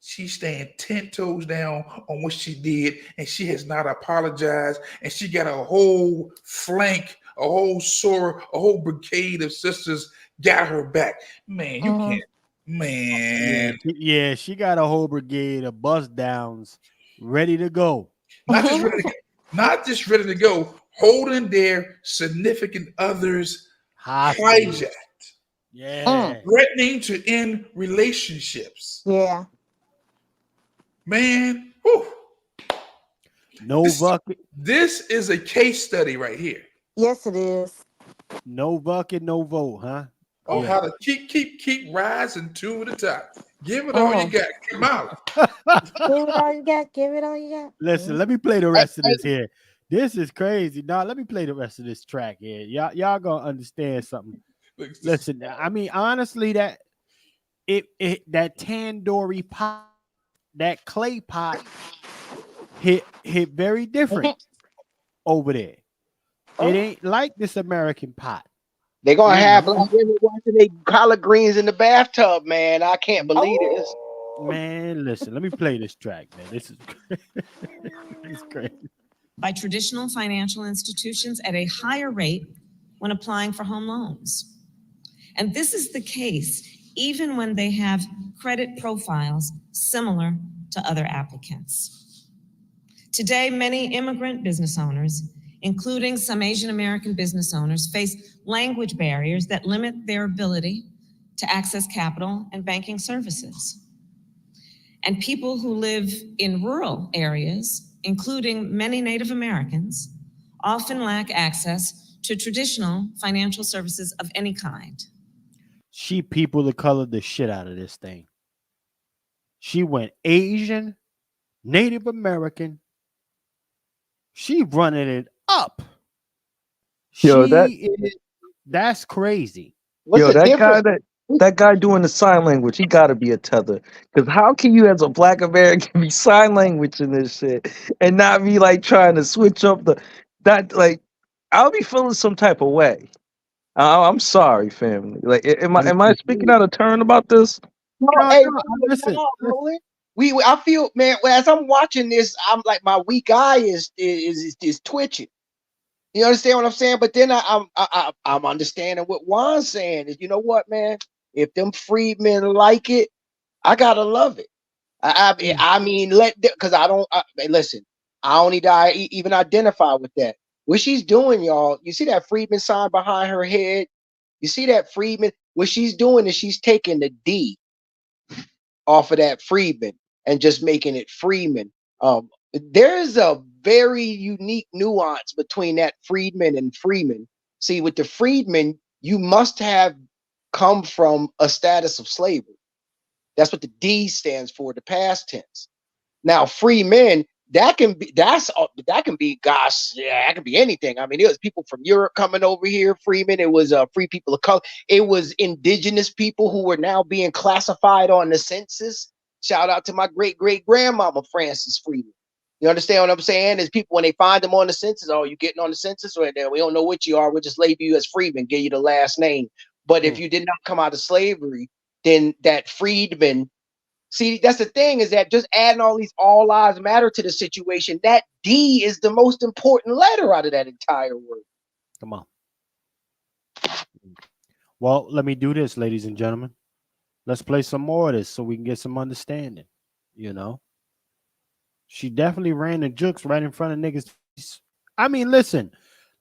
She's staying 10 toes down on what she did, and she has not apologized. And she got a whole flank, a whole brigade of sisters got her back. Man, you can't. Man. Yeah, she got a whole brigade of bust downs ready to go. Not just ready to go, holding their significant others hijacked. Yeah. Threatening to end relationships. Yeah. Man. This is a case study right here. Yes, it is. No bucket, no vote, huh? Oh, how to keep rising to the top. Give it all you got. Come out. Give it all you got. Listen, let me play the rest of this here. This is crazy. Now, let me play the rest of this track here. Y'all gonna understand something. Listen, I mean, honestly, that tandoori pot, that clay pot hit very different over there. It ain't like this American pot. They're gonna have black women watching their collard greens in the bathtub, man. I can't believe this. Man, listen, let me play this track, man. This is it's crazy. By traditional financial institutions at a higher rate when applying for home loans. And this is the case even when they have credit profiles similar to other applicants. Today, many immigrant business owners, including some Asian American business owners, face language barriers that limit their ability to access capital and banking services. And people who live in rural areas, including many Native Americans, often lack access to traditional financial services of any kind. She people of color the shit out of this thing. She went Asian, Native American. She running it up. That's crazy. What's the difference? That guy doing the sign language, he got to be a tether. Because how can you, as a Black American, be sign language in this shit and not be like trying to switch up that like? I'll be feeling some type of way. I'm sorry, family. Like, am I speaking out of turn about this? No, No, hey, no, listen. Roland. I feel, man. As I'm watching this, I'm like, my weak eye is twitching. You understand what I'm saying? But then I'm understanding what Juan's saying. Is, you know what, man? If them freedmen like it, I gotta love it. I mean, because I don't listen. I only even identify with that. What she's doing, y'all. You see that freedman sign behind her head? You see that freedman? What she's doing is she's taking the D off of that freedman and just making it Freeman. There's a very unique nuance between that freedman and freeman. See, with the freedman, you must have come from a status of slavery. That's what the D stands for, the past tense. Now, free men, that can be gosh, yeah, that can be anything. I mean, it was people from Europe coming over here, freemen. It was free people of color. It was indigenous people who were now being classified on the census. Shout out to my great grandmama Frances Freeman. You understand what I'm saying? Is people when they find them on the census, oh, you getting on the census, or we don't know what you are. We'll just label you as freeman, give you the last name. But if you did not come out of slavery, then that freedman. See, that's the thing, is that just adding all these all lives matter to the situation, that D is the most important letter out of that entire word. Come on. Well, let me do this, ladies and gentlemen. Let's play some more of this so we can get some understanding. You know, she definitely ran the jukes right in front of niggas. I mean, listen,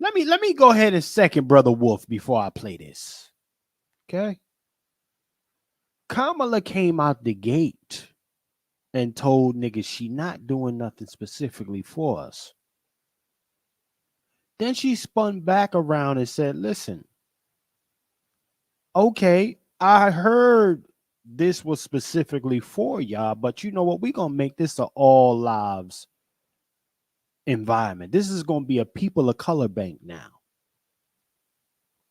let me go ahead and second Brother Wolf before I play this. Okay. Kamala came out the gate and told niggas she not doing nothing specifically for us. Then she spun back around and said, listen, okay, I heard this was specifically for y'all, but you know what? We're going to make this an all lives environment. This is going to be a people of color bank now.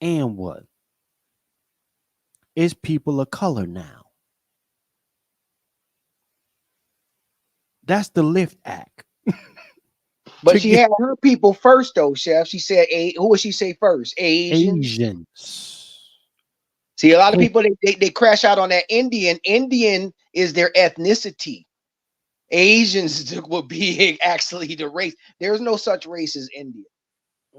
And what? It's people of color now. That's the Lift Act. But she had her people first, though, Chef. She said, who would she say first? Asians. See, a lot of people, they crash out on that Indian. Indian is their ethnicity. Asians would be actually the race. There's no such race as Indian.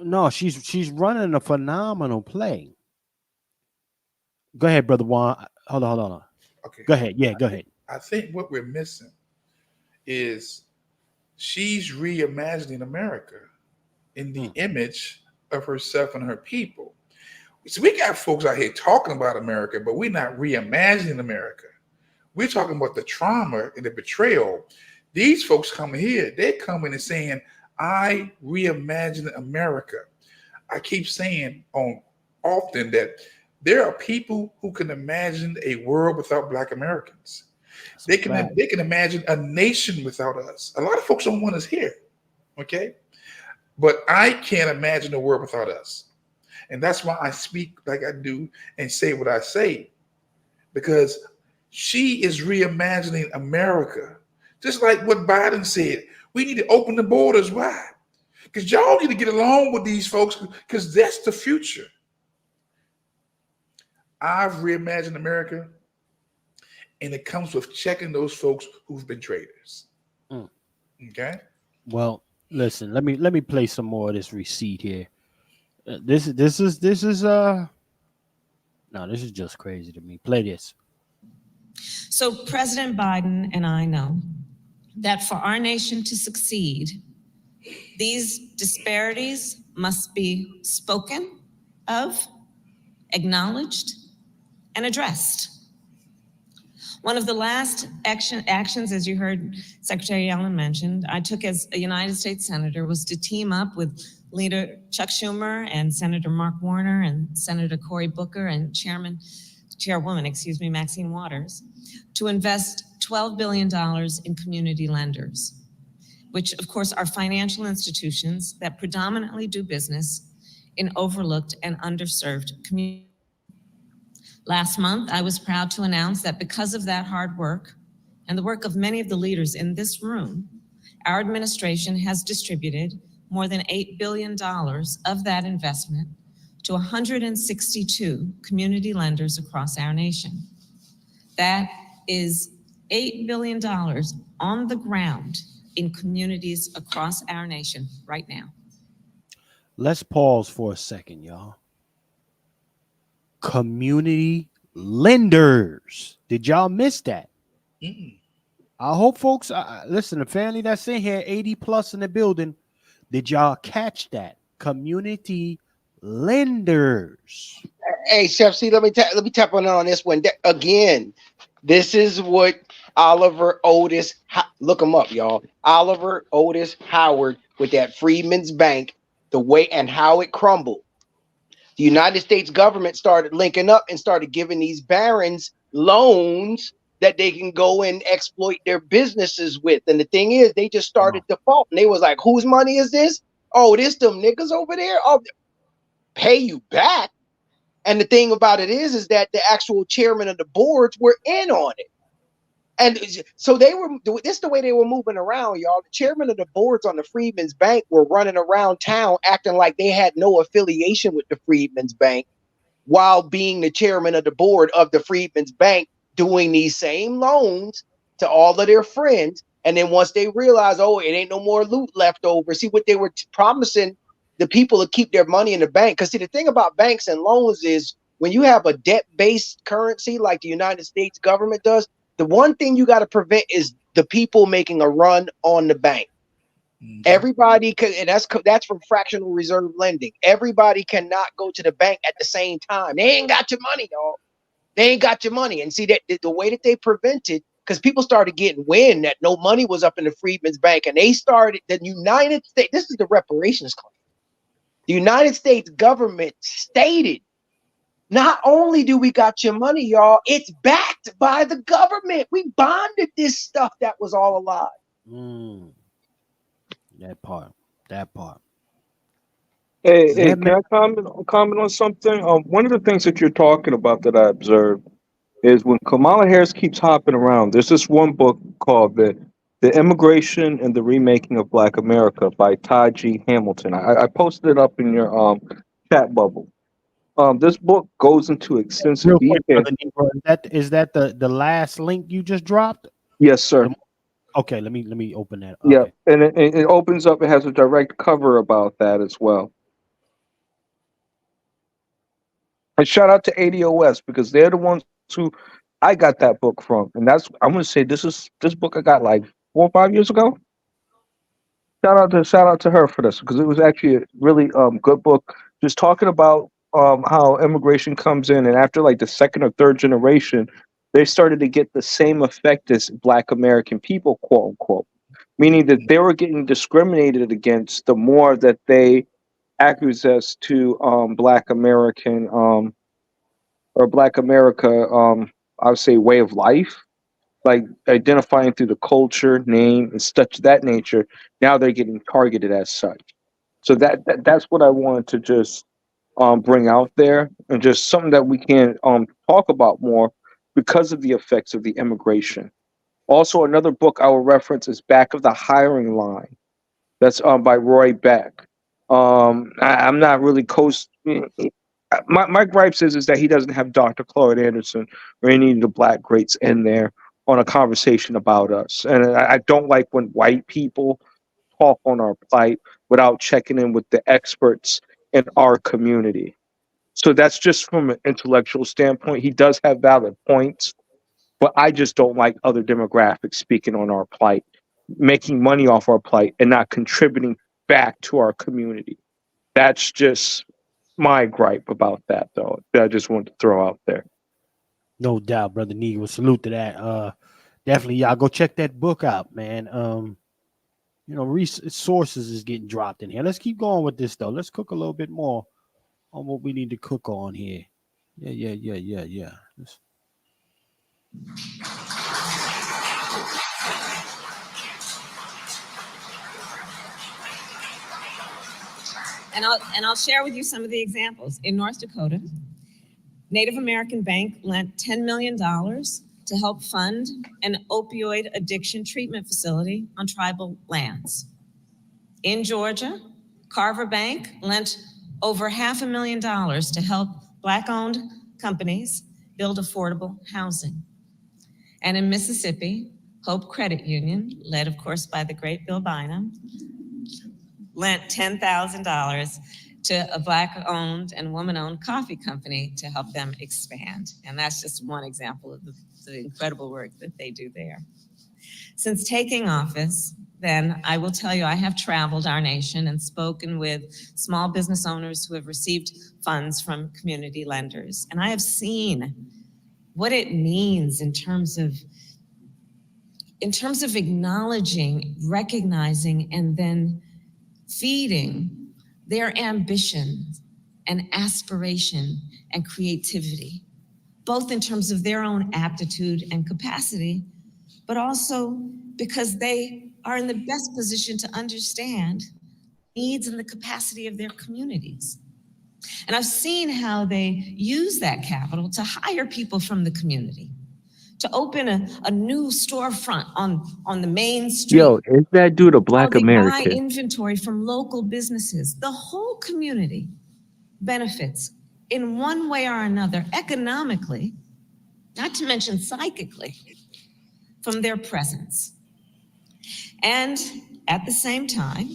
No, she's running a phenomenal play. Go ahead, Brother Juan. Hold on. Okay. Go ahead. Yeah, go ahead. I think what we're missing is she's reimagining America in the image of herself and her people. So we got folks out here talking about America, but we're not reimagining America. We're talking about the trauma and the betrayal. These folks coming here, they're coming and saying, I reimagine America. I keep saying often that there are people who can imagine a world without Black Americans. They can imagine a nation without us. A lot of folks don't want us here, okay? But I can't imagine a world without us. And that's why I speak like I do and say what I say, because she is reimagining America. Just like what Biden said, we need to open the borders wide, because y'all need to get along with these folks, because that's the future. I've reimagined America, and it comes with checking those folks who've been traitors. Okay. Well, listen. Let me play some more of this receipt here. This is no, this is just crazy to me. Play this. So President Biden and I know that for our nation to succeed, these disparities must be spoken of, acknowledged, and addressed. One of the last actions, as you heard Secretary Yellen mentioned, I took as a United States Senator was to team up with Leader Chuck Schumer and Senator Mark Warner and Senator Cory Booker and Chairwoman, Maxine Waters, to invest $12 billion in community lenders, which of course are financial institutions that predominantly do business in overlooked and underserved communities. Last month, I was proud to announce that because of that hard work and the work of many of the leaders in this room, our administration has distributed more than $8 billion of that investment to 162 community lenders across our nation. That is $8 billion on the ground in communities across our nation right now. Let's pause for a second, y'all. Community lenders. Did y'all miss that? I hope folks, listen, the family that's in here, 80 plus in the building, did y'all catch that? Community lenders. Hey, Chef, see, let me tap on this one again. This is what Oliver Otis, look him up, y'all. Oliver Otis Howard with that Freedmen's Bank, the way and how it crumbled. The United States government started linking up and started giving these barons loans that they can go and exploit their businesses with. And the thing is, they just started defaulting. They was like, whose money is this? Oh, this them niggas over there. Oh, pay you back. And the thing about it is that the actual chairman of the boards were in on it. And so this is the way they were moving around, y'all. The chairman of the boards on the Freedmen's Bank were running around town acting like they had no affiliation with the Freedmen's Bank, while being the chairman of the board of the Freedmen's Bank, doing these same loans to all of their friends. And then once they realized, oh, it ain't no more loot left over. See what they were promising the people to keep their money in the bank. Because see, the thing about banks and loans is when you have a debt-based currency like the United States government does, the one thing you got to prevent is the people making a run on the bank. Everybody can, and that's from fractional reserve lending. Everybody cannot go to the bank at the same time. They ain't got your money, y'all. They ain't got your money. And see that the way that they prevented, because people started getting wind that no money was up in the Freedmen's Bank, and they started the United States. This is the reparations claim. The United States government stated, not only do we got your money, y'all, it's backed by the government. We bonded this stuff that was all a lie. That part. Hey, can I comment on something? One of the things that you're talking about that I observed is when Kamala Harris keeps hopping around. There's this one book called the Immigration and the Remaking of Black America by Todd G. Hamilton. I posted it up in your chat bubble. This book goes into extensive Real quick, detail. Brother Negro, is that the last link you just dropped? Yes, sir. Okay, let me open that. Yeah, Okay. and it opens up. It has a direct cover about that as well. And shout out to ADOS because they're the ones who I got that book from, and I'm gonna say this book I got like 4 or 5 years ago. Shout out to her for this because it was actually a really good book, just talking about how immigration comes in, and after like the second or third generation, they started to get the same effect as Black American people, quote unquote, meaning that they were getting discriminated against the more that they acquiesced to Black American or Black America, I would say, way of life, like identifying through the culture, name, and such that nature. Now they're getting targeted as such. So that's what I wanted to just bring out there, and just something that we can talk about more because of the effects of the immigration. Also, another book I will reference is Back of the Hiring Line. That's by Roy Beck. I'm not really my gripes is that he doesn't have Dr. Claude Anderson or any of the Black greats in there on a conversation about us. And I don't like when white people talk on our plight without checking in with the experts in our community. So that's just from an intellectual standpoint. He does have valid points, but I just don't like other demographics speaking on our plight, making money off our plight and not contributing back to our community. That's just my gripe about that, though, that I just wanted to throw out there. No doubt, Brother Negro. Salute to that. Definitely, y'all go check that book out, man. Resources is getting dropped in here. Let's keep going with this, though. Let's cook a little bit more on what we need to cook on here. Yeah. And I'll share with you some of the examples. In North Dakota, Native American Bank lent $10 million to help fund an opioid addiction treatment facility on tribal lands. In Georgia, Carver Bank lent over $500,000 to help Black-owned companies build affordable housing. And in Mississippi, Hope Credit Union, led of course by the great Bill Bynum, lent $10,000 to a Black-owned and woman-owned coffee company to help them expand. And that's just one example of the incredible work that they do there. Since taking office, then I will tell you, I have traveled our nation and spoken with small business owners who have received funds from community lenders. And I have seen what it means in terms of acknowledging, recognizing, and then feeding their ambition and aspiration and creativity, both in terms of their own aptitude and capacity, but also because they are in the best position to understand needs and the capacity of their communities. And I've seen how they use that capital to hire people from the community, to open a new storefront on the main street. Yo, is that dude a Black How they buy American? inventory from local businesses. The whole community benefits in one way or another, economically, not to mention psychically, from their presence. And at the same time,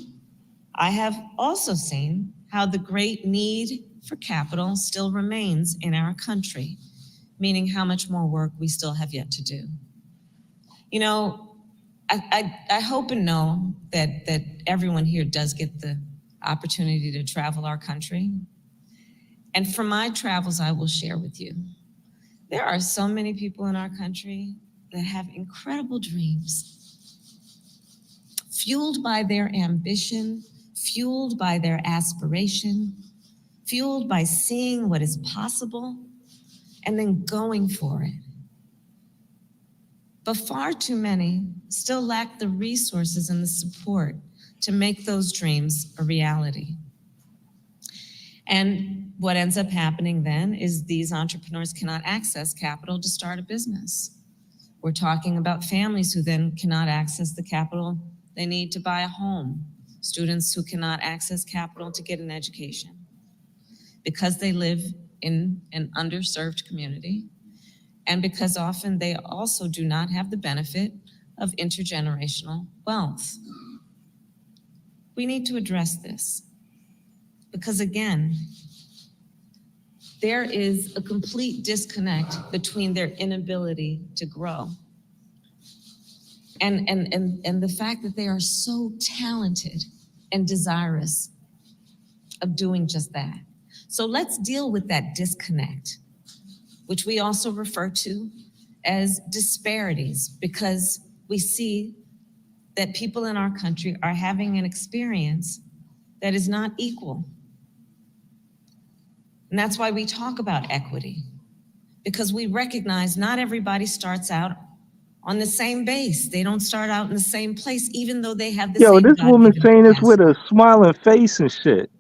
I have also seen how the great need for capital still remains in our country, meaning how much more work we still have yet to do. You know, I hope and know that everyone here does get the opportunity to travel our country. And from my travels, I will share with you, there are so many people in our country that have incredible dreams, fueled by their ambition, fueled by their aspiration, fueled by seeing what is possible, and then going for it. But far too many still lack the resources and the support to make those dreams a reality. And what ends up happening then is these entrepreneurs cannot access capital to start a business. We're talking about families who then cannot access the capital they need to buy a home, students who cannot access capital to get an education because they live in an underserved community, and because often they also do not have the benefit of intergenerational wealth. We need to address this because, again, there is a complete disconnect between their inability to grow and the fact that they are so talented and desirous of doing just that. So let's deal with that disconnect, which we also refer to as disparities, because we see that people in our country are having an experience that is not equal. And that's why we talk about equity, because we recognize not everybody starts out on the same base. They don't start out in the same place, even though they have the Yo, same this woman God-given saying this with capacity. a smiling face and shit.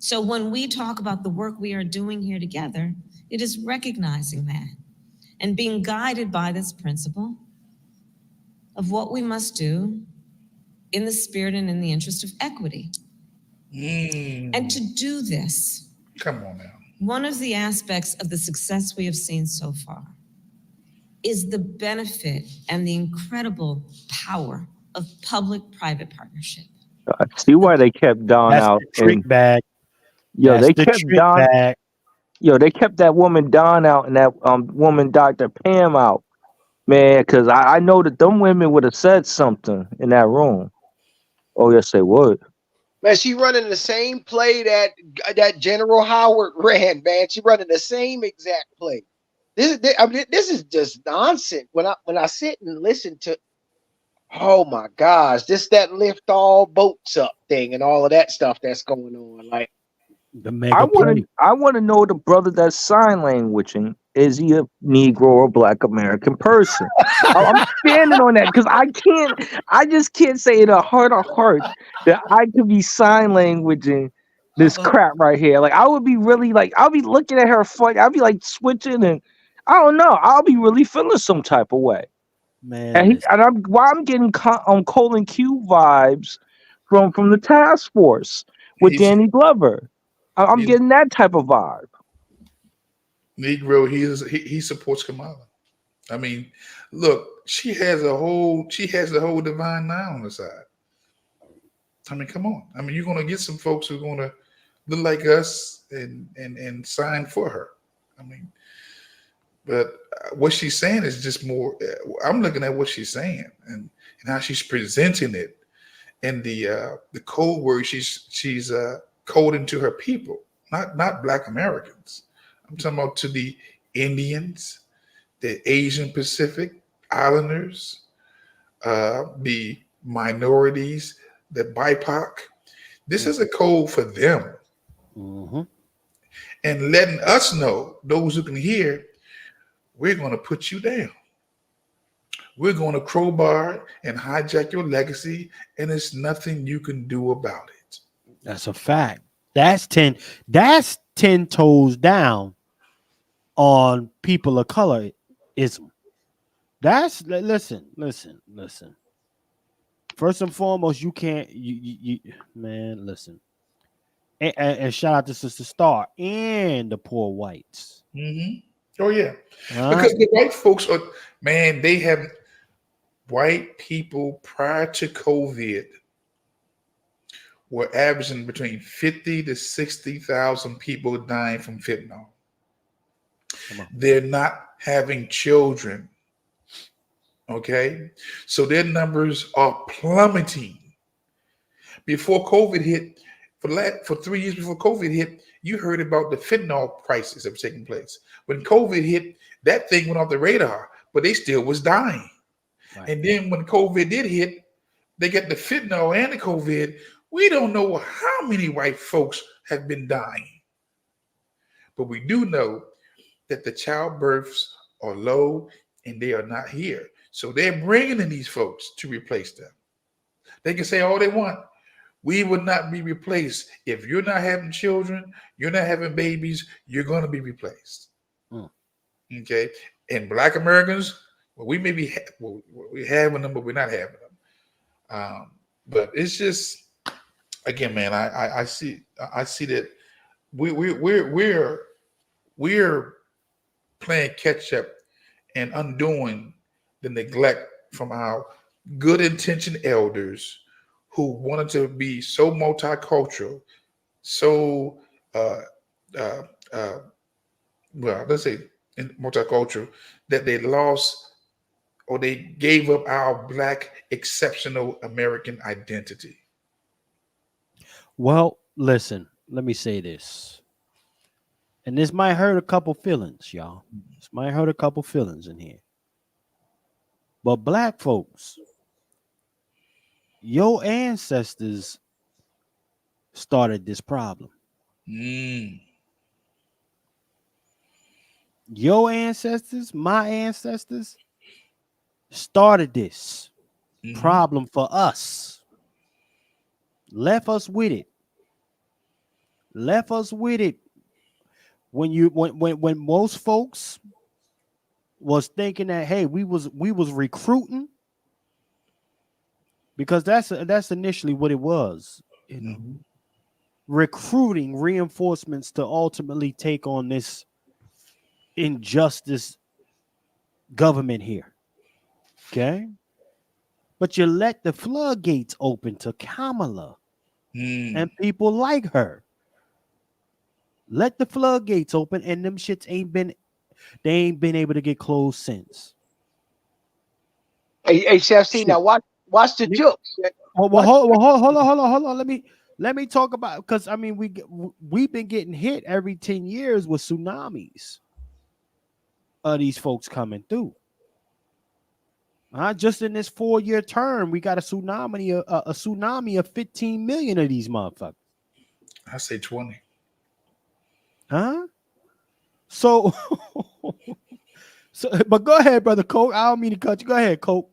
So when we talk about the work we are doing here together, it is recognizing that and being guided by this principle of what we must do in the spirit and in the interest of equity. And to do this, come on now. One of the aspects of the success we have seen so far is the benefit and the incredible power of public-private partnership. I see why they kept Don That's out. the trick And bag. yo, That's they the kept trick Don. bag. Yo, they kept that woman Don out and that woman Dr. Pam out, man. Because I know that them women would have said something in that room. Oh yes, they would. Man, she running the same play that General Howard ran, man. She running the same exact play. This is just nonsense. When I sit and listen to, oh my gosh, that lift all boats up thing and all of that stuff that's going on. Like, The mega play. I want to know the brother that's sign languaging. Is he a Negro or Black American person? I'm standing on that because I just can't say in a heart of hearts that I could be sign languaging this crap right here. Like I would be really like I'll be looking at her funny. I'll be like switching and I don't know. I'll be really feeling some type of way. Man, And listen. I'm getting Colin Q vibes from the task force with He's Danny Glover. I'm he, getting that type of vibe. Negro. He supports Kamala. I mean, look, she has the whole divine nine on the side. I mean, come on. I mean, you're gonna get some folks who are gonna look like us and sign for her. I mean, but what she's saying is just more. I'm looking at what she's saying and how she's presenting it, and the code word she's coding to her people, not Black Americans. I'm talking about to the Indians, the Asian Pacific Islanders, the minorities, the BIPOC. This is a code for them. Mm-hmm. And letting us know, those who can hear, we're going to put you down. We're going to crowbar and hijack your legacy, and there's nothing you can do about it. That's a fact. That's 10 toes down on people of color ism. Listen. First and foremost, you can't you man, listen. And shout out to Sister Star and the poor whites. Mm-hmm. Oh yeah, because the white folks are, man, they have white people prior to COVID were averaging between 50 to 60,000 people dying from fentanyl. They're not having children. Okay, so their numbers are plummeting. Before COVID hit, for 3 years before COVID hit, you heard about the fentanyl crisis that was taking place. When COVID hit, that thing went off the radar, but they still was dying. Right. And then when COVID did hit, they got the fentanyl and the COVID. We don't know how many white folks have been dying, but we do know that the childbirths are low and they are not here. So they're bringing in these folks to replace them. They can say all they want. We would not be replaced. If you're not having children, you're not having babies, you're going to be replaced. Okay. And Black Americans, well, we may be, we're having them, but we're not having them. But it's just, again, man, I see that we're playing catch up and undoing the neglect from our good intentioned elders who wanted to be so multicultural, so well, let's say multicultural, that they lost or they gave up our Black exceptional American identity. Well, listen, let me say this. And this might hurt a couple feelings, y'all. This might hurt a couple feelings in here. But Black folks, your ancestors started this problem. Your ancestors, my ancestors, started this problem for us. Left us with it. Left us with it. When most folks was thinking that, hey, we was recruiting, because that's initially what it was, you know, recruiting reinforcements to ultimately take on this injustice government here. Okay, but you let the floodgates open to Kamala and people like her. Let the floodgates open, and them shits ain't been able to get closed since. Hey, Chef C, now watch the jokes. Well, hold on. Let me talk about, because I mean we've been getting hit every 10 years with tsunamis of these folks coming through. Just in this 4-year term, we got a tsunami of 15 million of these motherfuckers. I say 20. So, but go ahead, brother Coke. I don't mean to cut you. Go ahead, Coke.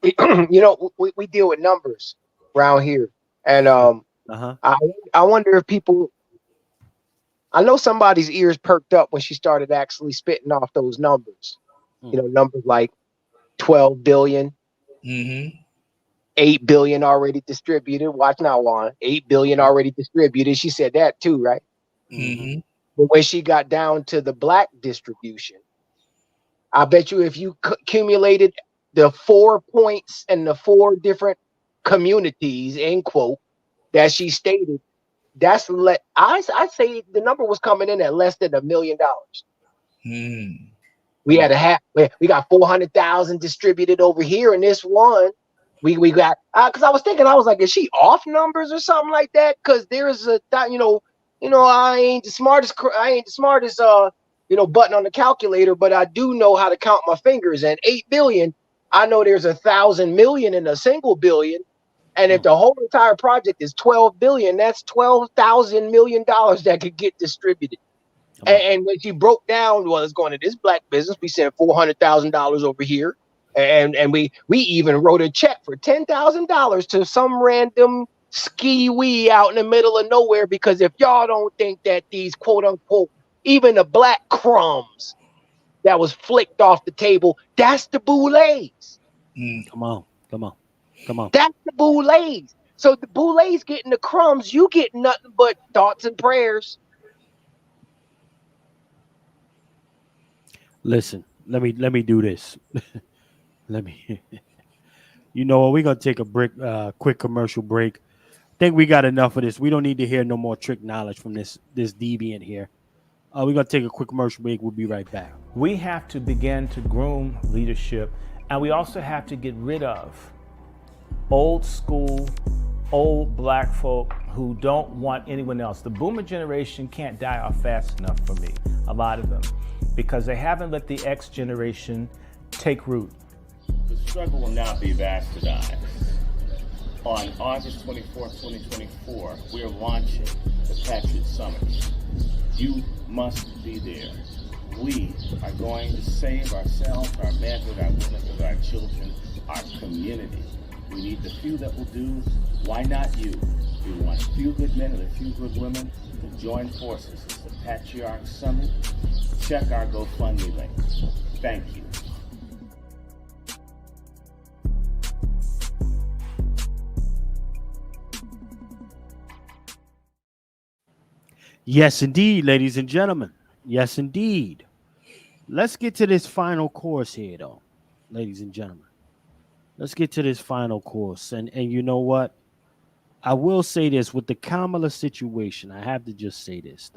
You know, we deal with numbers around here, and I wonder if people. I know somebody's ears perked up when she started actually spitting off those numbers. You know, numbers like 12 billion, 8 billion already distributed. Watch now, Juan. 8 billion already distributed. She said that too, right? But when she got down to the black distribution, I bet you if you accumulated the 4 points and the 4 different communities, end quote, that she stated, that's I say the number was coming in at less than $1 million. We had we got 400,000 distributed over here in this one. We got because I was thinking, I was like, is she off numbers or something like that? Because there is a I ain't the smartest button on the calculator, but I do know how to count my fingers. And 8 billion, I know there's 1,000 million in a single billion. And if the whole entire project is 12 billion, that's $12,000 million that could get distributed. And when she broke down, well, it's going to this black business, we sent $400,000 over here. And we even wrote a check for $10,000 to some random ski-wee out in the middle of nowhere, because if y'all don't think that these quote unquote, even the black crumbs that was flicked off the table, that's the boulets. Come on. That's the boulets. So the boulets getting the crumbs, you get nothing but thoughts and prayers. Listen, let me do this. You know what? We're gonna take a quick commercial break. I think we got enough of this. We don't need to hear no more trick knowledge from this deviant here. We're gonna take a quick commercial break. We'll be right back. We have to begin to groom leadership, and we also have to get rid of old school, old black folk who don't want anyone else. The boomer generation can't die off fast enough for me, a lot of them, because they haven't let the X generation take root. The struggle will not be bastardized. On August 24th, 2024, we are launching the Patriot Summit. You must be there. We are going to save ourselves, our manhood, our womanhood, our children, our community. We need the few that will do. Why not you? We want a few good men and a few good women to join forces. It's the Patriarch Summit. Check our GoFundMe link. Thank you. Yes, indeed, ladies and gentlemen. Yes, indeed. Let's get to this final course here, though, ladies and gentlemen. Let's get to this final course. And you know what? I will say this with the Kamala situation. I have to just say this,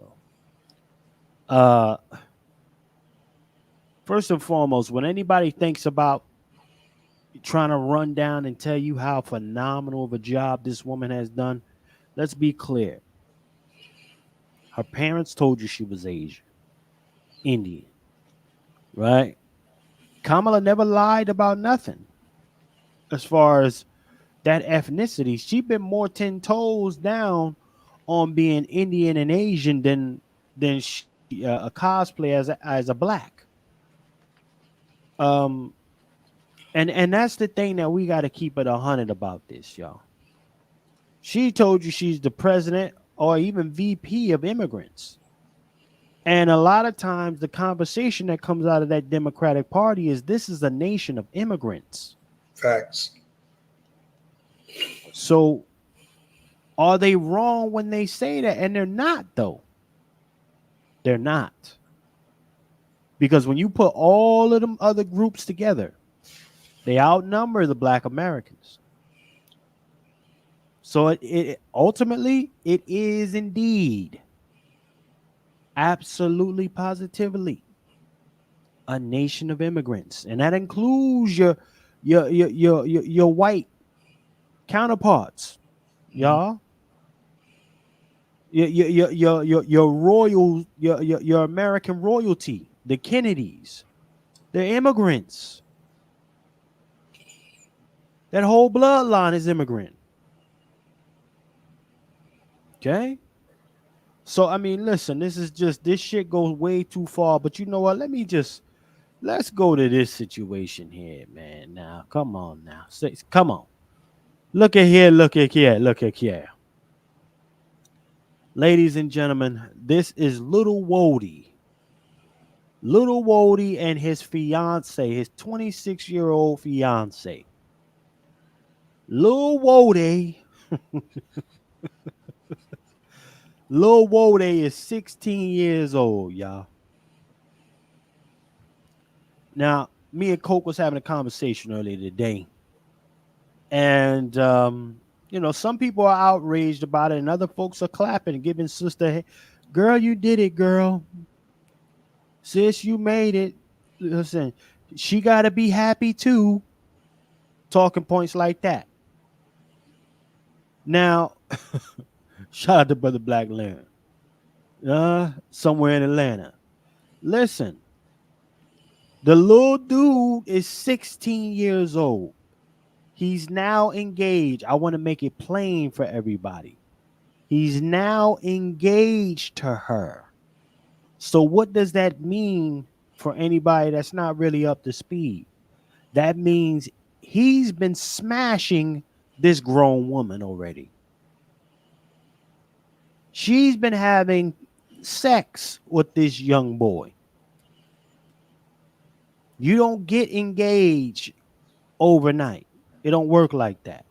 though. First and foremost, when anybody thinks about trying to run down and tell you how phenomenal of a job this woman has done, let's be clear. Her parents told you she was Asian, Indian, right? Kamala never lied about nothing. As far as that ethnicity, she's been more 10 toes down on being Indian and Asian than she, a cosplay as a black. And that's the thing that we got to keep it 100 about this, y'all. She told you she's the president or even VP of immigrants. And a lot of times the conversation that comes out of that Democratic Party is this is a nation of immigrants. Facts. So are they wrong when they say that? And they're not, though. They're not. Because when you put all of them other groups together, they outnumber the Black Americans. So it ultimately, it is indeed, absolutely, positively, a nation of immigrants, and that includes your white counterparts, y'all. Your royal, your American royalty, the Kennedys, they're immigrants. That whole bloodline is immigrant. Okay? So, I mean, listen, this shit goes way too far. But you know what? Let's go to this situation here, man. Now, come on now. Come on. Look at here. Ladies and gentlemen, this is Lil Woadie. Lil Woadie and his fiance, his 26-year-old fiance. Lil Woadie. Lil Woadie is 16 years old, y'all. Now, me and Coke was having a conversation earlier today. And some people are outraged about it, and other folks are clapping and giving sister, hey, girl, you did it, girl. Sis, you made it. Listen, she got to be happy too. Talking points like that. Now, shout out to Brother Black Laren. Somewhere in Atlanta. Listen, the little dude is 16 years old. He's now engaged. I want to make it plain for everybody. He's now engaged to her. So what does that mean for anybody that's not really up to speed? That means he's been smashing this grown woman already. She's been having sex with this young boy. You don't get engaged overnight. It don't work like that.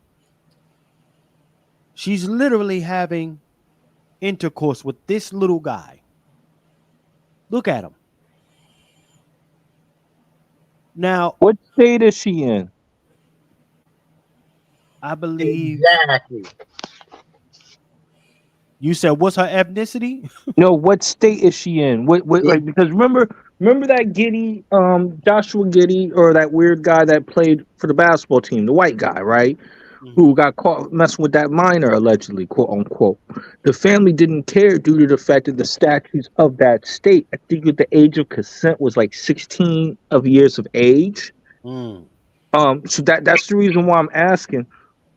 She's literally having intercourse with this little guy. Look at him. Now, What state is she in? I believe Exactly. you said what's her ethnicity? No, what state is she in? What like because remember that Giddy, Joshua Giddy, or that weird guy that played for the basketball team, the white guy, right? Who got caught messing with that minor allegedly, quote unquote. The family didn't care due to the fact that the statutes of that state, I think the age of consent was like 16 of years of age. Mm. So that's the reason why I'm asking,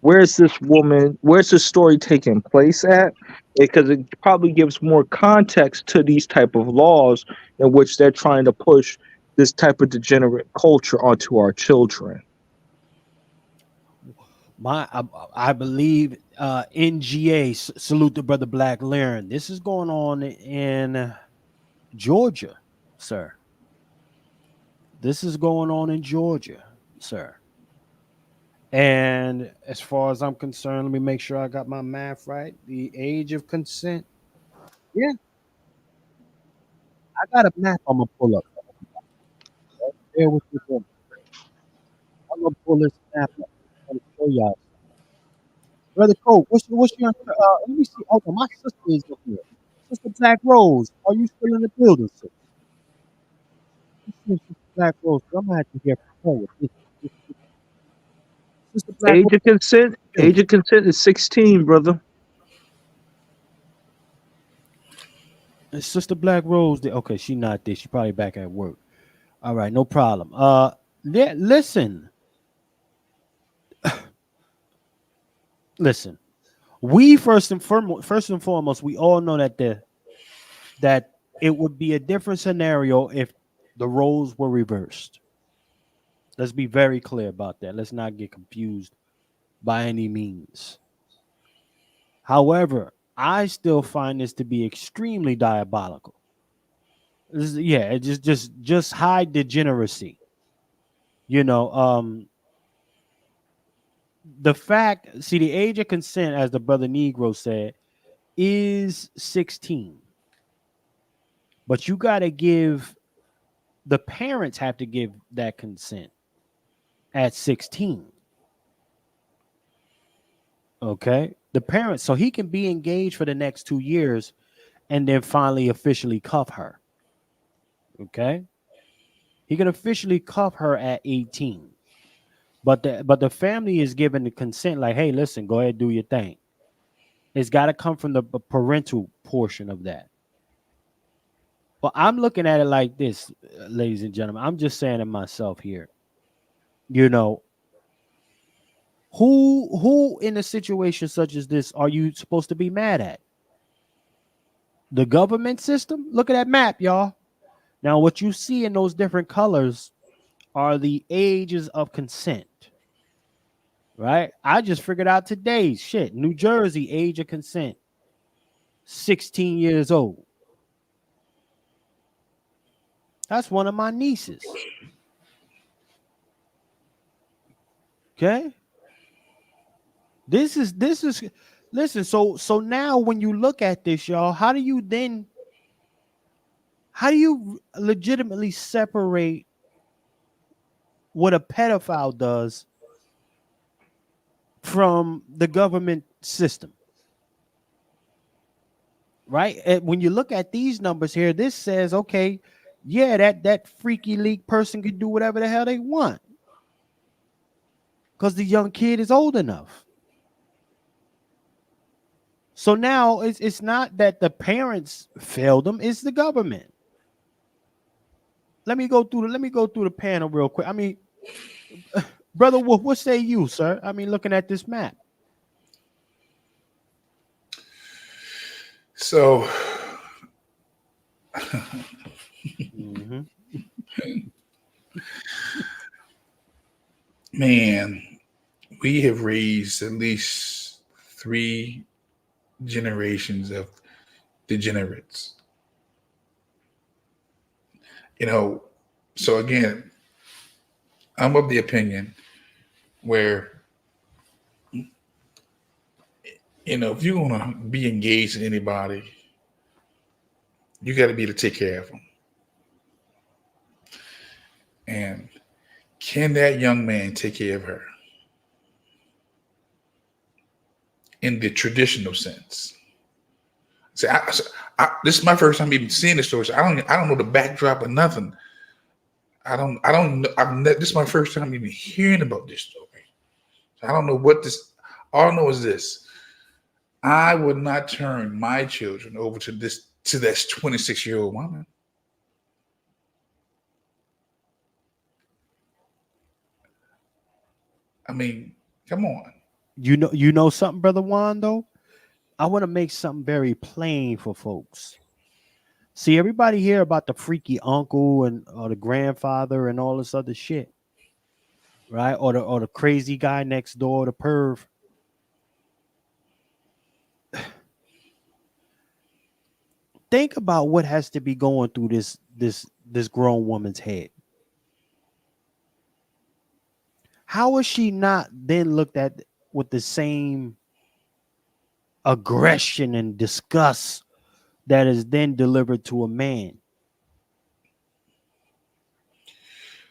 where's this woman, where's this story taking place at? Because it probably gives more context to these type of laws in which they're trying to push this type of degenerate culture onto our children. I believe NGA, salute to Brother Black Laren. This is going on in Georgia, sir. This is going on in Georgia, sir. And as far as I'm concerned, let me make sure I got my math right. The age of consent. Yeah, I got a map I'm gonna pull up. Bear with me for a minute. I'm gonna pull this map up. I'm gonna show y'all. Brother Cole, what's your let me see. Oh, my sister is up here. Sister Black Rose, are you still in the building, sir? Let's see if Sister Black Rose, I'm gonna have to hear from her. Sister Black Rose, Age of consent is 16, brother. Sister Black Rose, okay, she not there. She probably back at work. All right, no problem. Listen. Listen. We first and foremost, we all know that it would be a different scenario if the roles were reversed. Let's be very clear about that. Let's not get confused by any means. However, I still find this to be extremely diabolical. It just high degeneracy. The fact, see, the age of consent, as the brother Negro said, is 16. But you got to the parents have to give that consent at 16. Okay. The parents, so he can be engaged for the next 2 years and then finally officially cuff her. Okay. He can officially cuff her at 18. But the family is given the consent, like, hey, listen, go ahead, do your thing. It's got to come from the parental portion of that. But I'm looking at it like this, ladies and gentlemen. I'm just saying it myself here. Who in a situation such as this are you supposed to be mad at? The government system? Look at that map, y'all. Now, what you see in those different colors are the ages of consent. Right? I just figured out today, New Jersey age of consent 16 years old. That's one of my nieces. Okay. This is listen, so now when you look at this, y'all, how do you legitimately separate what a pedophile does from the government system? Right? And when you look at these numbers here, this says, okay, yeah, that freaky leak person can do whatever the hell they want because the young kid is old enough. So now it's not that the parents failed them, it's the government. Let me go through the panel real quick. I mean, Brother Wolf, what say you, sir? I mean, looking at this map. So man, we have raised at least 3 generations of degenerates. You know, so again, I'm of the opinion where, you know, if you want to be engaged in anybody, you got to be to take care of them. And can that young man take care of her in the traditional sense? See, this is my first time even seeing this story. So I don't know the backdrop or nothing. I don't know. This is my first time even hearing about this story. So I don't know what this. All I know is this: I would not turn my children over to this 26-year-old woman. I mean, come on. You know something, Brother Juan, though? I want to make something very plain for folks. See, everybody hear about the freaky uncle or the grandfather and all this other shit, right? Or the crazy guy next door, the perv. Think about what has to be going through this grown woman's head. How is she not then looked at with the same aggression and disgust that is then delivered to a man?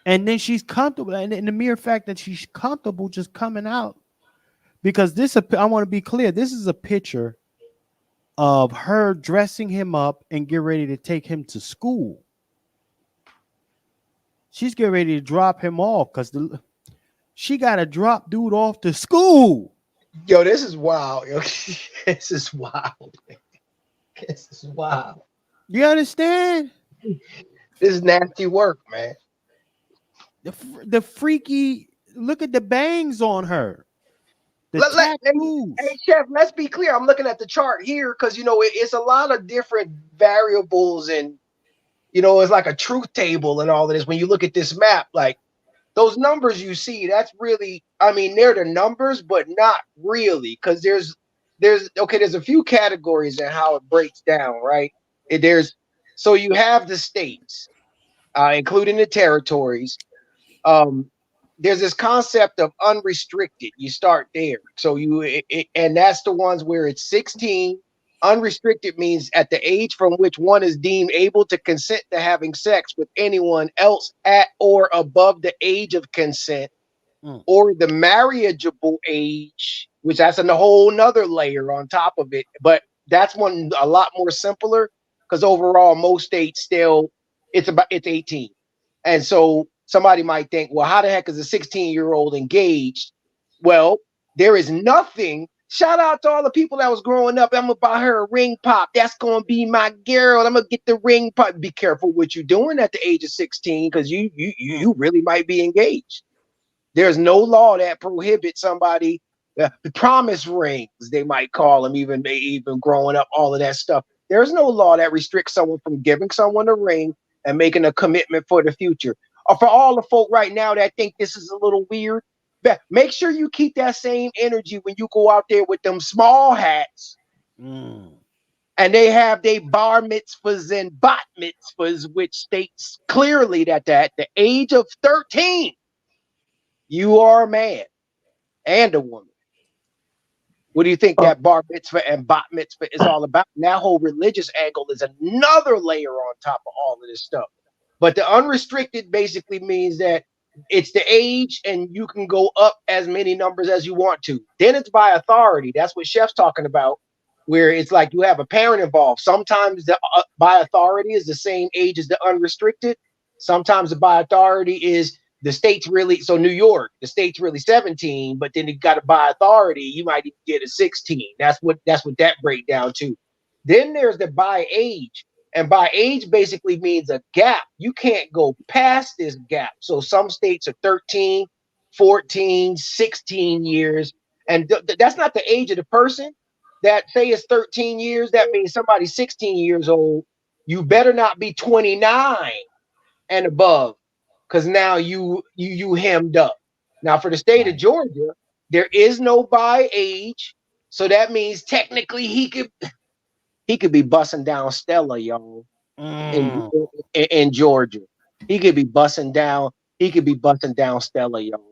And then she's comfortable, and the mere fact that she's comfortable just coming out, because I want to be clear, this is a picture of her dressing him up and get ready to take him to school. She's getting ready to drop him off because she got to drop dude off to school. Yo, this is wild. Yo, this is wild. This is wild. You understand? This is nasty work, man. The freaky, look at the bangs on her. Hey, Chef, let's be clear. I'm looking at the chart here because, you know, it's a lot of different variables and, you know, it's like a truth table and all of this. When you look at this map, like those numbers you see, that's really, I mean, they're the numbers, but not really, because there's a few categories in how it breaks down, right? So you have the states, including the territories. There's this concept of unrestricted. You start there. So and that's the ones where it's 16. Unrestricted means at the age from which one is deemed able to consent to having sex with anyone else at or above the age of consent, or the marriageable age, which that's a whole nother layer on top of it. But that's one a lot more simpler because overall most states still it's 18. And so somebody might think, well, how the heck is a 16-year-old engaged? Well, there is nothing. Shout out to all the people that was growing up. I'm gonna buy her a ring pop. That's gonna be my girl. I'm gonna get the ring pop. Be careful what you're doing at the age of 16 because you really might be engaged. There's no law that prohibits somebody promise rings, they might call them, even growing up, all of that stuff. There's no law that restricts someone from giving someone a ring and making a commitment for the future. Or for all the folk right now that think this is a little weird, make sure you keep that same energy when you go out there with them small hats and And they have their bar mitzvahs and bat mitzvahs, which states clearly that at the age of 13, you are a man and a woman. What do you think that bar mitzvah and bat mitzvah is all about? And that whole religious angle is another layer on top of all of this stuff. But the unrestricted basically means that it's the age and you can go up as many numbers as you want to. Then it's by authority. That's what Chef's talking about, where it's like you have a parent involved. Sometimes the by authority is the same age as the unrestricted. Sometimes the by authority is the state's really, so New York, the state's really 17, but then you got to by authority, you might even get a 16. That's what that breakdown to. Then there's the by age. And by age basically means a gap. You can't go past this gap. So some states are 13, 14, 16 years. And that's not the age of the person. That say is 13 years. That means somebody's 16 years old. You better not be 29 and above, because now you hemmed up. Now for the state of Georgia, there is no by age. So that means technically he could be busting down Stella, y'all, in Georgia. He could be busting down Stella, y'all.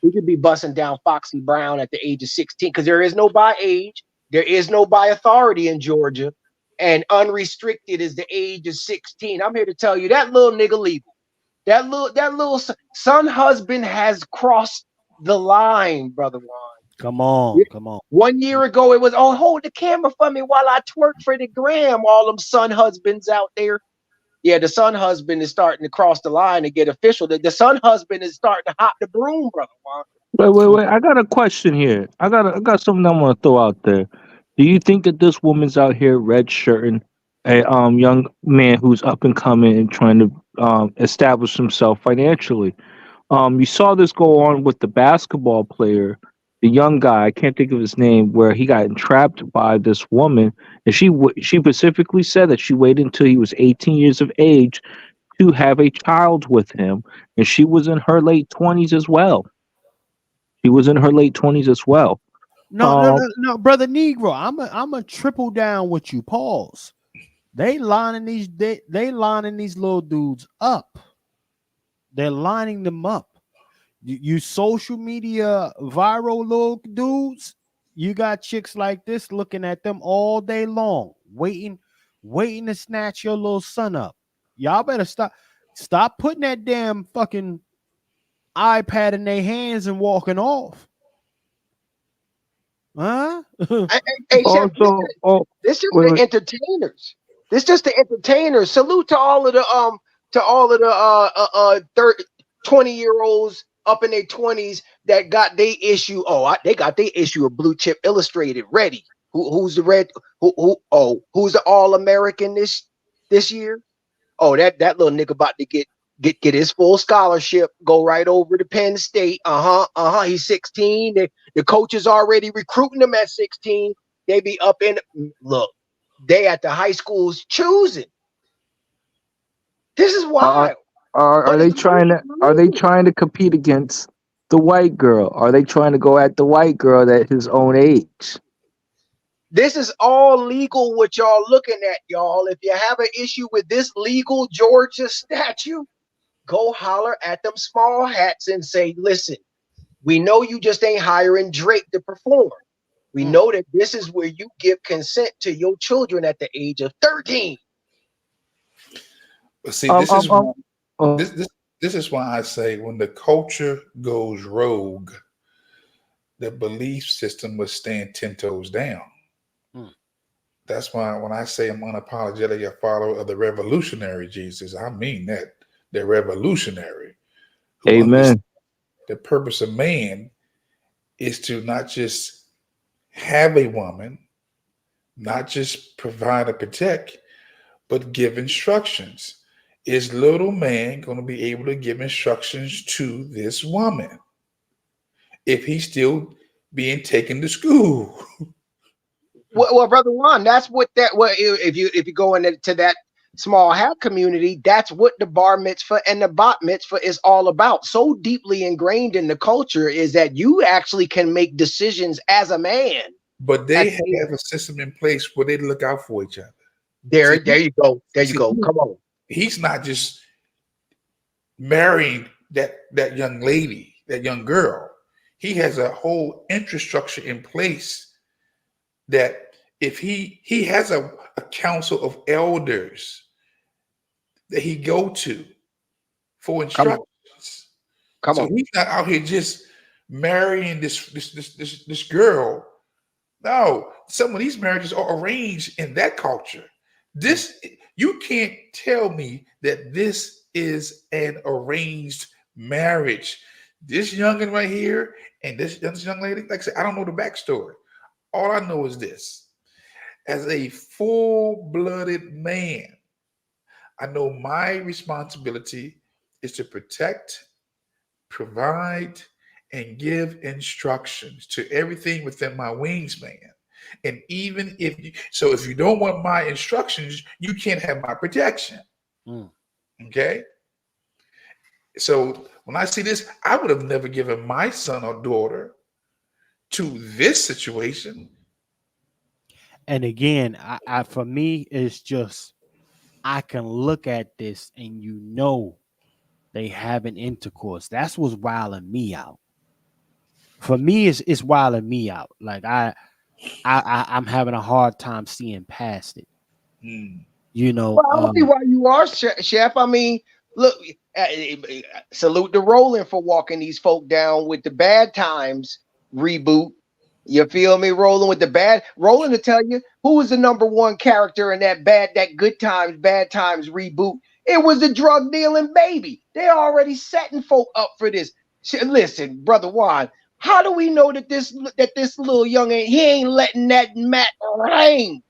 He could be busting down Foxy Brown at the age of 16, because there is no by age, there is no by authority in Georgia, and unrestricted is the age of 16. I'm here to tell you that little nigga legal. That little son husband has crossed the line, brother Juan. Come on. 1 year ago, it was, oh, hold the camera for me while I twerk for the gram. All them son husbands out there. Yeah, the son husband is starting to cross the line and get official. The son husband is starting to hop the broom, brother Juan. Wait. I got a question here. I got something I want to throw out there. Do you think that this woman's out here red shirting a young man who's up and coming and trying to establish himself financially? You saw this go on with the basketball player, the young guy. I can't think of his name, where he got entrapped by this woman, and she specifically said that she waited until he was 18 years of age to have a child with him, and she was in her late 20s as well. No, brother Negro. I'm a triple down with you. Pause. They lining these little dudes up. They're lining them up. You social media viral little dudes. You got chicks like this looking at them all day long, waiting to snatch your little son up. Y'all better stop putting that damn fucking iPad in their hands and walking off. Huh? Hey, Chef, this is the entertainers. This just the entertainers. Salute to all of the 20-year-olds up in their 20s that got their issue. They got their issue of Blue Chip Illustrated ready. Who's the red? Who's the All-American this year? Oh, that little nigga about to get his full scholarship, go right over to Penn State. He's 16. The coach is already recruiting him at 16. They be up in look. They at the high schools choosing. This is wild. Are they trying to compete against the white girl? Are they trying to go at the white girl at his own age? This is all legal what y'all looking at, y'all. If you have an issue with this legal Georgia statute, go holler at them small hats and say, listen, we know you just ain't hiring Drake to perform. We know that this is where you give consent to your children at the age of 13. But see, this is why I say when the culture goes rogue, the belief system must stand 10 toes down. That's why when I say I'm unapologetically a follower of the revolutionary Jesus, I mean that. They're revolutionary. Amen. The purpose of man is to not just have a woman, not just provide and protect, but give instructions. Is little man going to be able to give instructions to this woman if he's still being taken to school? Well, brother Juan, that's what if you go into that small hat community, that's what the bar mitzvah and the bat mitzvah is all about. So deeply ingrained in the culture is that you actually can make decisions as a man but they have a system in place where they look out for each other. There you go. There you go. Come on. He's not just marrying that young lady, that young girl. He has a whole infrastructure in place that if he has a council of elders that he go to for instructions. Come on. So he's not out here just marrying this girl. No, some of these marriages are arranged in that culture. You can't tell me that this is an arranged marriage. This youngin right here and this young lady, like I said, I don't know the backstory. All I know is this: as a full-blooded man, I know my responsibility is to protect, provide, and give instructions to everything within my wingspan. And even if you don't want my instructions, you can't have my protection. Okay. So when I see this, I would have never given my son or daughter to this situation. And again, I for me, it's just I can look at this and they having intercourse. That's what's wilding me out. For me, it's wilding me out. Like I'm having a hard time seeing past it. Well, I don't see why you are, Chef. I mean, look, salute to Roland for walking these folk down with the Bad Times reboot. You feel me? Roland to tell you who was the number one character in that Good Times, Bad Times reboot. It was the drug dealing baby. They're already setting folk up for this. Listen, Brother Juan, how do we know that this little youngin, he ain't letting that mat rain?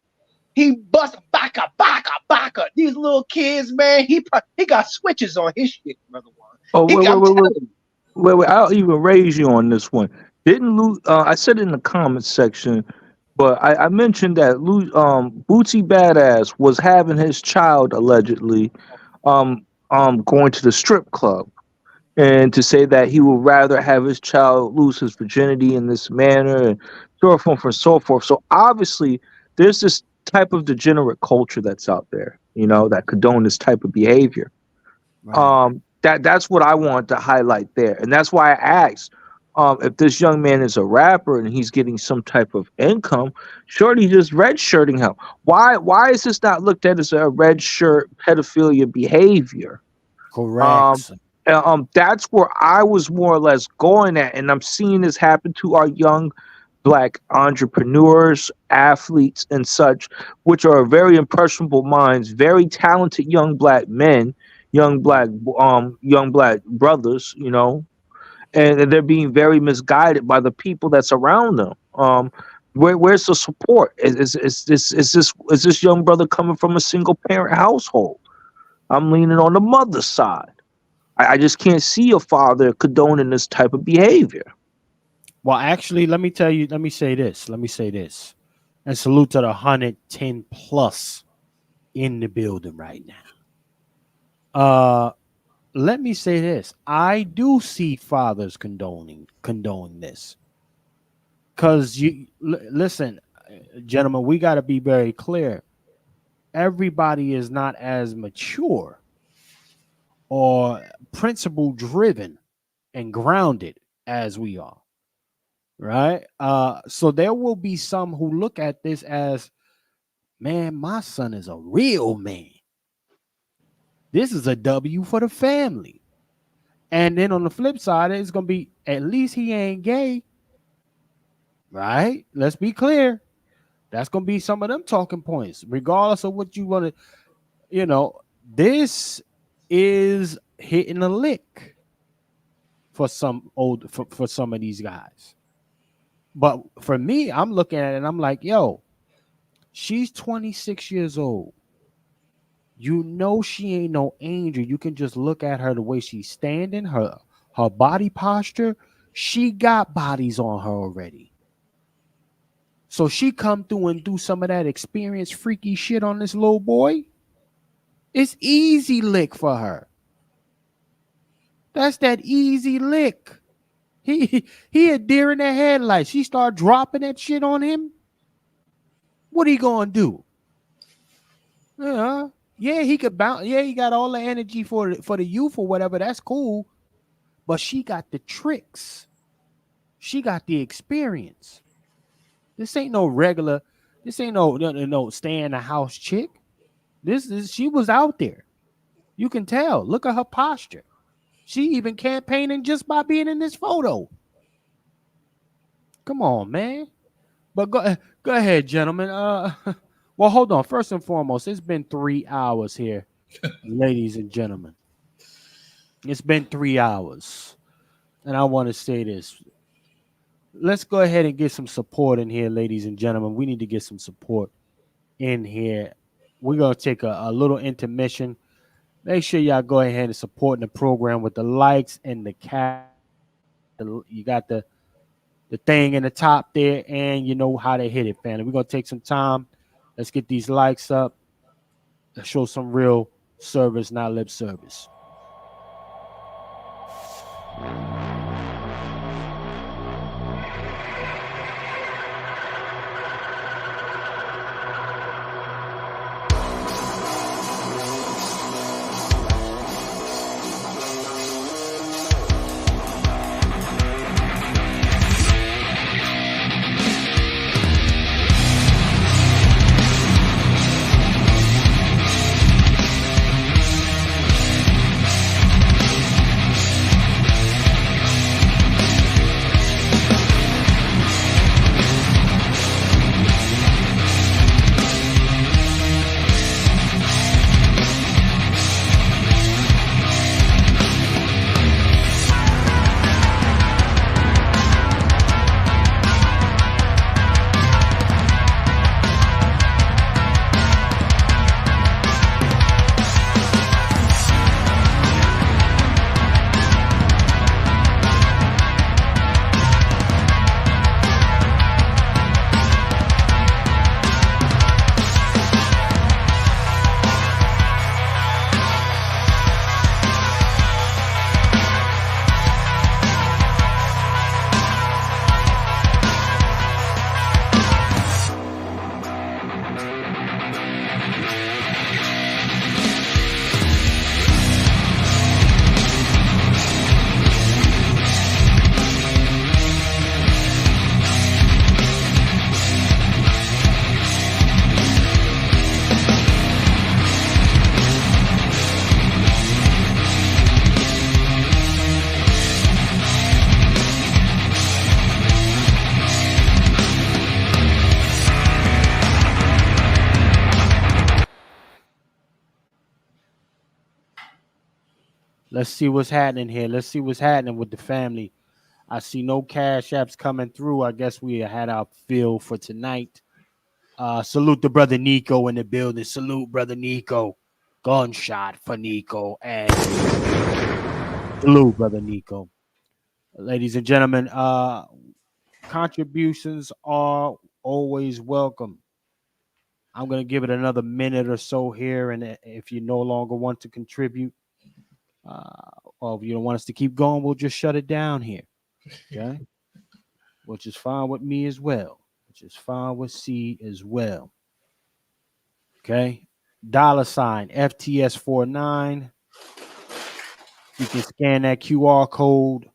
He bust baka. These little kids, man, he got switches on his shit, Brother Juan. Oh, wait, I'll even raise you on this one. Didn't Lou? I said it in the comments section, but I mentioned that Bootsy Badass was having his child allegedly, going to the strip club, and to say that he would rather have his child lose his virginity in this manner, and so forth and so forth. So obviously, there's this type of degenerate culture that's out there, that condone this type of behavior. Right. That's what I want to highlight there, and that's why I asked if this young man is a rapper and he's getting some type of income. Shorty just red shirting him. Why is this not looked at as a red shirt pedophilia behavior? Correct. That's where I was more or less going at, and I'm seeing this happen to our young Black entrepreneurs, athletes, and such, which are very impressionable minds, very talented young Black men, young Black brothers, and they're being very misguided by the people that's around them. Where's the support? Is this young brother coming from a single parent household? I'm leaning on the mother's side. I just can't see a father condoning this type of behavior. Well, actually, let me say this. And salute to the 110 plus in the building right now. Let me say this. I do see fathers condoning this. Because listen, gentlemen, we got to be very clear. Everybody is not as mature or principle driven and grounded as we are. Right. So there will be some who look at this as, man, my son is a real man. This is a W for the family. And then on the flip side, it's going to be, at least he ain't gay. Right. Let's be clear. That's going to be some of them talking points, regardless of what you want to, this is hitting a lick for some for some of these guys. But for me, I'm looking at it and I'm like, yo, she's 26 years old. She ain't no angel. You can just look at her, the way she's standing, her body posture. She got bodies on her already. So she come through and do some of that experience freaky shit on this little boy. It's easy lick for her. That's that easy lick. He a deer in the headlights. She start dropping that shit on him. What are you gonna do? Yeah, he could bounce. Yeah, he got all the energy for the youth or whatever. That's cool. But she got the tricks. She got the experience. This ain't no regular. This ain't no stay in the house chick. She was out there. You can tell. Look at her posture. She even campaigning just by being in this photo. Come on, man. But go ahead, gentlemen. Well, hold on. First and foremost, it's been 3 hours here, ladies and gentlemen. It's been 3 hours, and I want to say this. Let's go ahead and get some support in here, ladies and gentlemen. We need to get some support in here. We're gonna take a little intermission. Make sure y'all go ahead and support the program with the likes and the cat. You got the thing in the top there, and you know how to hit it, family. We're gonna take some time. Let's get these likes up. Let's show some real service, not lip service. Let's see what's happening here. Let's see what's happening with the family. I see no cash apps coming through. I guess we had our fill for tonight. Salute the brother Nico in the building. Salute brother Nico. Gunshot for Nico. And salute brother Nico. Ladies and gentlemen, contributions are always welcome. I'm going to give it another minute or so here. And if you no longer want to contribute, or if you don't want us to keep going, we'll just shut it down here. Okay? Which is fine with me as well. Which is fine with C as well. Okay? $ FTS49. You can scan that QR code.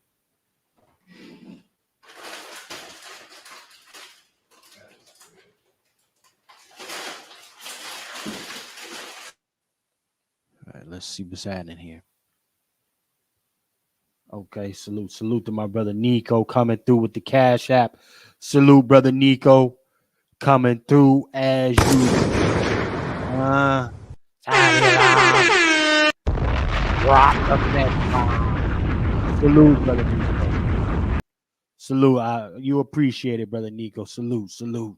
All right, let's see what's happening here. Okay, salute to my brother Nico coming through with the Cash App. Salute, brother Nico, coming through as usual. Salute, brother Nico. Salute. You appreciate it, brother Nico. Salute.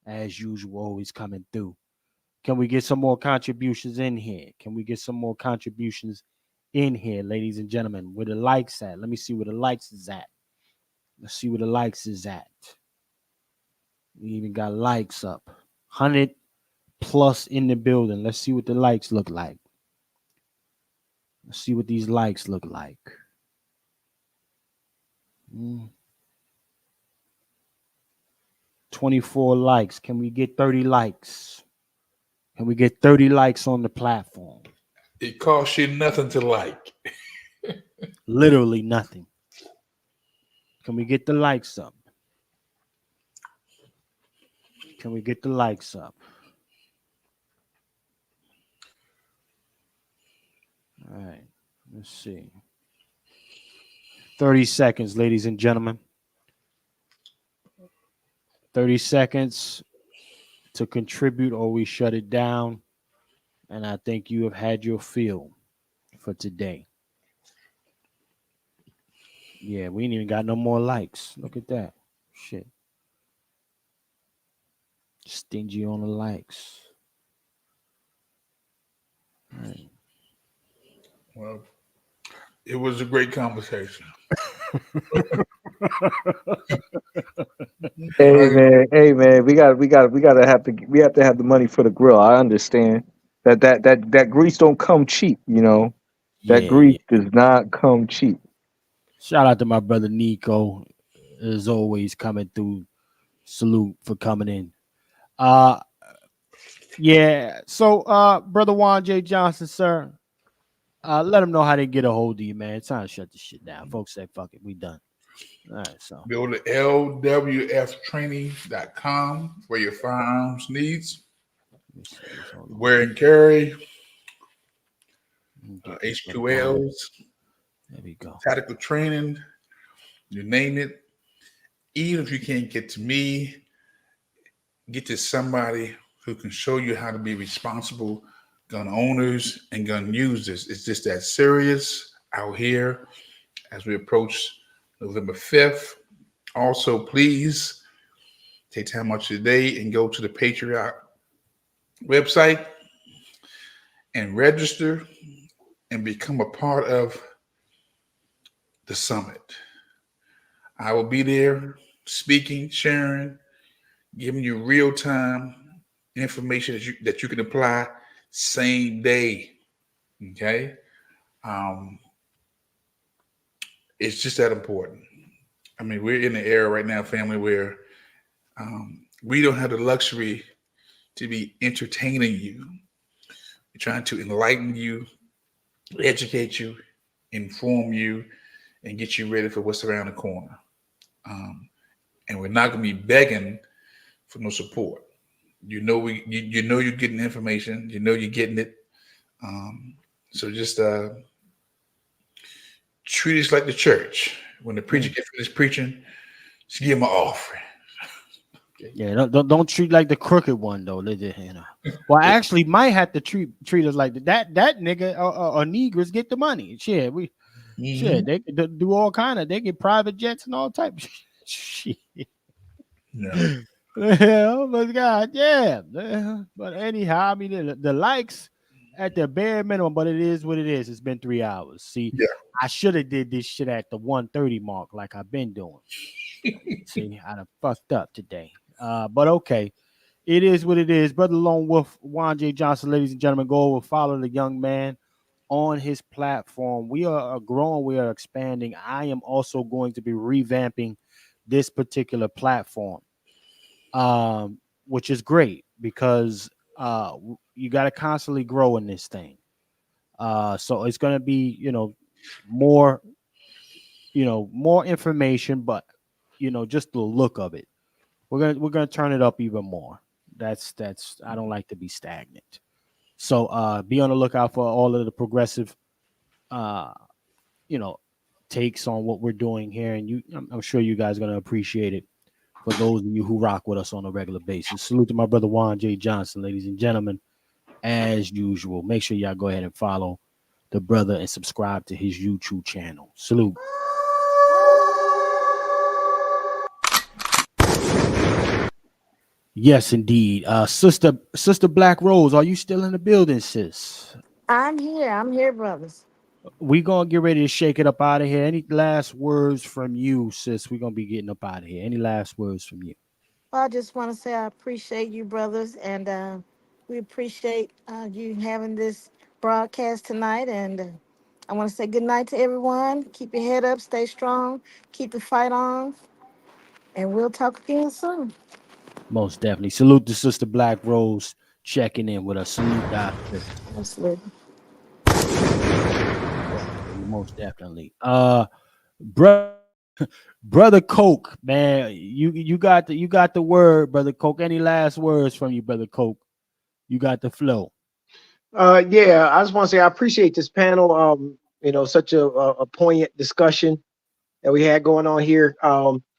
As usual, always coming through. Can we get some more contributions in here? Ladies and gentlemen? Where the likes at? Let me see where the likes is at. Let's see where the likes is at. We even got likes up. 100 plus in the building. Let's see what the likes look like. Let's see what these likes look like. 24 likes. Can we get 30 likes? Can we get 30 likes on the platform? It costs you nothing to like. Literally nothing. Can we get the likes up? Can we get the likes up? All right. Let's see. 30 seconds, ladies and gentlemen. 30 seconds to contribute or we shut it down. And I think you have had your fill for today. Yeah, we ain't even got no more likes. Look at that. Shit. Stingy on the likes. All right. Well, it was a great conversation. Hey man, we have to have the money for the grill. I understand that grease don't come cheap, you know. That Yeah, grease yeah. does not come cheap. Shout out to my brother Nico, as always, coming through. Salute for coming in. Uh yeah. So brother Juan J. Johnson, sir. Let them know how they get a hold of you, man. It's time to shut this shit down. Folks say fuck it, we done. All right, so Go to lwftraining.com for your firearms needs. let me see this. Hold on. Wear and carry, Get this thing going. H2Ls, There we go. tactical training, you name it. Even if you can't get to me, get to somebody who can show you how to be responsible gun owners and gun users. It's just that serious out here as we approach November 5th. Also, please take time out today and go to the Patriot website and register and become a part of the summit. I will be there speaking, sharing, giving you real time information that you can apply same day. Okay, it's just that important. I mean, we're in the era right now, family, where we don't have the luxury to be entertaining you. We're trying to enlighten you, educate you, inform you, and get you ready for what's around the corner. And we're not going to be begging for no support. You know you know you're getting information. You know you're getting it. So just treat us like the church. When the preacher gets finished preaching, just give him an offering. Yeah, don't treat like the crooked one though. You know. Well, actually, might have to treat us like that nigga or Negroes get the money. Shit, shit, they could do all kind of. They get private jets and all type of shit. Yeah. Oh my God, yeah. But anyhow, I mean the likes at the bare minimum, but it is what it is. It's been 3 hours. See, Yeah. I should have did this shit at the 1:30 mark, like I've been doing. See, I done fucked up today. But okay. It is what it is. Brother Lone Wolf, Juan J. Johnson, ladies and gentlemen, go over, follow the young man on his platform. We are growing, we are expanding. I am also going to be revamping this particular platform, which is great because you got to constantly grow in this thing. So it's going to be, more, more information, but just the look of it. We're gonna turn it up even more. That's I don't like to be stagnant. So be on the lookout for all of the progressive uh you know takes on what we're doing here, and I'm sure you guys are gonna appreciate it for those of you who rock with us on a regular basis. Salute to my brother Juan J. Johnson, ladies and gentlemen. As usual, make sure y'all go ahead and follow the brother and subscribe to his YouTube channel. Salute. Yes, indeed. Sister Black Rose, are you still in the building, sis? I'm here. I'm here, brothers. We gonna get ready to shake it up out of here. Any last words from you, sis? We're gonna be getting up out of here. Any last words from you? Well, I just want to say I appreciate you, brothers, and we appreciate you having this broadcast tonight. And I want to say good night to everyone. Keep your head up, stay strong, keep the fight on, and we'll talk again soon. Most definitely. Salute to Sister Black Rose checking in with us. Salute, doctor. Absolutely. Most definitely. Bro, brother Coke, man, you got the word, brother Coke. Any last words from you, brother Coke? You got the flow. Yeah, I just want to say I appreciate this panel. Such a poignant discussion that we had going on here.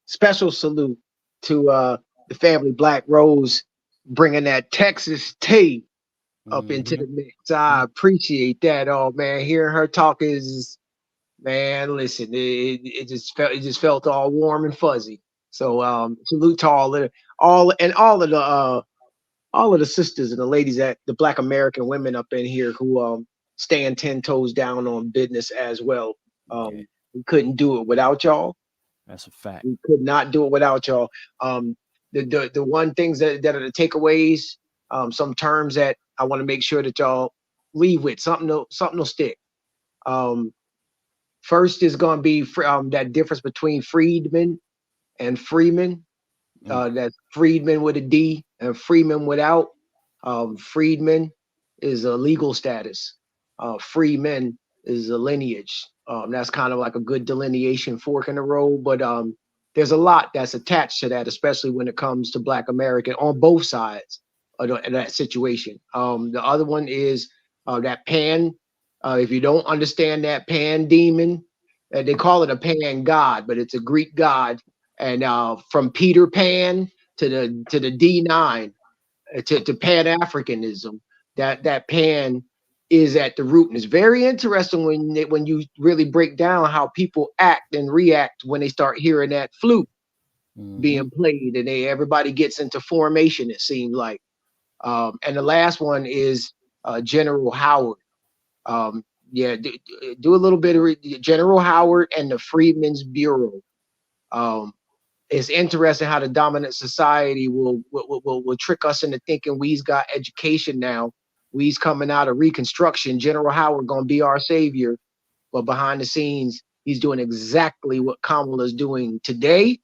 Special salute to the family Black Rose bringing that Texas tape up into the mix. I appreciate that. Oh man, hearing her talk is, man, listen, it just felt all warm and fuzzy. So salute to all of the sisters and the ladies, that the Black American women up in here who stand 10 toes down on business as well. We couldn't do it without y'all. That's a fact. We could not do it without y'all. The one things that are the takeaways, some terms that I want to make sure that y'all leave with, something will stick. First is going to be that difference between freedman and freeman. That's freedman with a D and freeman without. Freedman is a legal status. Freemen is a lineage. That's kind of like a good delineation, fork in the road. But there's a lot that's attached to that, especially when it comes to Black American on both sides of that situation. The other one is that pan. If you don't understand that pan demon, they call it a pan god, but it's a Greek god. And from Peter Pan to the D9 to Pan Africanism, that pan is at the root, and it's very interesting when you really break down how people act and react when they start hearing that flute being played, and everybody gets into formation. It seems like, and the last one is General Howard. Do a little bit of General Howard and the Freedmen's Bureau. It's interesting how the dominant society will trick us into thinking we's got education now. We's coming out of Reconstruction. General Howard gonna be our savior, but behind the scenes, he's doing exactly what Kamala's doing today.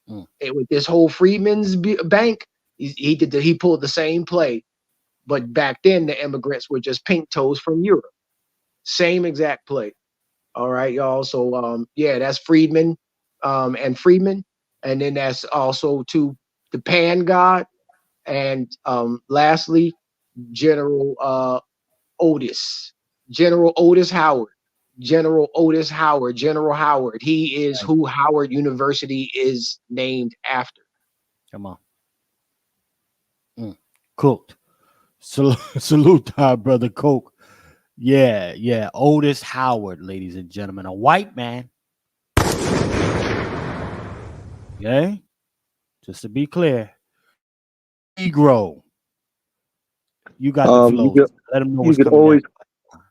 And with this whole Freedmen's Bank, he pulled the same play, but back then the immigrants were just pink toes from Europe. Same exact play. All right, y'all. So that's Freedman and Freeman. And then that's also to the Pan God. And lastly, General Otis. General Otis Howard. General Otis Howard. General Howard. He is who Howard University is named after. Come on. Cooked. Salute to our brother Coke. Yeah. Otis Howard, ladies and gentlemen. A white man. Okay? Just to be clear. Negro. You got the flow. Let them know what's coming always, down.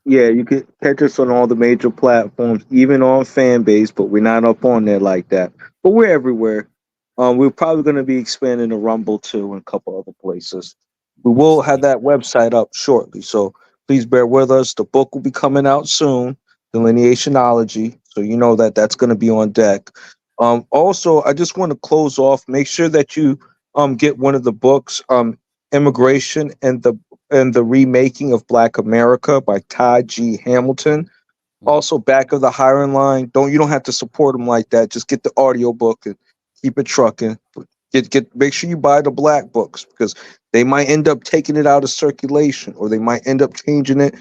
Yeah, you could catch us on all the major platforms, even on Fanbase, but we're not up on there like that. But we're everywhere. We're probably going to be expanding to Rumble too and a couple other places. We will have that website up shortly, so please bear with us. The book will be coming out soon, Delineationology, so you know that that's going to be on deck. Also, I just want to close off. Make sure that you get one of the books, Immigration and the Remaking of Black America by Todd G. Hamilton. Also, Back of the Hiring Line. You don't have to support them like that. Just get the audio book and keep it trucking. Make sure you buy the black books, because they might end up taking it out of circulation, or they might end up changing it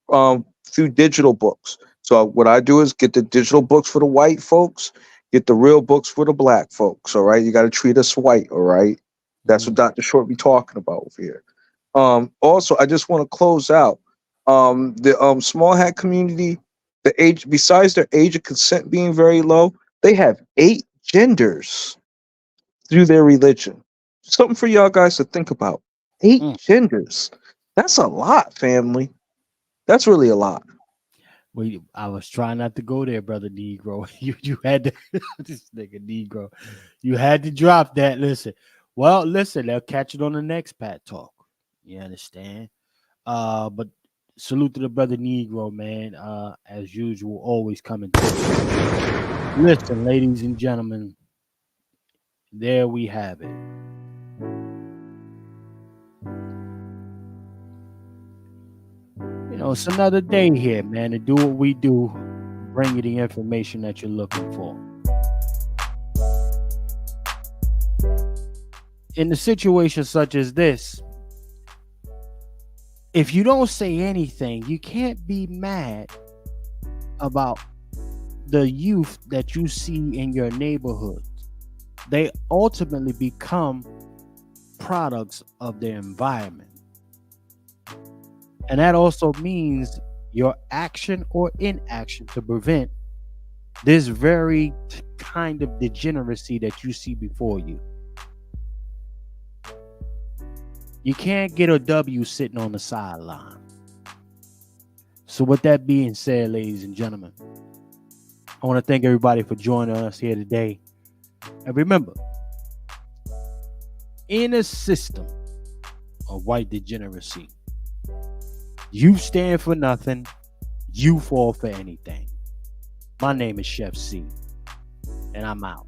through digital books. So what I do is get the digital books for the white folks, get the real books for the black folks. All right, you got to treat us white. All right, that's what Dr. Short be talking about over here. Also, I just want to close out the small hat community. The age, besides their age of consent being very low, they have 8 genders through their religion. Something for y'all guys to think about. 8 genders. That's a lot, family. That's really a lot. I was trying not to go there, brother Negro. You had to this nigga Negro. You had to drop that. Listen, they'll catch it on the next Pat Talk. You understand? But salute to the brother Negro, man. As usual, always coming to. Listen, ladies and gentlemen, there we have it. it's another day here, man, to do what we do, bring you the information that you're looking for. In a situation such as this, if you don't say anything, you can't be mad about the youth that you see in your neighborhood. They ultimately become products of their environment. And that also means your action or inaction to prevent this very kind of degeneracy that you see before you. You can't get a W sitting on the sideline. So with that being said, ladies and gentlemen, I want to thank everybody for joining us here today. And remember, in a system of white degeneracy, you stand for nothing, you fall for anything. My name is Chef C, and I'm out.